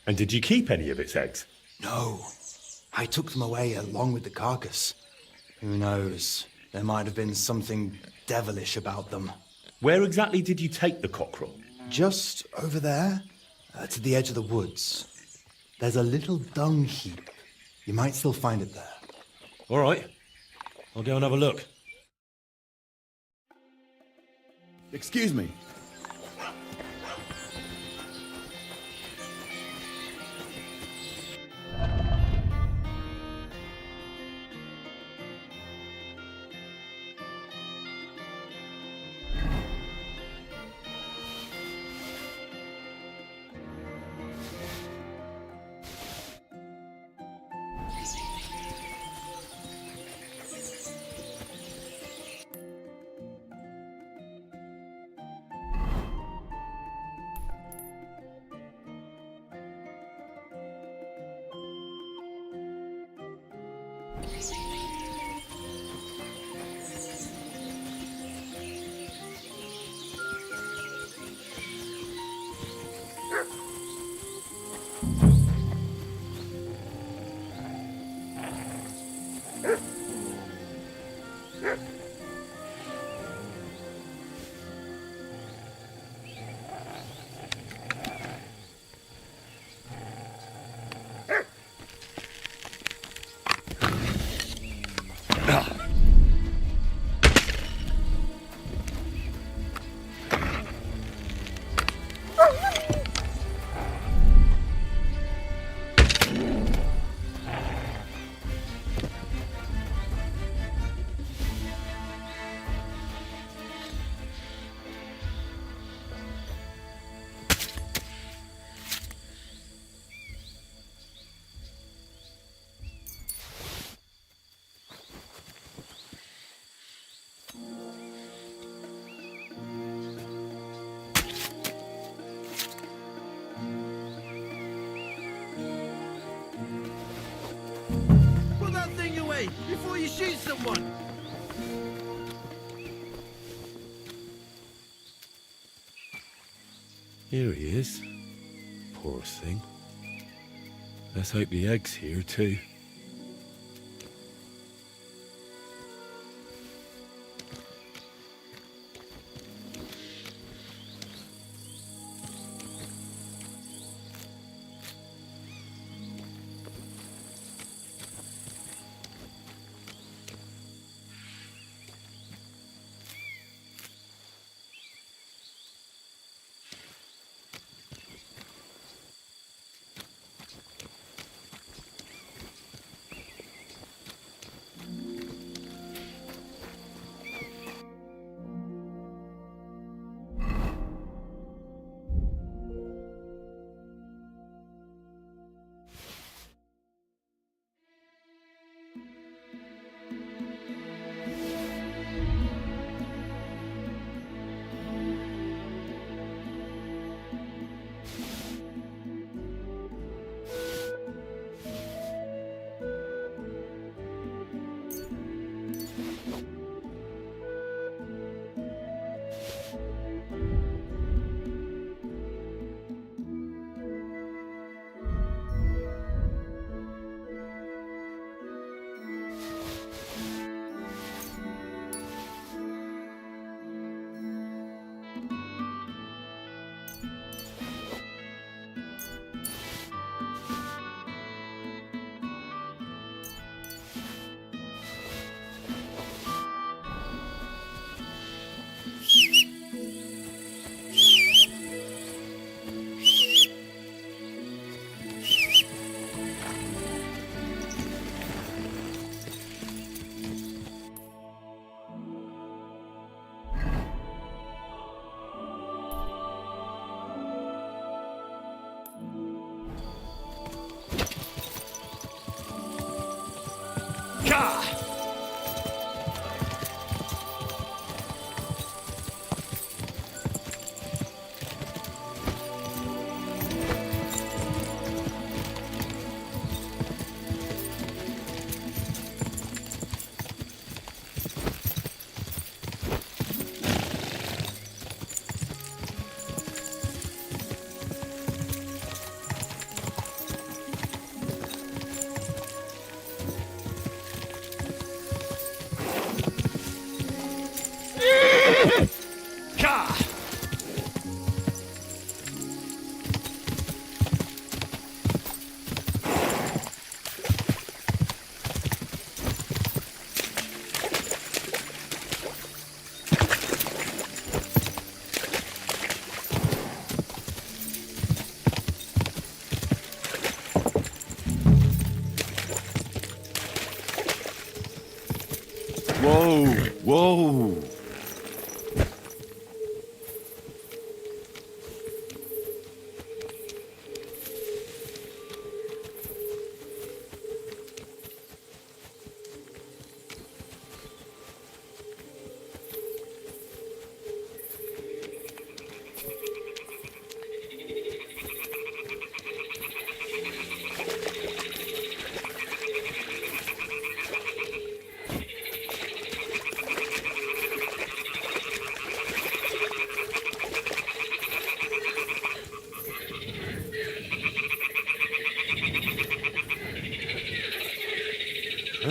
And did you keep any of its eggs? No. I took them away along with the carcass. Who knows? There might have been something devilish about them. Where exactly did you take the cockerel? Just over there, to the edge of the woods. There's a little dung heap. You might still find it there. All right. I'll go and have a look. Excuse me. Put that thing away before you shoot someone! Here he is. Poor thing. Let's hope the egg's here too.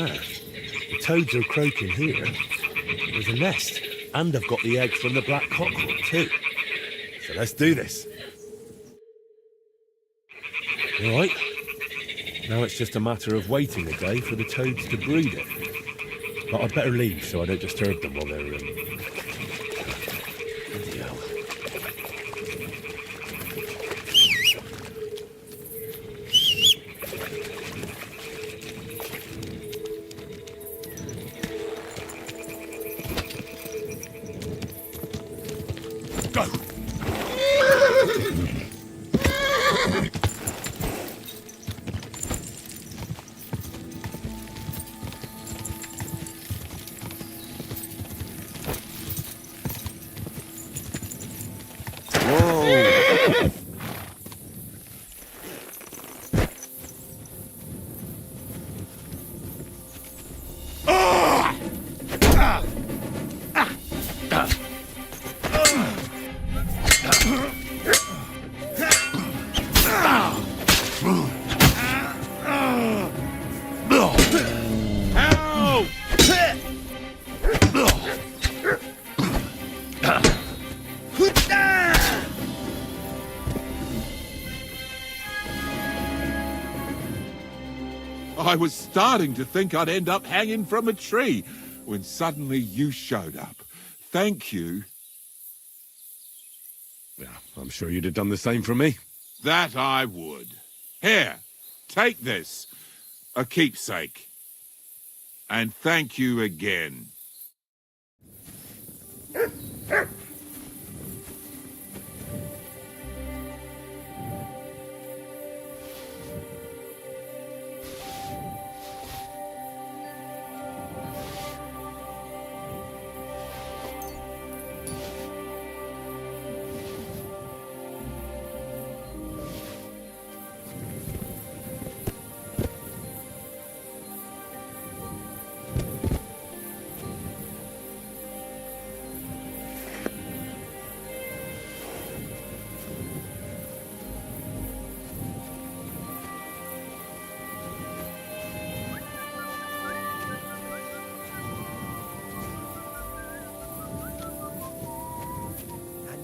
The toads are croaking here. There's a nest. And I've got the eggs from the black cockerel too. So let's do this. All right. Now it's just a matter of waiting a day for the toads to breed it. But I'd better leave so I don't disturb them while they're bloody hell. Go! I was starting to think I'd end up hanging from a tree when suddenly you showed up. Thank you. Yeah, I'm sure you'd have done the same for me. That I would. Here, take this. A keepsake. And thank you again.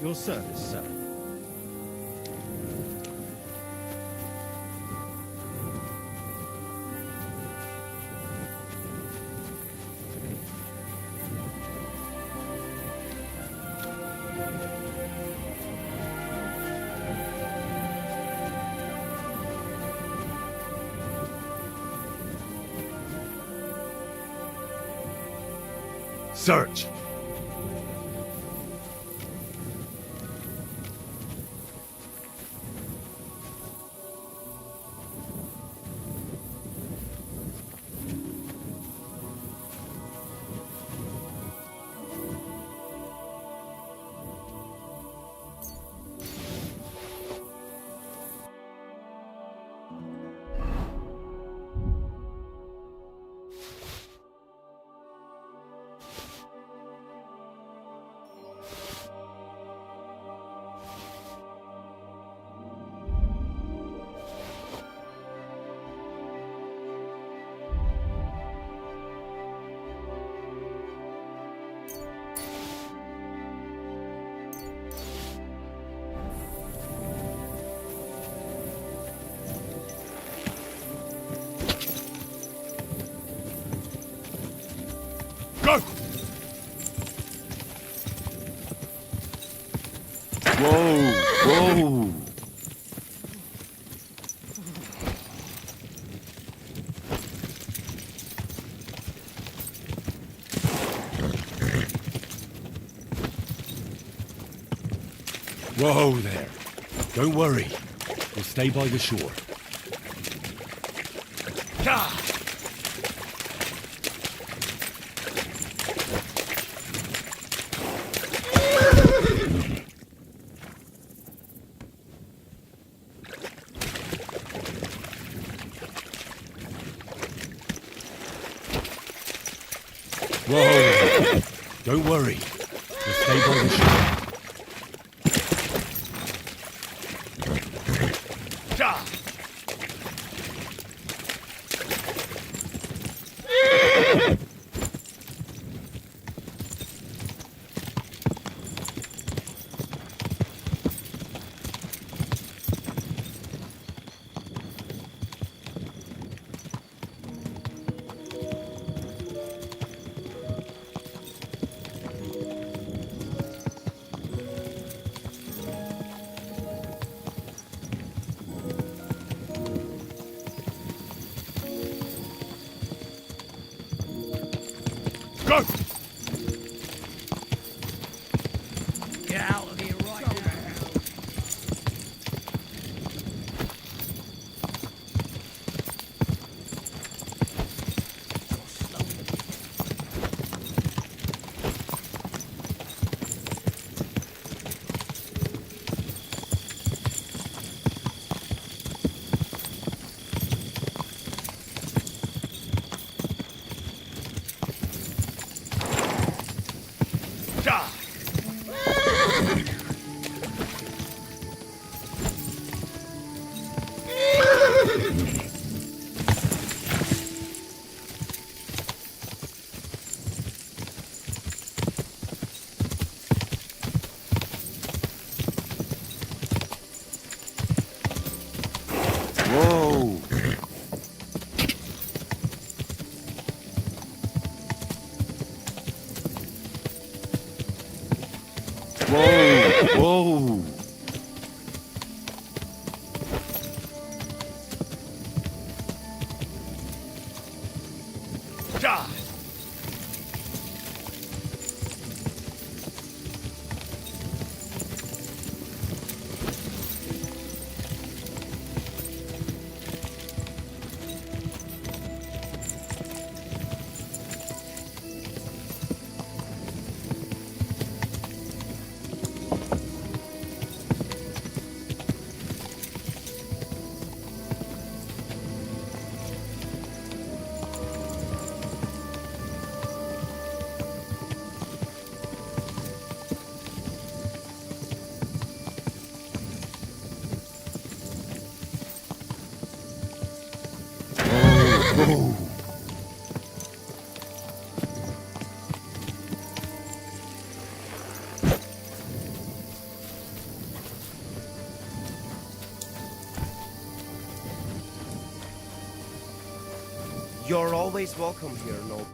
Your service, sir. Search. Go! Whoa! Whoa! Whoa there. Don't worry. We'll stay by the shore. Whoa! Don't worry. We'll stay by the shore. Go! Get out of here right now. Whoa! Whoa! Whoa! Whoa! You're always welcome here, Noble.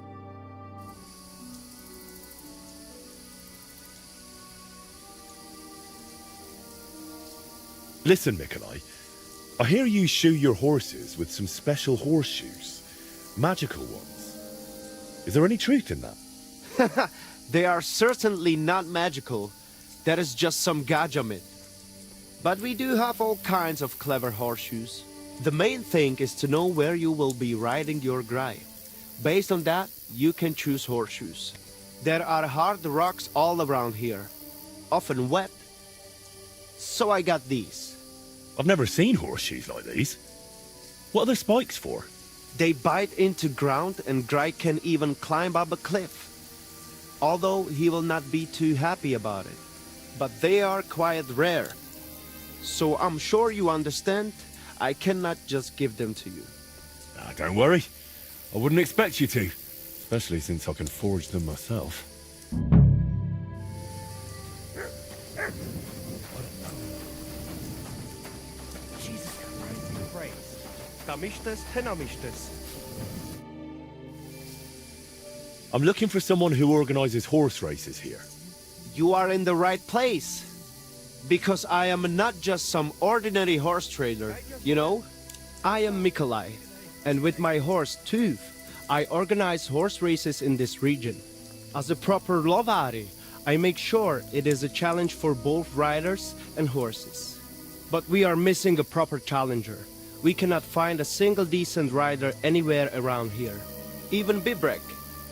Listen, Nikolai. I hear you shoe your horses with some special horseshoes. Magical ones. Is there any truth in that? They are certainly not magical. That is just some gadget. But we do have all kinds of clever horseshoes. The main thing is to know where you will be riding your grey. Based on that, you can choose horseshoes. There are hard rocks all around here, often wet. So I got these. I've never seen horseshoes like these. What are the spikes for? They bite into ground and Grey can even climb up a cliff. Although he will not be too happy about it. But they are quite rare. So I'm sure you understand, I cannot just give them to you. Don't worry. I wouldn't expect you to. Especially since I can forge them myself. I'm looking for someone who organizes horse races here. You are in the right place. Because I am not just some ordinary horse trader, you know? I am Nikolai, and with my horse Tooth, I organize horse races in this region. As a proper lovari, I make sure it is a challenge for both riders and horses. But we are missing a proper challenger. We cannot find a single decent rider anywhere around here. Even Bibrek,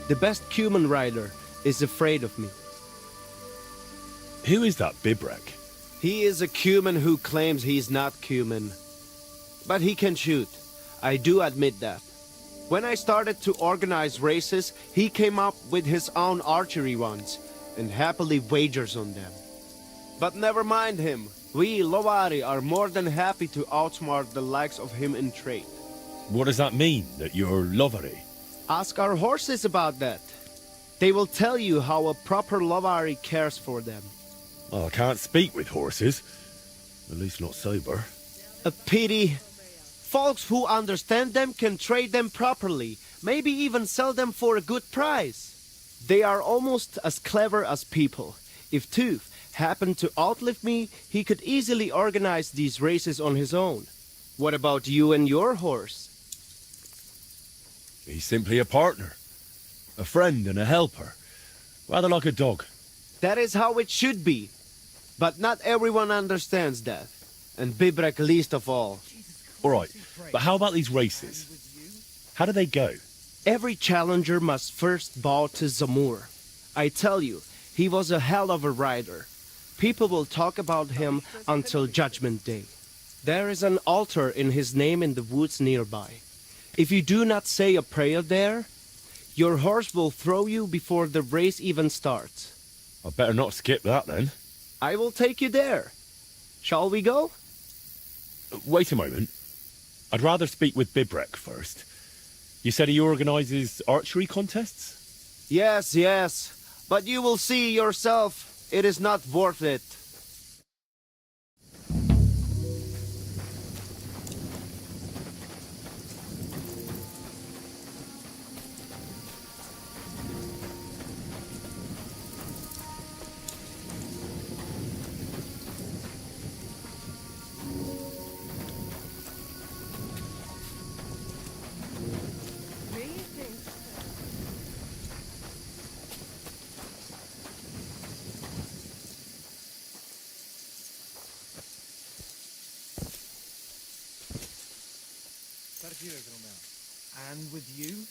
the best human rider, is afraid of me. Who is that Bibrek? He is a human who claims he's not human. But he can shoot. I do admit that. When I started to organize races, he came up with his own archery ones, and happily wagers on them. But never mind him. We, Lovari, are more than happy to outsmart the likes of him in trade. What does that mean, that you're Lovari? Ask our horses about that. They will tell you how a proper Lovari cares for them. Oh, I can't speak with horses. At least not sober. A pity. Folks who understand them can trade them properly, maybe even sell them for a good price. They are almost as clever as people. If Tooth happened to outlive me, he could easily organize these races on his own. What about you and your horse? He's simply a partner. A friend and a helper. Rather like a dog. That is how it should be. But not everyone understands that. And Bibrek least of all. All right, but how about these races? How do they go? Every challenger must first bow to Zamur. I tell you, he was a hell of a rider. People will talk about him until Judgment Day. There is an altar in his name in the woods nearby. If you do not say a prayer there, your horse will throw you before the race even starts. I better not skip that then. I will take you there. Shall we go? Wait a moment. I'd rather speak with Bibrek first. You said he organises archery contests? Yes. But you will see yourself, it is not worth it. And with you?